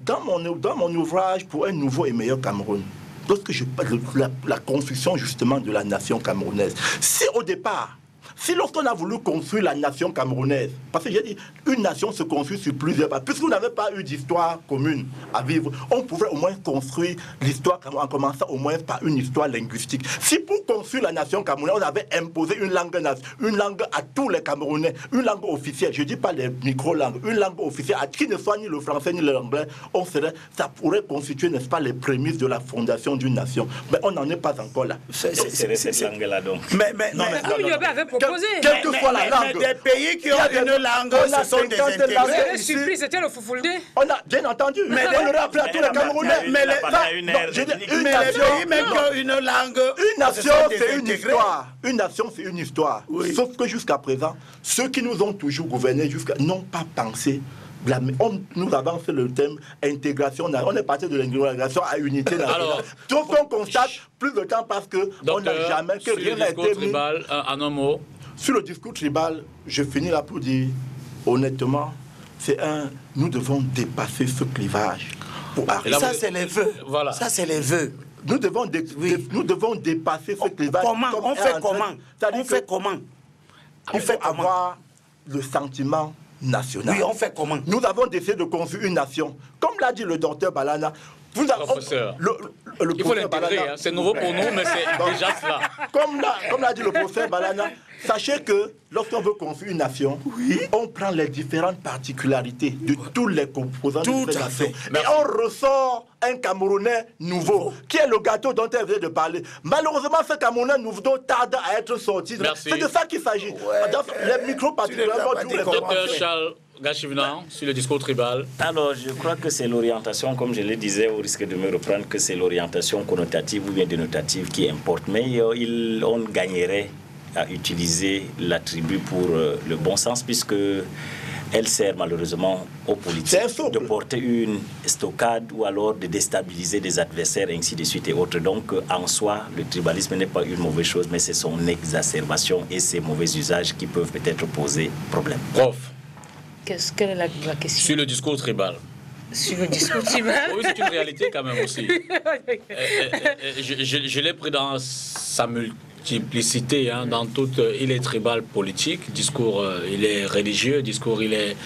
dans mon ouvrage pour un nouveau et meilleur Cameroun, lorsque je parle de la construction justement de la nation camerounaise, si au départ, si lorsqu'on a voulu construire la nation camerounaise, parce que j'ai dit, une nation se construit sur plusieurs bases, puisque vous n'avez pas eu d'histoire commune à vivre, on pouvait au moins construire l'histoire en commençant au moins par une histoire linguistique. Si pour construire la nation camerounaise, on avait imposé une langue à tous les Camerounais, une langue officielle, je ne dis pas les micro-langues, une langue officielle à qui ne soit ni le français ni l'anglais, ça pourrait constituer, n'est-ce pas, les prémices de la fondation d'une nation. Mais on n'en est pas encore là. C'est cette langue-là donc. Quelle que soit la langue. Mais des pays qui ont une langue, ce sont des intégrés. C'était le Fufulde. On a bien entendu. Mais on aurait appelé à tous les Camerounais. Mais les pays même qui ont une langue. Une nation, c'est une histoire. Une nation, c'est une histoire. Sauf que jusqu'à présent, ceux qui nous ont toujours gouvernés n'ont pas pensé. Nous avons fait le thème intégration. On est passé de l'intégration à unité nationale. Donc on constate, plus de temps parce qu'on n'a jamais que rien n'a été mis. En un mot. Sur le discours tribal, je finis là pour dire, honnêtement, nous devons dépasser ce clivage. Ça, c'est les vœux. Voilà. Ça, c'est les vœux. Nous devons dépasser ce clivage. On fait comment? Il faut avoir le sentiment national. Oui, on fait comment? Nous avons décidé de construire une nation. Comme l'a dit le docteur Balana, Professeur, il faut l'intégrer, hein. C'est nouveau pour nous, mais c'est déjà cela. Comme l'a dit le professeur Balana, sachez que lorsqu'on veut construire une nation, on prend les différentes particularités de tous les composants de cette nation. Et on ressort un Camerounais nouveau, qui est le gâteau dont elle vient de parler. Malheureusement, ce Camerounais nouveau tarde à être sorti. C'est de ça qu'il s'agit. Les micro-particularités, tous les Docteur Charles Gachivnan, sur le discours tribal. Alors, je crois que c'est l'orientation, comme je le disais, au risque de me reprendre, que c'est l'orientation connotative ou bien dénotative qui importe. Mais on gagnerait à utiliser la tribu pour le bon sens, puisque elle sert malheureusement aux politiques de porter une stockade ou alors de déstabiliser des adversaires, ainsi de suite et autres. Donc, en soi, le tribalisme n'est pas une mauvaise chose, mais c'est son exacerbation et ses mauvais usages qui peuvent peut-être poser problème. Prof. Quelle est la question? Sur le discours tribal. Sur le discours tribal. Oui, c'est une réalité quand même aussi. Je l'ai pris dans sa multiplicité, hein, dans toute. Il est tribal politique, discours il est religieux, discours il est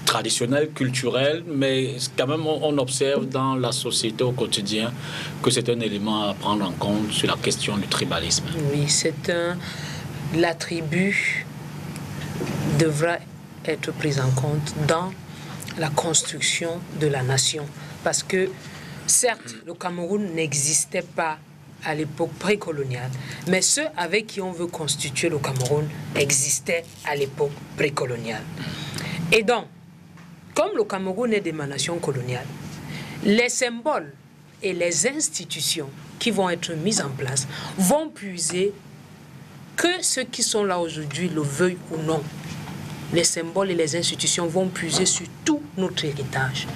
traditionnel, culturel, mais quand même on observe dans la société au quotidien que c'est un élément à prendre en compte sur la question du tribalisme. Oui, la tribu devra être prise en compte dans la construction de la nation. Parce que, certes, le Cameroun n'existait pas à l'époque précoloniale, mais ceux avec qui on veut constituer le Cameroun existaient à l'époque précoloniale. Et donc, comme le Cameroun est d'émanation coloniale, les symboles et les institutions qui vont être mises en place vont puiser, que ceux qui sont là aujourd'hui le veuillent ou non. Les symboles et les institutions vont puiser sur tout notre héritage,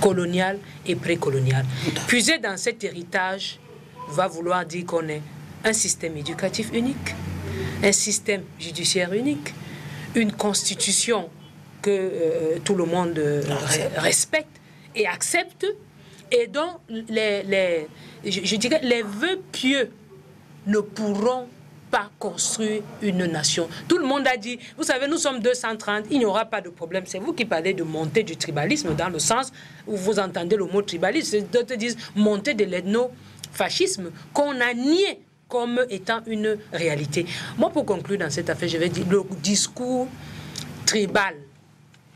colonial et précolonial. Puiser dans cet héritage va vouloir dire qu'on ait un système éducatif unique, un système judiciaire unique, une constitution que tout le monde respecte et accepte, et dont je dirais les vœux pieux ne pourront pas construire une nation. Tout le monde a dit, vous savez, nous sommes 230, il n'y aura pas de problème. C'est vous qui parlez de montée du tribalisme, dans le sens où vous entendez le mot tribalisme. D'autres disent montée de l'ethno-fascisme, qu'on a nié comme étant une réalité. Moi, pour conclure dans cette affaire, je vais dire, le discours tribal,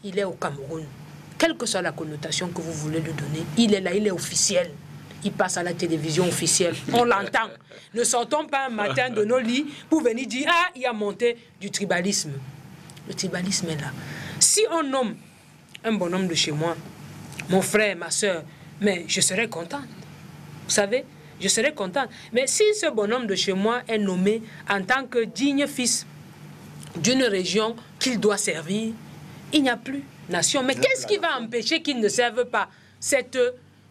il est au Cameroun. Quelle que soit la connotation que vous voulez lui donner, il est là, il est officiel. Il passe à la télévision officielle. On l'entend. Ne sortons pas un matin de nos lits pour venir dire « Ah, il y a monté du tribalisme ». Le tribalisme est là. Si on nomme un bonhomme de chez moi, mon frère, ma soeur, mais je serais contente. Vous savez, je serais contente. Mais si ce bonhomme de chez moi est nommé en tant que digne fils d'une région qu'il doit servir, il n'y a plus nation. Mais qu'est-ce qui va empêcher qu'il ne serve pas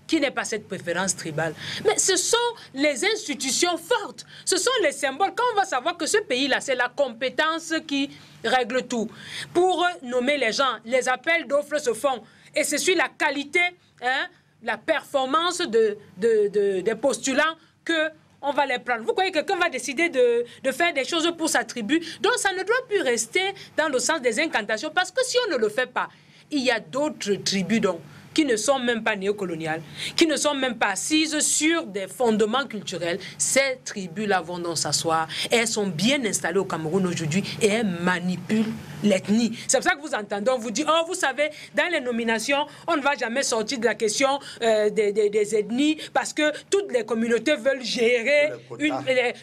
qui n'est pas cette préférence tribale? Mais ce sont les institutions fortes, ce sont les symboles. Quand on va savoir que ce pays-là, c'est la compétence qui règle tout. Pour nommer les gens, les appels d'offres se font. Et c'est sur la qualité, hein, la performance des postulants que on va les prendre. Vous croyez que quelqu'un va décider de faire des choses pour sa tribu? Donc ça ne doit plus rester dans le sens des incantations, parce que si on ne le fait pas, il y a d'autres tribus donc qui ne sont même pas néocoloniales, qui ne sont même pas assises sur des fondements culturels. Ces tribus-là vont donc s'asseoir et elles sont bien installées au Cameroun aujourd'hui et elles manipulent l'ethnie. C'est pour ça que vous entendez, on vous dit, oh, vous savez, dans les nominations, on ne va jamais sortir de la question des ethnies parce que toutes les communautés veulent gérer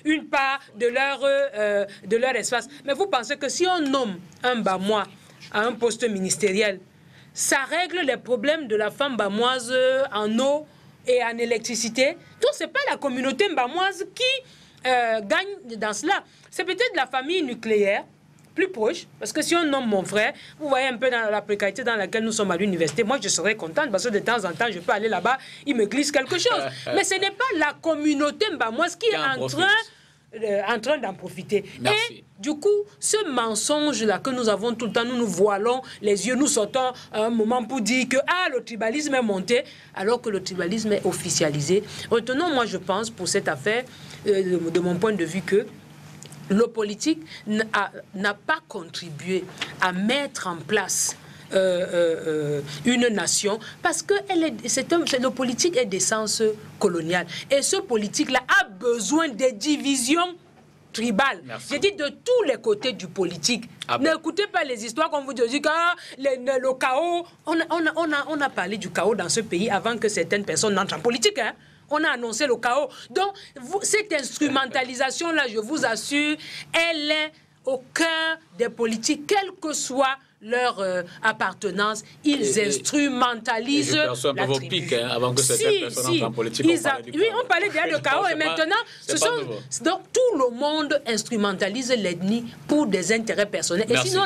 une part de leur espace. Mais vous pensez que si on nomme un Bamois à un poste ministériel, ça règle les problèmes de la femme bamoise en eau et en électricité? Donc, ce n'est pas la communauté bamoise qui gagne dans cela. C'est peut-être la famille nucléaire, plus proche. Parce que si on nomme mon frère, vous voyez un peu dans la précarité dans laquelle nous sommes à l'université, moi, je serais contente parce que de temps en temps, je peux aller là-bas, il me glisse quelque chose. Mais ce n'est pas la communauté bamoise qui est en train d'en profiter. Merci. Et du coup, ce mensonge-là que nous avons tout le temps, nous nous voilons les yeux, nous sortons à un moment pour dire que le tribalisme est monté, alors que le tribalisme est officialisé. Retenons, moi je pense, pour cette affaire, de mon point de vue, que le politique n'a pas contribué à mettre en place une nation, parce que le politique est d'essence coloniale. Et ce politique-là a besoin des divisions tribales. Merci. J'ai dit de tous les côtés du politique. N'écoutez pas les histoires qu'on vous dit que le chaos. On a parlé du chaos dans ce pays avant que certaines personnes n'entrent en politique. Hein. On a annoncé le chaos. Donc, cette instrumentalisation-là, je vous assure, elle est au cœur des politiques, quelle que soit leur appartenance, ils instrumentalisent la tribu. Pique, hein, avant que certaines personnes entrent en politique. On parlait déjà de chaos et maintenant, donc tout le monde instrumentalise l'ethnie pour des intérêts personnels. Merci. Et sinon,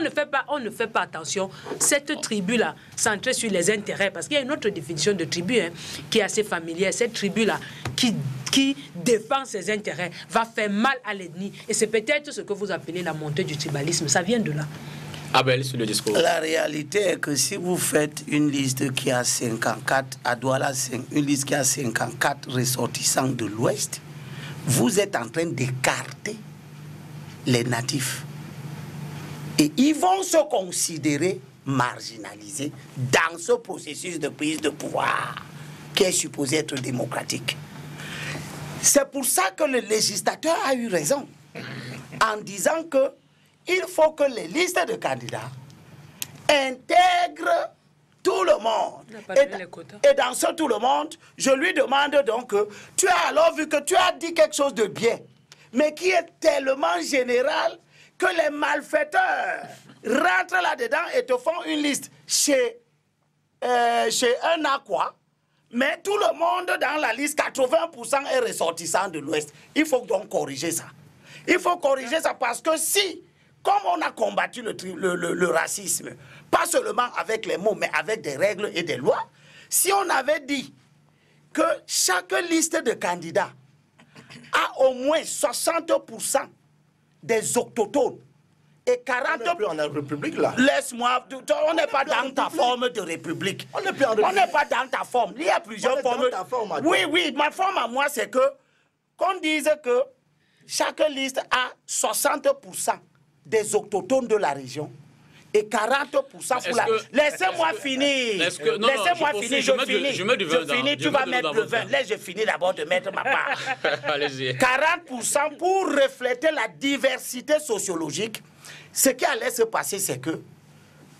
on ne fait pas attention. Cette tribu-là, centrée sur les intérêts, parce qu'il y a une autre définition de tribu qui est assez familière. Cette tribu-là qui défend ses intérêts va faire mal à l'ethnie. Et c'est peut-être ce que vous appelez la montée du tribalisme. Ça vient de là. Abel, sur le discours. La réalité est que si vous faites une liste qui a 54 à Douala, une liste qui a 54 ressortissants de l'Ouest, vous êtes en train d'écarter les natifs. Et ils vont se considérer marginalisés dans ce processus de prise de pouvoir qui est supposé être démocratique. C'est pour ça que le législateur a eu raison en disant que il faut que les listes de candidats intègrent tout le monde. Et dans ce tout le monde, je lui demande donc, tu as alors vu que tu as dit quelque chose de bien, mais qui est tellement général que les malfaiteurs rentrent là-dedans et te font une liste chez un aqua, mais tout le monde dans la liste, 80% est ressortissant de l'Ouest. Il faut donc corriger ça. Il faut corriger ça parce que si, comme on a combattu le racisme, pas seulement avec les mots, mais avec des règles et des lois, si on avait dit que chaque liste de candidats a au moins 60% des autochtones et 40%... On n'est plus en République, là. Laisse-moi, on n'est pas dans ta forme de République. On n'est pas dans ta forme. Il y a plusieurs formes. Oui, ma forme à moi, c'est que qu'on dise que chaque liste a 60% des autochtones de la région et 40% pour la... Laissez-moi finir. Laissez-moi finir, je finis, tu vas mettre le vin. Laisse, je finis d'abord de mettre ma part. Allez-y. 40% pour refléter la diversité sociologique. Ce qui allait se passer, c'est que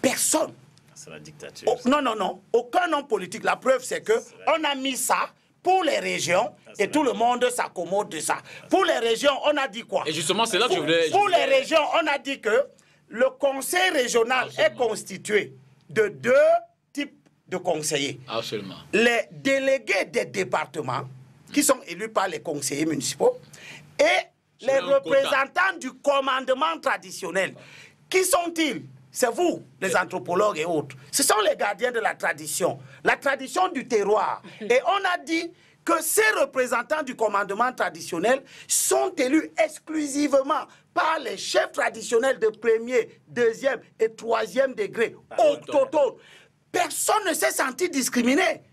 personne... C'est la dictature. Non. Aucun homme politique. La preuve, c'est que on a mis ça pour les régions et tout le monde s'accommode de ça. Pour les régions, on a dit quoi? Et justement, c'est là que je voulais... Pour les régions, on a dit que le conseil régional est constitué de deux types de conseillers. Absolument. Les délégués des départements, qui sont élus par les conseillers municipaux, et les représentants du commandement traditionnel. Qui sont-ils? C'est vous, les anthropologues et autres. Ce sont les gardiens de la tradition du terroir. Et on a dit que ces représentants du commandement traditionnel sont élus exclusivement par les chefs traditionnels de premier, deuxième et troisième degré, autochtones. Personne ne s'est senti discriminé.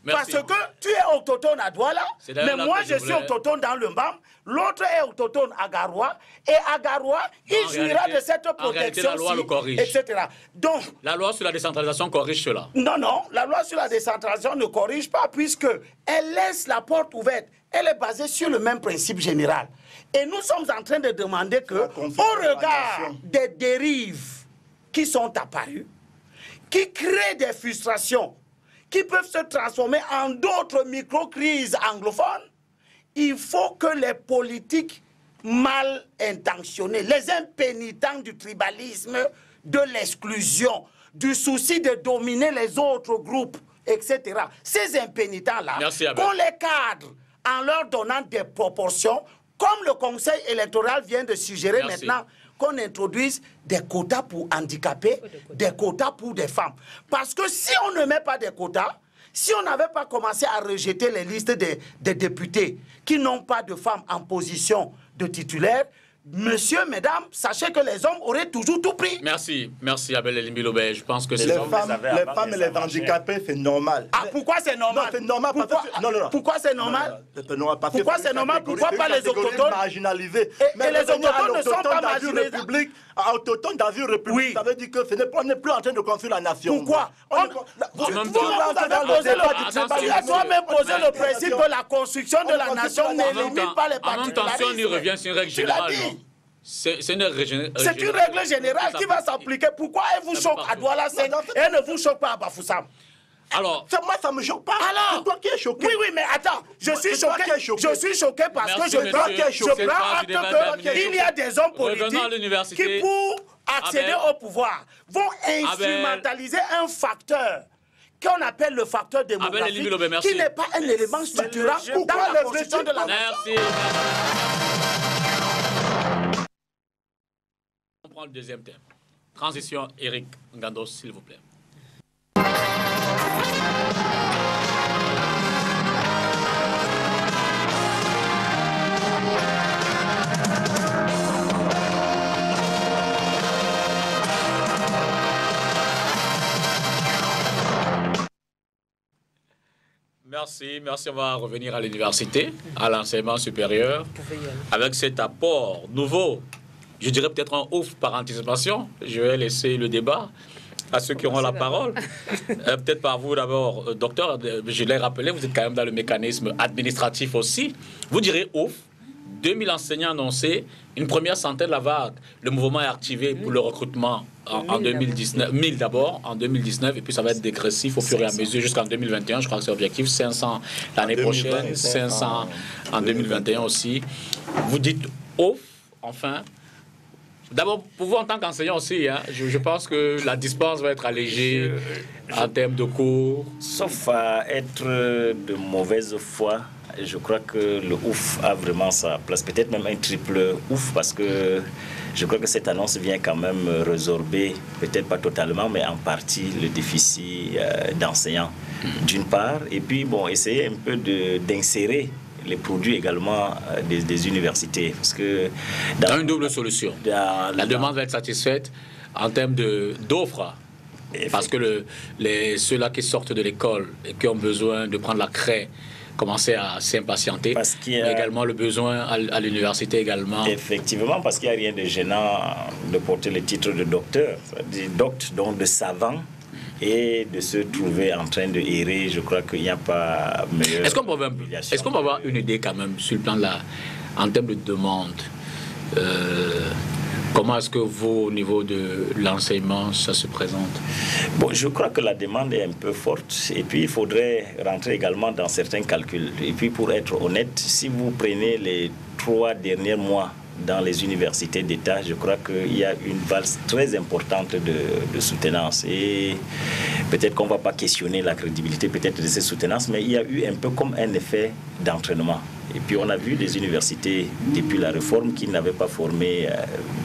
Merci. Parce que tu es autochtone à Douala, mais moi je suis autochtone dans le Mbam, l'autre est autochtone à Garoua, et à Garoua, il jouira de cette protection-ci, etc. Donc, la loi sur la décentralisation corrige cela. Non, la loi sur la décentralisation ne corrige pas, puisque elle laisse la porte ouverte. Elle est basée sur le même principe général. Et nous sommes en train de demander que, au regard des dérives qui sont apparues, qui créent des frustrations, qui peuvent se transformer en d'autres micro-crises anglophones, il faut que les politiques mal intentionnés, les impénitents du tribalisme, de l'exclusion, du souci de dominer les autres groupes, etc. Ces impénitents-là, qu'on les cadre en leur donnant des proportions, comme le Conseil électoral vient de suggérer maintenant, qu'on introduise des quotas pour handicapés, des quotas pour des femmes. Parce que si on ne met pas des quotas, si on n'avait pas commencé à rejeter les listes des députés qui n'ont pas de femmes en position de titulaire, Monsieur, mesdames, sachez que les hommes auraient toujours tout pris. Merci, merci Abel Elimbilobé. Je pense que les femmes et les handicapés, c'est normal. Ah, pourquoi c'est normal? Non, c'est normal. Pourquoi c'est normal? Pourquoi c'est normal? Pourquoi pas les autochtones marginalisés? Mais les autochtones ne sont pas marginalisés. Autochtone dans une république, ça veut dire qu'on n'est plus en train de construire la nation. Pourquoi? Vous avez même posé le principe que la construction de la nation n'élimine pas les particularités. En même temps, si on y revient, c'est une règle générale. C'est une règle générale qui va s'appliquer. Pourquoi elle vous choque à Douala 5 et elle ne vous choque pas à Bafoussam? Alors, moi, ça ne me choque pas. Alors, c'est toi qui es choqué. Oui, mais attends, je suis choqué parce que je prends acte qu'il y a des hommes politiques qui, pour accéder au pouvoir, vont instrumentaliser un facteur qu'on appelle le facteur démographique, qui n'est pas un élément structurant dans la construction de la nation. Merci. On prend le deuxième thème. Transition, Eric Ngandos, s'il vous plaît. Merci. On va revenir à l'université, à l'enseignement supérieur, avec cet apport nouveau. Je dirais peut-être un ouf par anticipation. Je vais laisser le débat à ceux qui auront la parole. Peut-être par vous d'abord, docteur. Je l'ai rappelé, vous êtes quand même dans le mécanisme administratif aussi. Vous direz ouf. 2000 enseignants annoncés, une première centaine la vague. Le mouvement est activé pour le recrutement en 2019. 1000 d'abord, en 2019, et puis ça va être dégressif au fur et à mesure jusqu'en 2021. Je crois que c'est objectif. 500 l'année prochaine, 500 en 2021 aussi. Vous dites ouf, enfin. D'abord, pour vous en tant qu'enseignant aussi, hein, je pense que la dispense va être allégée en termes de cours. Sauf à être de mauvaise foi. Je crois que le ouf a vraiment sa place, peut-être même un triple ouf, parce que je crois que cette annonce vient quand même résorber, peut-être pas totalement, mais en partie, le déficit d'enseignants, d'une part, et puis bon, essayer un peu d'insérer les produits également des universités, parce que... Dans une double solution. La demande va être satisfaite en termes d'offres. Parce que ceux-là qui sortent de l'école et qui ont besoin de prendre la craie, commencer à s'impatienter, mais également le besoin à l'université également. Effectivement, parce qu'il n'y a rien de gênant de porter le titre de docteur, donc de savant, et de se trouver en train de errer. Je crois qu'il n'y a pas meilleur. Est-ce qu'on peut avoir une idée quand même sur le plan en termes de demande? Comment est-ce que vous, au niveau de l'enseignement, ça se présente? Bon, je crois que la demande est un peu forte. Et puis, il faudrait rentrer également dans certains calculs. Et puis, pour être honnête, si vous prenez les 3 derniers mois dans les universités d'État, je crois qu'il y a une valse très importante de soutenance. Et peut-être qu'on ne va pas questionner la crédibilité peut-être de ces soutenances, mais il y a eu un peu comme un effet d'entraînement. Et puis on a vu des universités, depuis la réforme, qui n'avaient pas formé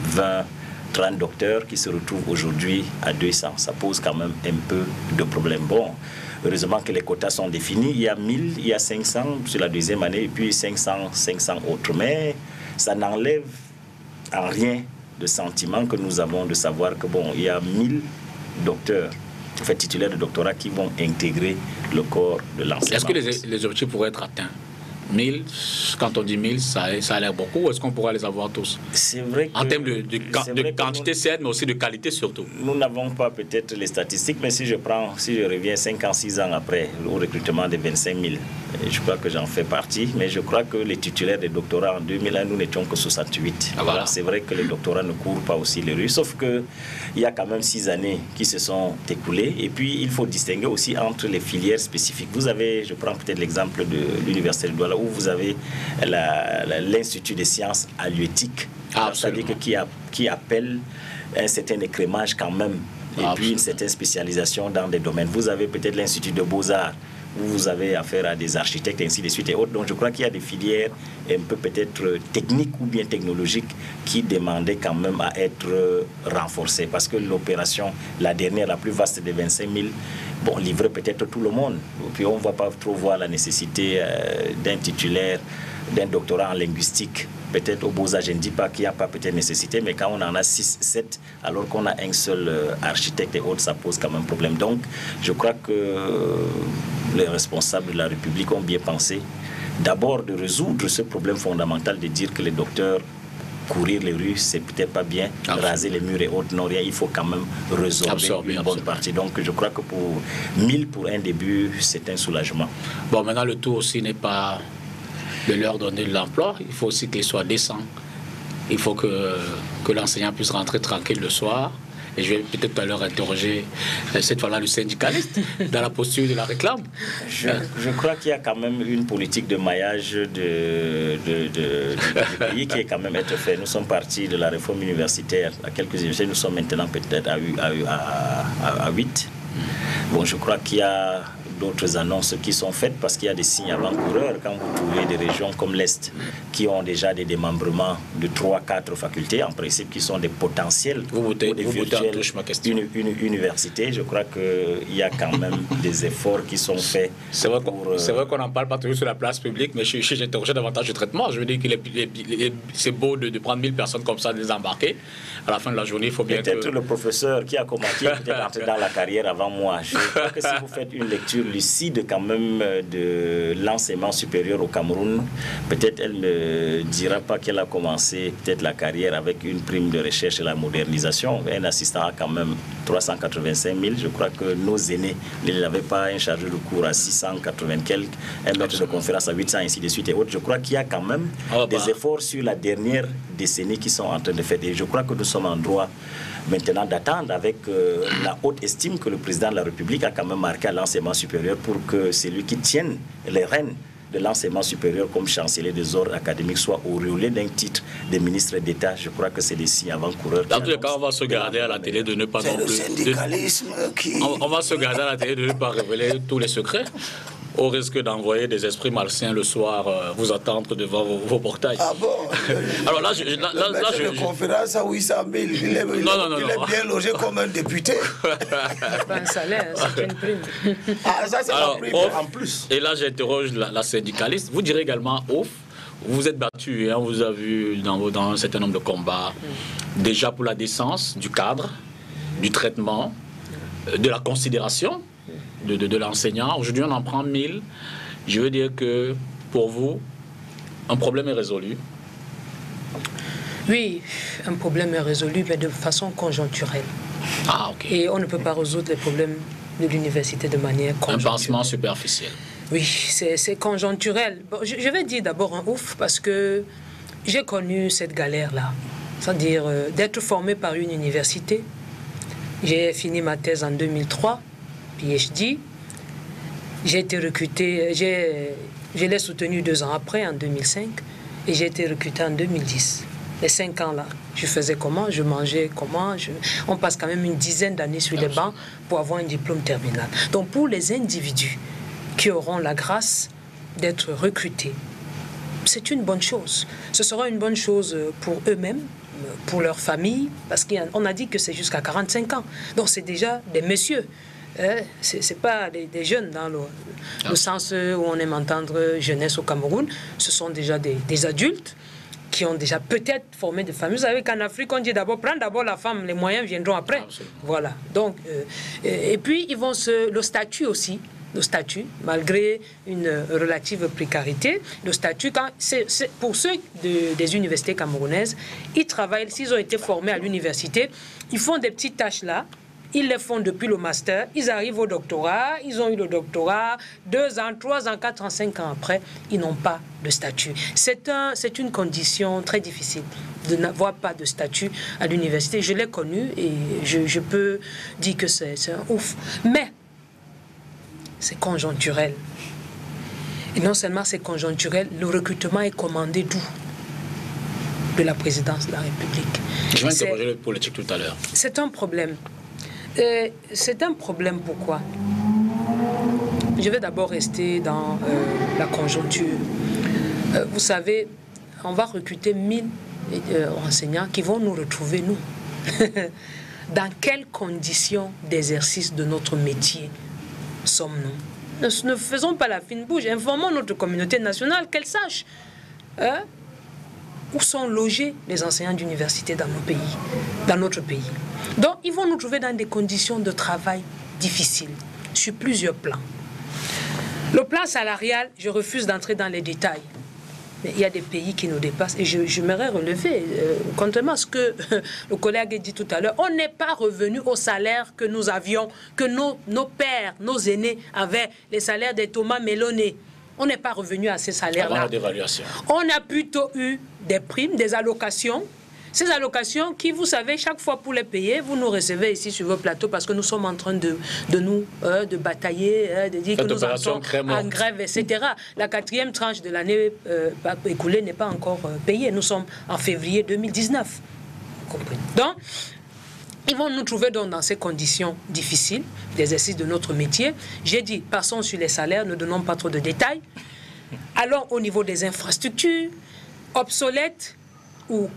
20, 30 docteurs, qui se retrouvent aujourd'hui à 200. Ça pose quand même un peu de problème. Bon, heureusement que les quotas sont définis. Il y a 1000, il y a 500 sur la deuxième année, et puis 500 autres. Mais ça n'enlève en rien le sentiment que nous avons de savoir que bon, il y a 1000 docteurs, en fait, titulaires de doctorat qui vont intégrer le corps de l'enseignement. Est-ce que les objectifs pourraient être atteints? 1000, quand on dit 1000, ça a l'air beaucoup, ou est-ce qu'on pourra les avoir tous? C'est vrai que... En termes de quantité, certes, mais aussi de qualité surtout. Nous n'avons pas peut-être les statistiques, mais si je reviens 5 ans, 6 ans après, au recrutement de 25 000, je crois que j'en fais partie, mais je crois que les titulaires des doctorats en 2001, nous n'étions que 68. Ah, voilà. C'est vrai que les doctorats ne courent pas aussi les rues, sauf qu'il y a quand même 6 années qui se sont écoulées, et puis il faut distinguer aussi entre les filières spécifiques. Vous avez, je prends peut-être l'exemple de l'Université de Douala, où vous avez l'Institut des sciences halieutiques, c'est-à-dire qui appelle un certain écrémage quand même, et puis une certaine spécialisation dans des domaines. Vous avez peut-être l'Institut de Beaux-Arts, où vous avez affaire à des architectes, ainsi de suite et autres. Donc je crois qu'il y a des filières un peu peut-être techniques ou bien technologiques qui demandaient quand même à être renforcées, parce que l'opération, la dernière, la plus vaste des 25 000, bon, livrait peut-être tout le monde. Et puis on ne va pas trop voir la nécessité d'un titulaire, d'un doctorat en linguistique peut-être au Beaux-Arts, je ne dis pas qu'il n'y a pas peut-être nécessité, mais quand on en a 6, 7, alors qu'on a un seul architecte et autres, ça pose quand même problème. Donc, je crois que les responsables de la République ont bien pensé d'abord de résoudre ce problème fondamental de dire que les docteurs courir les rues, c'est peut-être pas bien, raser les murs et autres, non rien, il faut quand même résorber une bonne partie. Donc je crois que pour 1000 pour un début, c'est un soulagement. Bon, maintenant le tout aussi n'est pas de leur donner de l'emploi, il faut aussi qu'ils soient décents. Il faut que l'enseignant puisse rentrer tranquille le soir. Et je vais peut-être à l'heure interroger cette fois-là le syndicaliste dans la posture de la réclame. Je crois qu'il y a quand même une politique de maillage du pays qui est quand même être fait. Nous sommes partis de la réforme universitaire à quelques universités, nous sommes maintenant peut-être à 8. Bon, je crois qu'il y a d'autres annonces qui sont faites parce qu'il y a des signes avant-coureurs quand vous trouvez des régions comme l'Est qui ont déjà des démembrements de 3-4 facultés, en principe qui sont des potentiels pour des virtuelles universités. Je crois qu'il y a quand même des efforts qui sont faits. C'est vrai qu'on n'en parle pas toujours sur la place publique, mais j'interrogeais davantage du traitement. Je veux dire que c'est beau de prendre 1000 personnes comme ça, de les embarquer. À la fin de la journée, il faut bien peut-être le professeur qui a commencé peut-être entré dans la carrière avant moi. Je crois que si vous faites une lecture lucide quand même de l'enseignement supérieur au Cameroun, peut-être elle ne dira pas qu'elle a commencé peut-être la carrière avec une prime de recherche et la modernisation. Un assistant a quand même 385 000. Je crois que nos aînés n'avaient pas un chargé de cours à 680 quelques, un maître de conférence à 800, ainsi de suite et autres. Je crois qu'il y a quand même des efforts sur la dernière décennie qui sont en train de faire. Et je crois que nous sommes en droit maintenant d'attendre avec la haute estime que le président de la République a quand même marqué à l'enseignement supérieur pour que celui qui tienne les rênes de l'enseignement supérieur comme chancelier des ordres académiques soit auréolé d'un titre de ministre d'État. Je crois que c'est des signes avant-coureurs. Dans tous les cas, on va se garder à la télé de ne pas non plus... On va se garder à la télé de ne pas révéler tous les secrets, au risque d'envoyer des esprits malsains le soir vous attendre devant vos portails. Ah bon? Alors là, le conférence à 800 000, il est bien logé comme un député. Pas un salaire, c'est une prime. Ah, ça, c'est la prime en plus. Et là, j'interroge la syndicaliste. Vous direz également, ouf, vous êtes battu, hein, vous avez vu dans un certain nombre de combats, déjà pour la décence du cadre, du traitement, de la considération de l'enseignant. Aujourd'hui, on en prend 1000. Je veux dire que, pour vous, un problème est résolu. Oui, un problème est résolu, mais de façon conjoncturelle. Ah, ok. Et on ne peut pas résoudre les problèmes de l'université de manière conjoncturelle. Un pansement superficiel. Oui, c'est conjoncturel. Bon, je vais dire d'abord un ouf, parce que j'ai connu cette galère-là. C'est-à-dire d'être formé par une université. J'ai fini ma thèse en 2003, PhD. J'ai été recruté, je l'ai soutenu 2 ans après, en 2005, et j'ai été recruté en 2010. Les 5 ans-là, je faisais comment, je mangeais comment, on passe quand même une dizaine d'années sur les bancs pour avoir un diplôme terminal. Donc pour les individus qui auront la grâce d'être recrutés, c'est une bonne chose. Ce sera une bonne chose pour eux-mêmes, pour leur famille, parce qu'on a dit que c'est jusqu'à 45 ans. Donc c'est déjà des messieurs. C'est pas des jeunes dans le sens où on aime entendre jeunesse au Cameroun. Ce sont déjà des adultes qui ont déjà peut-être formé des familles. Vous savez qu'en Afrique, on dit d'abord, prends d'abord la femme, les moyens viendront après. Absolument. Voilà. Donc, et puis, ils vont le statut aussi, le statut, malgré une relative précarité, le statut, pour ceux des universités camerounaises, ils travaillent, s'ils ont été formés à l'université, ils font des petites tâches là, ils les font depuis le master, ils arrivent au doctorat, ils ont eu le doctorat, 2 ans, 3 ans, 4 ans, 5 ans après, ils n'ont pas de statut. C'est une condition très difficile de n'avoir pas de statut à l'université. Je l'ai connu et je peux dire que c'est un ouf. Mais c'est conjoncturel. Et non seulement c'est conjoncturel, le recrutement est commandé d'où? De la présidence de la République. Je vais interroger le politique tout à l'heure. C'est un problème. C'est un problème pourquoi? Je vais d'abord rester dans la conjoncture. Vous savez, on va recruter 1000 enseignants qui vont nous retrouver, nous. Dans quelles conditions d'exercice de notre métier sommes-nous? Ne faisons pas la fine bouche, informons notre communauté nationale, qu'elle sache. où sont logés les enseignants d'université dans notre pays. Donc, ils vont nous trouver dans des conditions de travail difficiles, sur plusieurs plans. Le plan salarial, je refuse d'entrer dans les détails. Mais il y a des pays qui nous dépassent. Et j'aimerais relever, contrairement à ce que le collègue a dit tout à l'heure, on n'est pas revenu au salaire que nous avions, que nos pères, nos aînés avaient, les salaires des Thomas Mélonnet. On n'est pas revenu à ces salaires-là. Avant la dévaluation. On a plutôt eu des primes, des allocations. Ces allocations qui, vous savez, chaque fois pour les payer, vous nous recevez ici sur vos plateaux parce que nous sommes en train de batailler, de dire que nous entrons en grève, etc. La 4e tranche de l'année écoulée n'est pas encore payée. Nous sommes en février 2019. Vous comprenez? Donc, ils vont nous trouver donc dans ces conditions difficiles d'exercice de notre métier. J'ai dit, passons sur les salaires, ne donnons pas trop de détails. Allons au niveau des infrastructures, obsolètes ou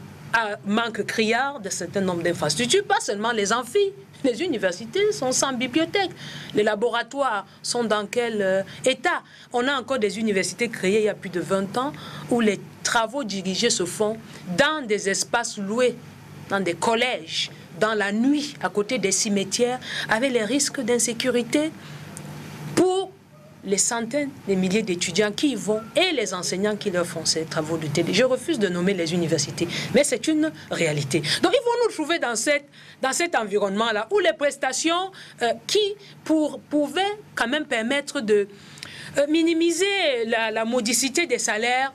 manque criard de certain nombre d'infrastructures, pas seulement les amphis. Les universités sont sans bibliothèque. Les laboratoires sont dans quel état? On a encore des universités créées il y a plus de 20 ans où les travaux dirigés se font dans des espaces loués, dans des collèges, dans la nuit, à côté des cimetières, avec les risques d'insécurité pour les centaines, les milliers d'étudiants qui y vont et les enseignants qui leur font ces travaux de télé. Je refuse de nommer les universités, mais c'est une réalité. Donc ils vont nous trouver dans cet environnement-là où les prestations qui pouvaient quand même permettre de minimiser la modicité des salaires,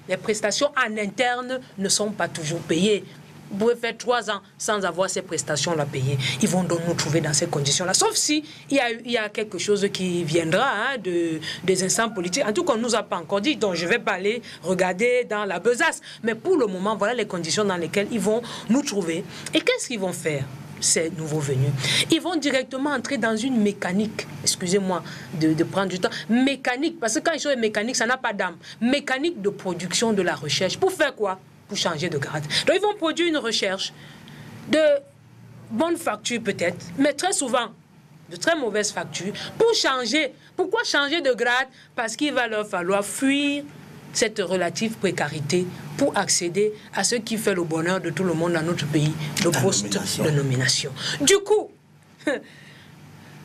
les prestations en interne ne sont pas toujours payées. Vous pouvez faire 3 ans sans avoir ces prestations-là payées. Ils vont donc nous trouver dans ces conditions-là. Sauf si il y a quelque chose qui viendra des instances politiques. En tout cas, on ne nous a pas encore dit. Donc, je ne vais pas aller regarder dans la besace. Mais pour le moment, voilà les conditions dans lesquelles ils vont nous trouver. Et qu'est-ce qu'ils vont faire, ces nouveaux venus? Ils vont directement entrer dans une mécanique. Excusez-moi de prendre du temps. Mécanique, parce que quand ils sont mécaniques, ça n'a pas d'âme. Mécanique de production de la recherche. Pour faire quoi? Pour changer de grade. Donc ils vont produire une recherche de bonne facture peut-être, mais très souvent de très mauvaise facture pour changer. Pourquoi changer de grade? Parce qu'il va leur falloir fuir cette relative précarité pour accéder à ce qui fait le bonheur de tout le monde dans notre pays, le poste de nomination. Du coup,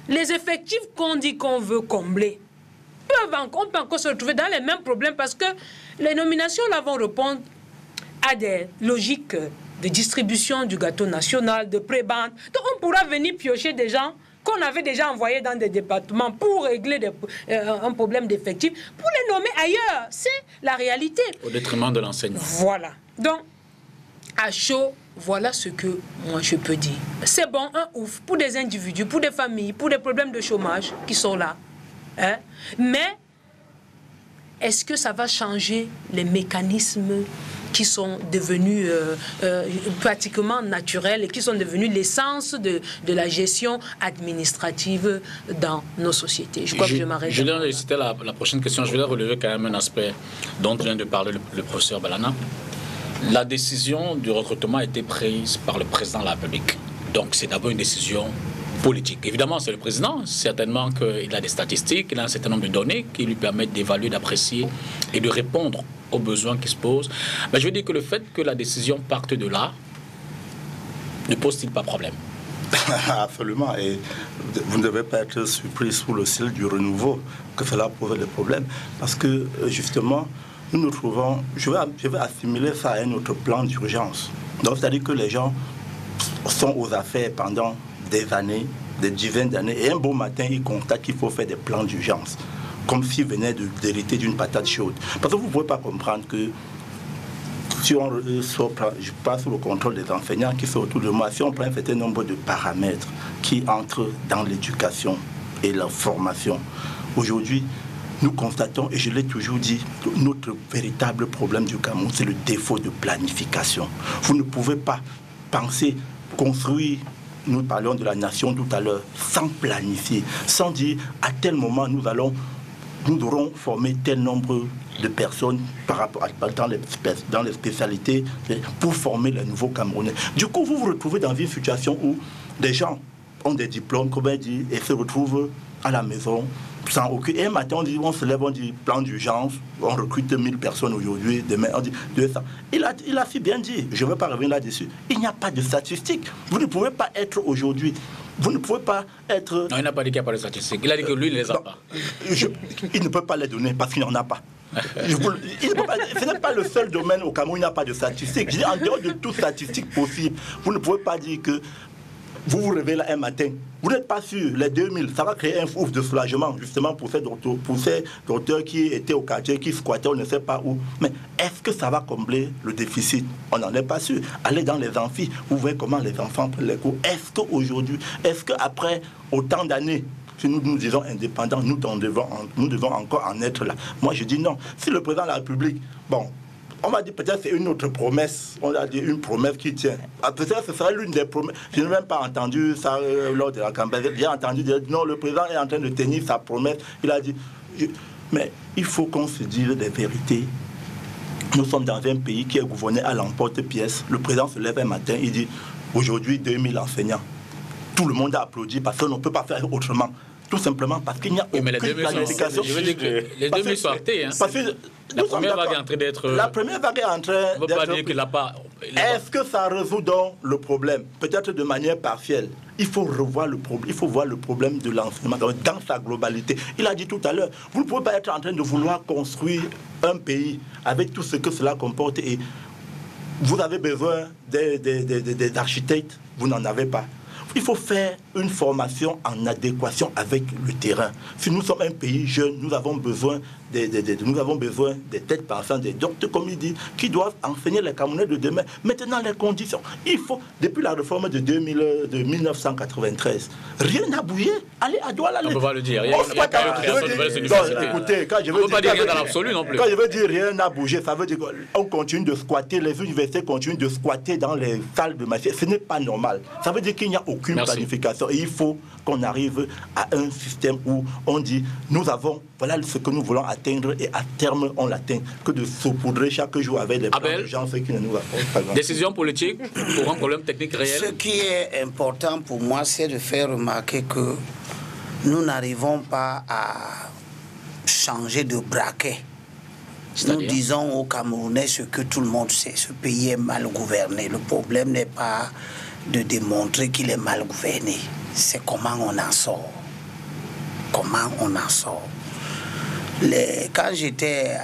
les effectifs qu'on dit qu'on veut combler, on peut encore se retrouver dans les mêmes problèmes parce que les nominations là vont répondre à des logiques de distribution du gâteau national, de prébande. Donc on pourra venir piocher des gens qu'on avait déjà envoyés dans des départements pour régler un problème d'effectifs, pour les nommer ailleurs. C'est la réalité. Au détriment de l'enseignement. Voilà. Donc, à chaud, voilà ce que moi je peux dire. C'est bon, un ouf, pour des individus, pour des familles, pour des problèmes de chômage qui sont là. Hein? Mais, est-ce que ça va changer les mécanismes qui sont devenus pratiquement naturels et qui sont devenus l'essence de la gestion administrative dans nos sociétés? Je crois que je m'arrête. C'était la prochaine question. Je voulais relever quand même un aspect dont vient de parler le professeur Balana. La décision du recrutement a été prise par le président de la République. Donc c'est d'abord une décision politique. Évidemment, c'est le président. Certainement qu'il a des statistiques, il a un certain nombre de données qui lui permettent d'évaluer, d'apprécier et de répondre aux besoins qui se posent. Mais je veux dire que le fait que la décision parte de là ne pose-t-il pas problème? Absolument. Et vous ne devez pas être surpris sous le ciel du renouveau que cela pose des problèmes. Parce que, justement, nous nous trouvons... Je vais assimiler ça à un autre plan d'urgence. Donc, c'est-à-dire que les gens sont aux affaires pendant des années, des dizaines d'années, et un beau matin, ils constatent qu'il faut faire des plans d'urgence, comme s'ils venaient d'hériter d'une patate chaude. Parce que vous ne pouvez pas comprendre que si je passe sous le contrôle des enseignants qui sont autour de moi, si on prend un certain nombre de paramètres qui entrent dans l'éducation et la formation, aujourd'hui, nous constatons, et je l'ai toujours dit, notre véritable problème du Cameroun, c'est le défaut de planification. Vous ne pouvez pas penser, construire. Nous parlions de la nation tout à l'heure, sans planifier, sans dire à tel moment nous aurons former tel nombre de personnes par rapport dans les spécialités pour former les nouveaux Camerounais. Du coup, vous vous retrouvez dans une situation où des gens ont des diplômes, comme on dit, et se retrouvent à la maison sans aucun. Et un matin, on se lève, on dit plan d'urgence, on recrute 1000 personnes aujourd'hui, demain, on dit 200. Il a si bien dit, je ne veux pas revenir là-dessus, il n'y a pas de statistiques. Vous ne pouvez pas être aujourd'hui. Vous ne pouvez pas être... Non, il n'a pas dit qu'il n'y a pas de statistiques. Il a dit que lui, il ne les a pas. Il ne peut pas les donner parce qu'il n'y en a pas. Ce n'est pas le seul domaine au Cameroun où il n'y a pas de statistiques. Je dis, en dehors de toute statistique possible, vous ne pouvez pas dire que vous vous réveillez là un matin, vous n'êtes pas sûr, les 2000, ça va créer un ouf de soulagement justement pour ces docteurs qui étaient au quartier, qui squattaient, on ne sait pas où. Mais est-ce que ça va combler le déficit? On n'en est pas sûr. Allez dans les amphis, vous voyez comment les enfants prennent les cours. Est-ce qu'aujourd'hui, est-ce qu'après autant d'années, si nous nous disons indépendants, nous devons encore en être là? Moi je dis non. Si le président de la République, bon, on va dire peut-être c'est une autre promesse, on va dire une promesse qui tient. Peut-être que ce sera l'une des promesses. Je n'ai même pas entendu ça lors de la campagne. J'ai entendu dire non, le président est en train de tenir sa promesse. Il a dit, mais il faut qu'on se dise des vérités. Nous sommes dans un pays qui est gouverné à l'emporte-pièce. Le président se lève un matin, il dit aujourd'hui 2000 enseignants. Tout le monde a applaudi parce qu'on ne peut pas faire autrement. Tout simplement parce qu'il n'y a aucune planification. Je veux dire que les 2000 sont actés. Hein. La première vague est en train d'être... La première vague est en train d'être... On ne peut pas dire qu'il n'a pas... Est-ce que ça résout donc le problème? Peut-être de manière partielle. Il faut revoir le problème. Il faut voir le problème de l'enseignement dans sa globalité. Il a dit tout à l'heure, vous ne pouvez pas être en train de vouloir construire un pays avec tout ce que cela comporte et vous avez besoin des architectes, vous n'en avez pas. Il faut faire une formation en adéquation avec le terrain. Si nous sommes un pays jeune, nous avons besoin des têtes pensantes, des docteurs, comme il dit, qui doivent enseigner les Camerounais de demain. Maintenant, les conditions. Il faut, depuis la réforme de 1993, rien n'a bougé. Allez à Douala. On ne peut pas le dire. Il n'y a pas de création de nouvelles universités. Écoutez, quand je veux dire rien dans l'absolu non plus. Quand je veux dire rien n'a bougé, ça veut dire qu'on continue de squatter, les universités continuent de squatter dans les salles de matière. Ce n'est pas normal. Ça veut dire qu'il n'y a aucune planification. Et il faut qu'on arrive à un système où on dit, nous avons, voilà ce que nous voulons atteindre et à terme on l'atteint, que de saupoudrer chaque jour avec les plans d'urgence qui ne nous apportent pas grand-chose. Décision politique pour un problème technique réel. Ce qui est important pour moi, c'est de faire remarquer que nous n'arrivons pas à changer de braquet. Nous disons aux Camerounais ce que tout le monde sait, ce pays est mal gouverné. Le problème n'est pas de démontrer qu'il est mal gouverné, c'est comment on en sort. Comment on en sort. Quand j'étais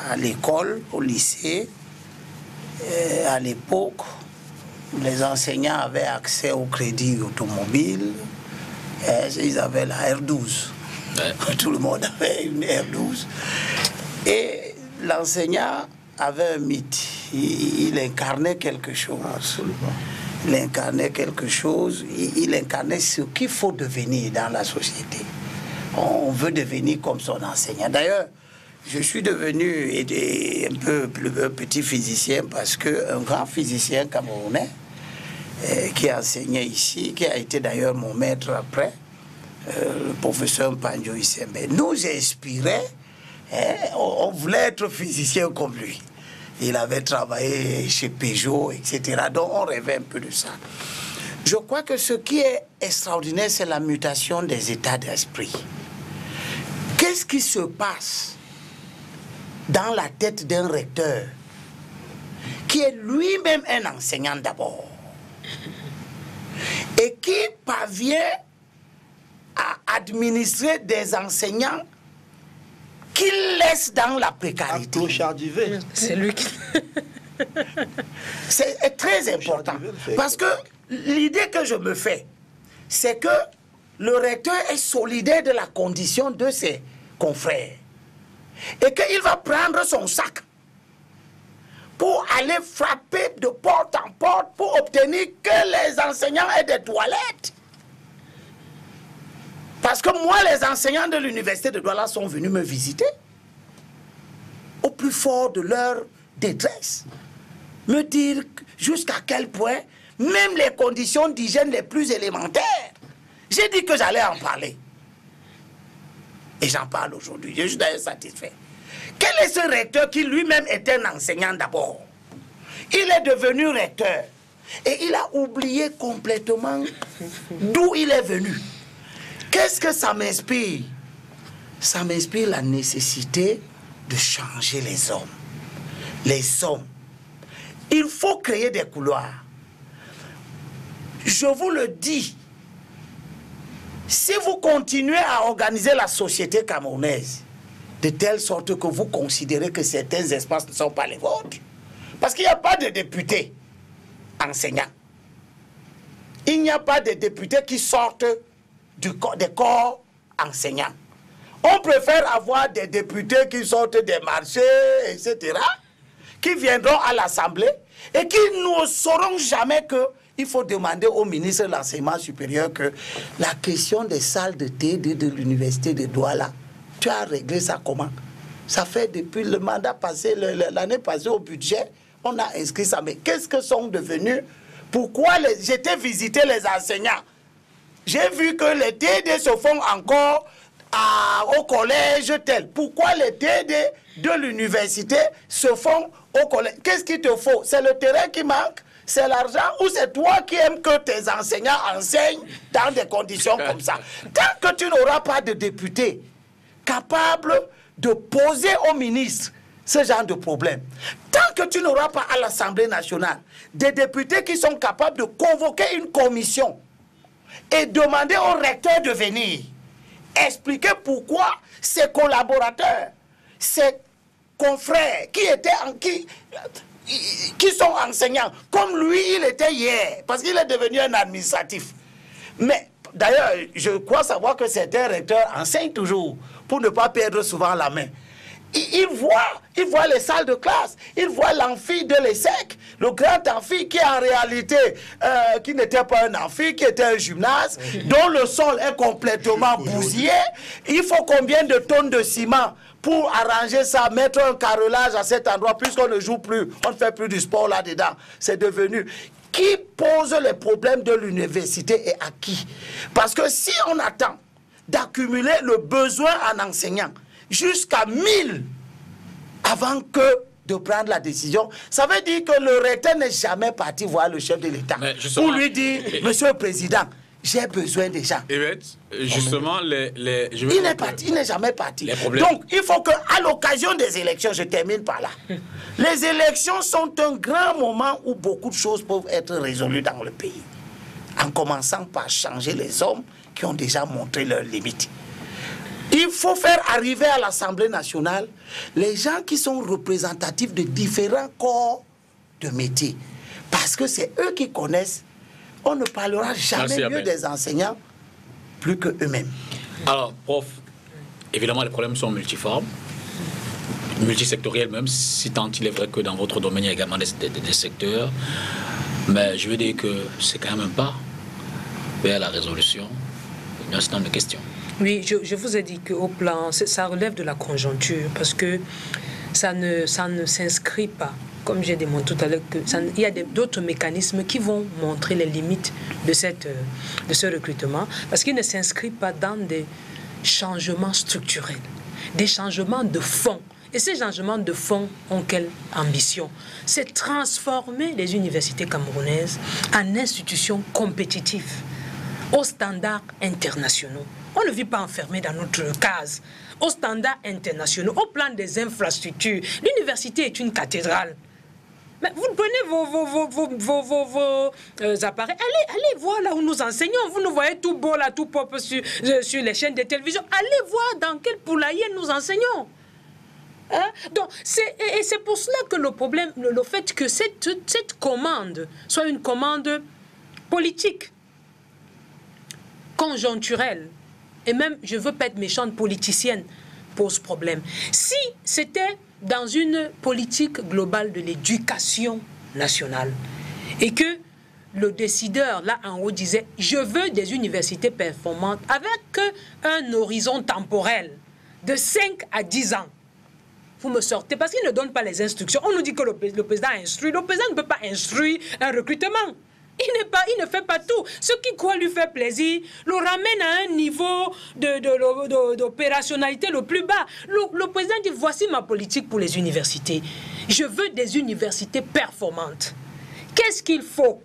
à l'école, au lycée, à l'époque, les enseignants avaient accès au crédit automobile, ils avaient la R12. Tout le monde avait une R12. Et l'enseignant avait un mythe, il incarnait quelque chose. Absolument. Il incarnait quelque chose, il incarnait ce qu'il faut devenir dans la société. On veut devenir comme son enseignant. D'ailleurs, je suis devenu un peu petit physicien parce qu'un grand physicien camerounais qui enseignait ici, qui a été d'ailleurs mon maître après, le professeur Mpanjo Issembe, nous inspirait, on voulait être physicien comme lui. Il avait travaillé chez Peugeot, etc. Donc on rêvait un peu de ça. Je crois que ce qui est extraordinaire, c'est la mutation des états d'esprit. Qu'est-ce qui se passe dans la tête d'un recteur qui est lui-même un enseignant d'abord et qui parvient à administrer des enseignants qu'il laisse dans la précarité. C'est lui qui... C'est très important. Parce que l'idée que je me fais, c'est que le recteur est solidaire de la condition de ses confrères. Et qu'il va prendre son sac pour aller frapper de porte en porte pour obtenir que les enseignants aient des toilettes. Parce que moi, les enseignants de l'université de Douala sont venus me visiter au plus fort de leur détresse. Me dire jusqu'à quel point, même les conditions d'hygiène les plus élémentaires, j'ai dit que j'allais en parler. Et j'en parle aujourd'hui. Je suis d'ailleurs satisfait. Quel est ce recteur qui lui-même était un enseignant d'abord? Il est devenu recteur. Et il a oublié complètement d'où il est venu. Qu'est-ce que ça m'inspire? ça m'inspire la nécessité de changer les hommes. Les hommes. Il faut créer des couloirs. Je vous le dis, si vous continuez à organiser la société camerounaise de telle sorte que vous considérez que certains espaces ne sont pas les vôtres, parce qu'il n'y a pas de députés enseignants. Il n'y a pas de députés qui sortent des corps enseignants. On préfère avoir des députés qui sortent des marchés, etc., qui viendront à l'Assemblée et qui ne sauront jamais qu'il faut demander au ministre de l'Enseignement supérieur que la question des salles de TD de l'université de Douala, tu as réglé ça comment? Ça fait depuis le mandat passé, l'année passée au budget, on a inscrit ça. Mais qu'est-ce que sont devenus? Pourquoi j'étais visiter les enseignants? J'ai vu que les TD se font encore au collège tel. Pourquoi les TD de l'université se font au collège? Qu'est-ce qu'il te faut? C'est le terrain qui manque? C'est l'argent? Ou c'est toi qui aimes que tes enseignants enseignent dans des conditions comme ça? Tant que tu n'auras pas de député capable de poser au ministre ce genre de problème, tant que tu n'auras pas à l'Assemblée nationale des députés qui sont capables de convoquer une commission et demander au recteur de venir expliquer pourquoi ses collaborateurs, ses confrères qui sont enseignants, comme lui il était hier, parce qu'il est devenu un administratif. Mais d'ailleurs, je crois savoir que certains recteurs enseignent toujours pour ne pas perdre souvent la main. Il voit les salles de classe, il voit l'amphi de l'ESSEC, le grand amphi qui en réalité, qui n'était pas un amphi, qui était un gymnase, dont le sol est complètement bousillé. Il faut combien de tonnes de ciment pour arranger ça, mettre un carrelage à cet endroit, puisqu'on ne joue plus, on ne fait plus du sport là-dedans. C'est devenu... Qui pose les problèmes de l'université et à qui? Parce que si on attend d'accumuler le besoin en enseignants jusqu'à 1000 avant de prendre la décision, ça veut dire que le recteur n'est jamais parti voir le chef de l'État pour lui dire, Monsieur le Président, j'ai besoin des gens. Justement, il n'est jamais parti. Donc, il faut qu'à l'occasion des élections, je termine par là, les élections sont un grand moment où beaucoup de choses peuvent être résolues dans le pays. En commençant par changer les hommes qui ont déjà montré leurs limites. Il faut faire arriver à l'Assemblée nationale les gens qui sont représentatifs de différents corps de métier. Parce que c'est eux qui connaissent. On ne parlera jamais mieux des enseignants plus qu'eux-mêmes. Alors, prof, évidemment, les problèmes sont multiformes, multisectoriels même, si tant il est vrai que dans votre domaine, il y a également des secteurs. Mais je veux dire que c'est quand même un pas vers la résolution d'un certain nombre de questions. Oui, je vous ai dit qu'au plan, ça relève de la conjoncture, parce que ça ne s'inscrit pas. Comme j'ai démontré tout à l'heure, il y a d'autres mécanismes qui vont montrer les limites de ce recrutement, parce qu'il ne s'inscrit pas dans des changements structurels, des changements de fond. Et ces changements de fond ont quelle ambition? C'est transformer les universités camerounaises en institutions compétitives, aux standards internationaux. On ne vit pas enfermé dans notre case. Aux standards internationaux, au plan des infrastructures. L'université est une cathédrale. Mais vous prenez vos appareils, allez voir là où nous enseignons. Vous nous voyez tout beau là, tout pop sur les chaînes de télévision. Allez voir dans quel poulailler nous enseignons. Hein? Donc, c'est pour cela que le problème, le fait que cette commande soit une commande politique, conjoncturelle, et même, je ne veux pas être méchante, politicienne, pose problème. Si c'était dans une politique globale de l'éducation nationale et que le décideur, là en haut, disait « Je veux des universités performantes avec un horizon temporel de 5 à 10 ans », vous me sortez, parce qu'il ne donne pas les instructions. On nous dit que le président instruit. Le président ne peut pas instruire un recrutement. Il ne fait pas tout. Ce qui croit lui faire plaisir le ramène à un niveau d'opérationnalité le plus bas. Le président dit, voici ma politique pour les universités. Je veux des universités performantes. Qu'est-ce qu'il faut?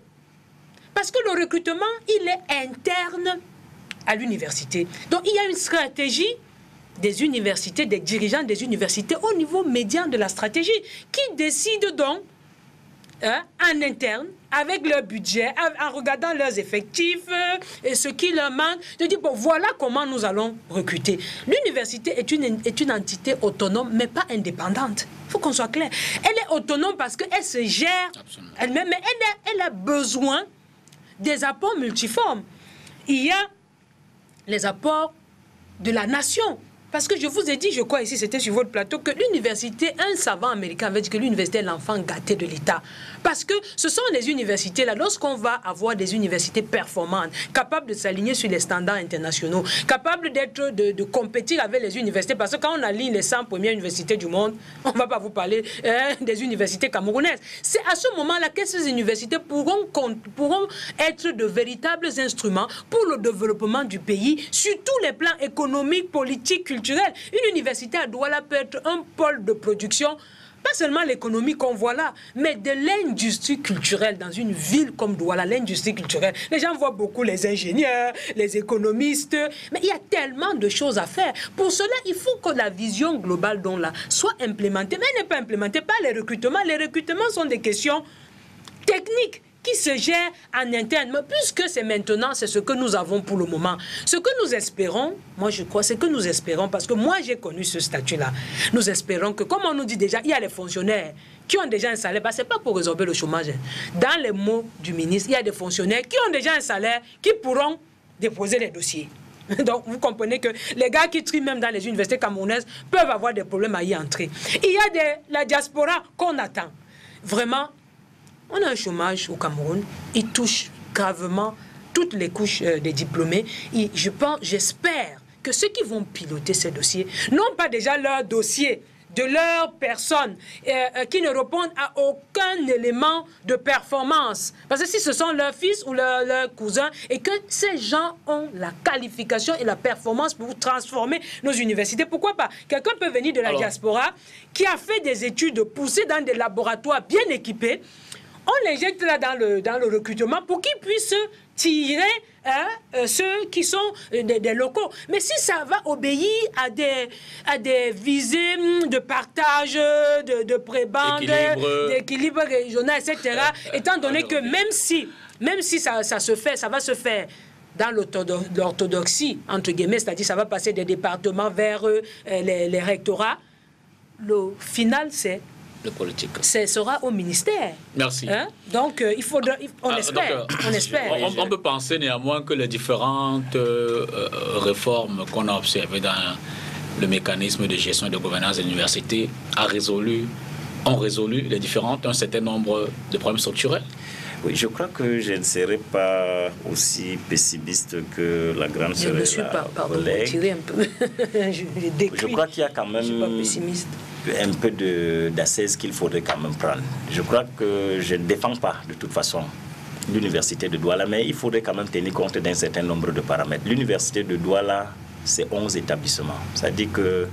Parce que le recrutement, il est interne à l'université. Donc, il y a une stratégie des universités, des dirigeants des universités au niveau médian de la stratégie, qui décident donc en interne, avec leur budget, en regardant leurs effectifs et ce qui leur manque, de dire, bon, voilà comment nous allons recruter. L'université est une entité autonome, mais pas indépendante. Il faut qu'on soit clair. Elle est autonome parce qu'elle se gère elle-même, mais elle a besoin des apports multiformes. Il y a les apports de la nation. Parce que je vous ai dit, je crois ici, c'était sur votre plateau, que l'université, un savant américain avait dit que l'université est l'enfant gâté de l'État. Parce que ce sont les universités, là, lorsqu'on va avoir des universités performantes, capables de s'aligner sur les standards internationaux, capables de compétir avec les universités, parce que quand on aligne les 100 premières universités du monde, on ne va pas vous parler des universités camerounaises. C'est à ce moment-là que ces universités pourront être de véritables instruments pour le développement du pays, sur tous les plans économiques, politiques, culturels. Une université à Douala peut être un pôle de production, pas seulement l'économie qu'on voit là, mais de l'industrie culturelle dans une ville comme Douala, l'industrie culturelle. Les gens voient beaucoup les ingénieurs, les économistes, mais il y a tellement de choses à faire. Pour cela, il faut que la vision globale dont là soit implémentée, mais elle n'est pas implémentée par les recrutements. Les recrutements sont des questions techniques qui se gèrent en interne. Mais puisque c'est maintenant, c'est ce que nous avons pour le moment. Ce que nous espérons, moi je crois, c'est que nous espérons, parce que moi j'ai connu ce statut-là, nous espérons que, comme on nous dit déjà, il y a les fonctionnaires qui ont déjà un salaire, ce n'est pas pour résorber le chômage. Dans les mots du ministre, il y a des fonctionnaires qui ont déjà un salaire, qui pourront déposer les dossiers. Donc, vous comprenez que les gars qui trient même dans les universités camerounaises peuvent avoir des problèmes à y entrer. Il y a la diaspora qu'on attend. Vraiment, on a un chômage au Cameroun, il touche gravement toutes les couches des diplômés. Et j'espère que ceux qui vont piloter ces dossiers n'ont pas déjà leur dossier de leur personne qui ne répondent à aucun élément de performance. Parce que si ce sont leurs fils ou leurs cousins et que ces gens ont la qualification et la performance pour transformer nos universités, pourquoi pas? Quelqu'un peut venir de la diaspora qui a fait des études poussées dans des laboratoires bien équipés. On l'injecte là dans le recrutement pour qu'ils puissent tirer ceux qui sont des locaux. Mais si ça va obéir à des visées de partage, de prébande, d'équilibre régional, etc., étant donné que même si ça se fait, ça va se faire dans l'orthodoxie, entre guillemets, c'est-à-dire ça va passer des départements vers les rectorats, le final, c'est de politique. Ce sera au ministère. Merci. Donc, on espère. On peut penser néanmoins que les différentes réformes qu'on a observées dans le mécanisme de gestion et de gouvernance de l'université ont résolu un certain nombre de problèmes structurels. Oui, je crois que je ne serai pas aussi pessimiste que la grande sœur. Je ne suis pas, pardon, retirez un peu. Je crois qu'il y a quand même un peu d'assaise qu'il faudrait quand même prendre. Je crois que je ne défends pas de toute façon l'université de Douala, mais il faudrait quand même tenir compte d'un certain nombre de paramètres. L'université de Douala, c'est 11 établissements. Ça dit que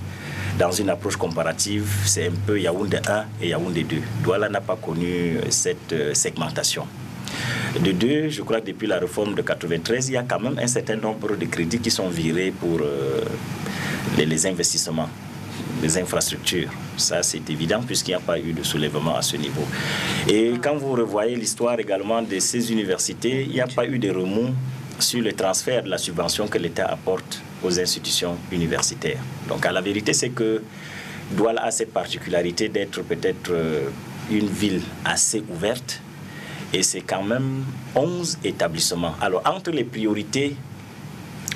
dans une approche comparative, c'est un peu Yaoundé 1 et Yaoundé 2. Douala n'a pas connu cette segmentation. De deux, je crois que depuis la réforme de 93, il y a quand même un certain nombre de crédits qui sont virés pour les investissements, les infrastructures. Ça, c'est évident puisqu'il n'y a pas eu de soulèvement à ce niveau. Et quand vous revoyez l'histoire également de ces universités, il n'y a pas eu de remous sur le transfert de la subvention que l'État apporte aux institutions universitaires. Donc, la vérité, c'est que Douala a cette particularité d'être peut-être une ville assez ouverte. Et c'est quand même 11 établissements. Alors, entre les priorités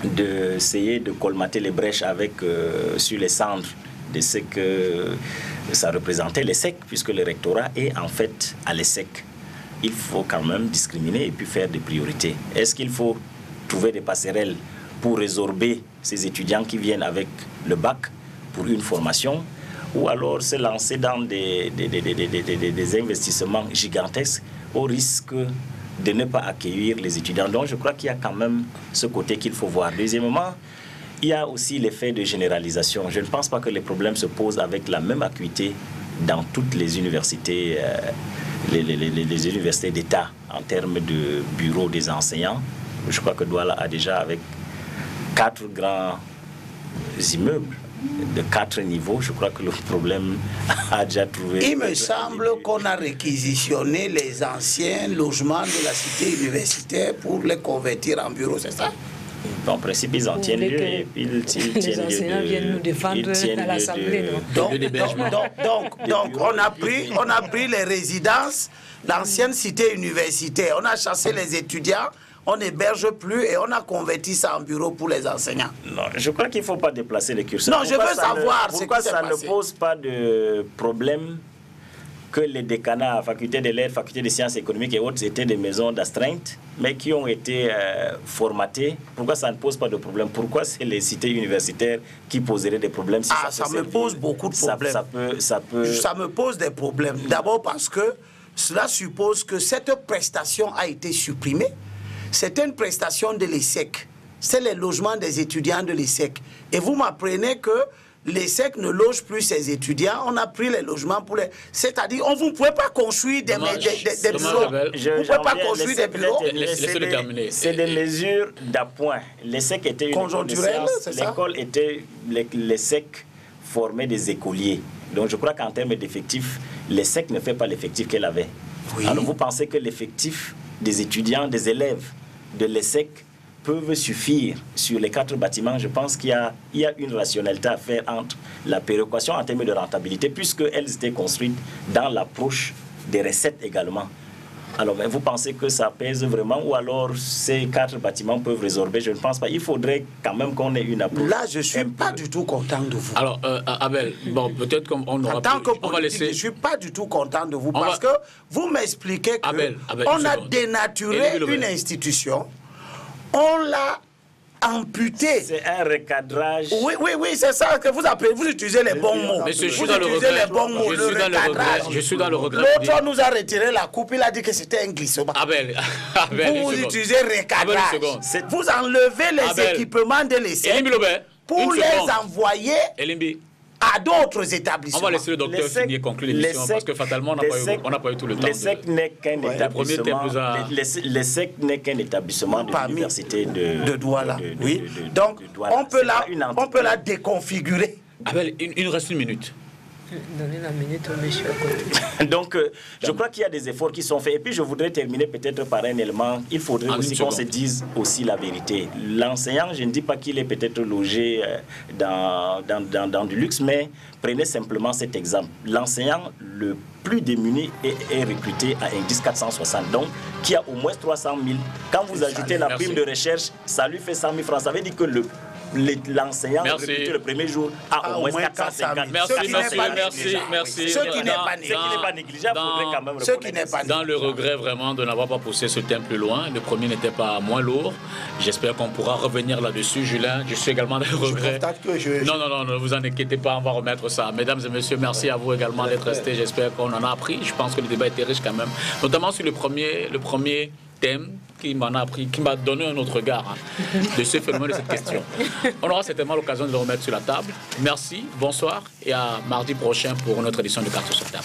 d'essayer de colmater les brèches avec, sur les cendres de ce que ça représentait, l'ESSEC, puisque le rectorat est en fait à l'ESSEC, il faut quand même discriminer et puis faire des priorités. Est-ce qu'il faut trouver des passerelles pour résorber ces étudiants qui viennent avec le bac pour une formation, ou alors se lancer dans des investissements gigantesques au risque de ne pas accueillir les étudiants. Donc je crois qu'il y a quand même ce côté qu'il faut voir. Deuxièmement, il y a aussi l'effet de généralisation. Je ne pense pas que les problèmes se posent avec la même acuité dans toutes les universités, les universités d'État en termes de bureaux des enseignants. Je crois que Douala a déjà avec 4 grands immeubles de 4 niveaux. Je crois que le problème a déjà trouvé... Il me semble qu'on a réquisitionné les anciens logements de la cité universitaire pour les convertir en bureaux, c'est ça? En principe, ils en tiennent lieu. Et puis les enseignants viennent nous défendre à l'Assemblée, non? Donc, on a pris les résidences, l'ancienne cité universitaire. On a chassé les étudiants, on n'héberge plus et on a converti ça en bureau pour les enseignants. Non, je crois qu'il ne faut pas déplacer les curseurs. Non, je veux savoir ce qui s'est passé. Pourquoi ça ne pose pas de problème que les décanats, faculté des lettres, faculté des sciences économiques et autres étaient des maisons d'astreinte, mais qui ont été formatées? Pourquoi ça ne pose pas de problème? Pourquoi c'est les cités universitaires qui poseraient des problèmes? Si ça me pose beaucoup de problèmes. Ça me pose des problèmes. D'abord parce que cela suppose que cette prestation a été supprimée. C'était une prestation de l'ESSEC. C'est les logements des étudiants de l'ESSEC. Et vous m'apprenez que l'ESSEC ne loge plus ses étudiants. On a pris les logements pour les... C'est-à-dire, vous ne pouvez pas construire des bureaux. Vous ne pouvez pas construire des bureaux. C'est des mesures d'appoint. L'ESSEC était une conjoncturelle, c'est ça? L'école était... L'ESSEC formait des écoliers. Donc, je crois qu'en termes d'effectifs, l'ESSEC ne fait pas l'effectif qu'elle avait. Oui. Alors, vous pensez que l'effectif des étudiants, des élèves de l'ESSEC peuvent suffire sur les 4 bâtiments? Je pense qu'il y a une rationalité à faire entre la péréquation en termes de rentabilité, puisqu'elles étaient construites dans l'approche des recettes également. Alors, mais vous pensez que ça pèse vraiment, ou alors ces 4 bâtiments peuvent résorber? Je ne pense pas. Il faudrait quand même qu'on ait une approche. Là, je ne suis pas du tout content de vous. Alors, Abel, bon, peut-être qu'on aura... En tant que politique, je ne suis pas du tout content de vous, parce que vous m'expliquez qu'on a dénaturé une institution, on l'a amputé. C'est un recadrage. Oui, c'est ça que vous appelez. Vous utilisez les bons mots. Monsieur, vous utilisez les bons mots. Je suis dans le regret. L'autre nous a retiré la coupe, il a dit que c'était un glissement. Abel, vous utilisez recadrage. Vous enlevez les équipements de l'ESSEC pour les envoyer à d'autres établissements. On va laisser le docteur finir conclure l'émission parce que fatalement on n'a pas eu tout le temps. L'ESSEC n'est qu'un établissement. L'ESSEC n'est qu'un établissement de l'université de Douala. Oui. Donc on peut la déconfigurer. Abel, il nous reste une minute. Donnez la minute au monsieur à côté. Donc, je crois qu'il y a des efforts qui sont faits. Et puis, je voudrais terminer peut-être par un élément. Il faudrait aussi qu'on se dise aussi la vérité. L'enseignant, je ne dis pas qu'il est peut-être logé dans du luxe, mais prenez simplement cet exemple. L'enseignant le plus démuni est recruté à Indice 460, donc qui a au moins 300 000. Quand vous ajoutez la prime de recherche, ça lui fait 100 000 francs. Ça veut dire que l'enseignant recruté le premier jour a au moins 450 000. Merci. Ce qui n'est pas négligeable, faudrait quand même reconnaître. Dans le regret vraiment de n'avoir pas poussé ce thème plus loin, le premier n'était pas moins lourd. J'espère qu'on pourra revenir là-dessus, Julien. Je suis également dans le regret. Non, ne vous en inquiétez pas, on va remettre ça. Mesdames et messieurs, merci à vous également d'être restés. J'espère qu'on en a appris. Je pense que le débat était riche quand même, notamment sur le premier thème qui m'en a appris, qui m'a donné un autre regard de ce phénomène, de cette question. On aura certainement l'occasion de le remettre sur la table. Merci, bonsoir et à mardi prochain pour notre édition de Cartes sur table.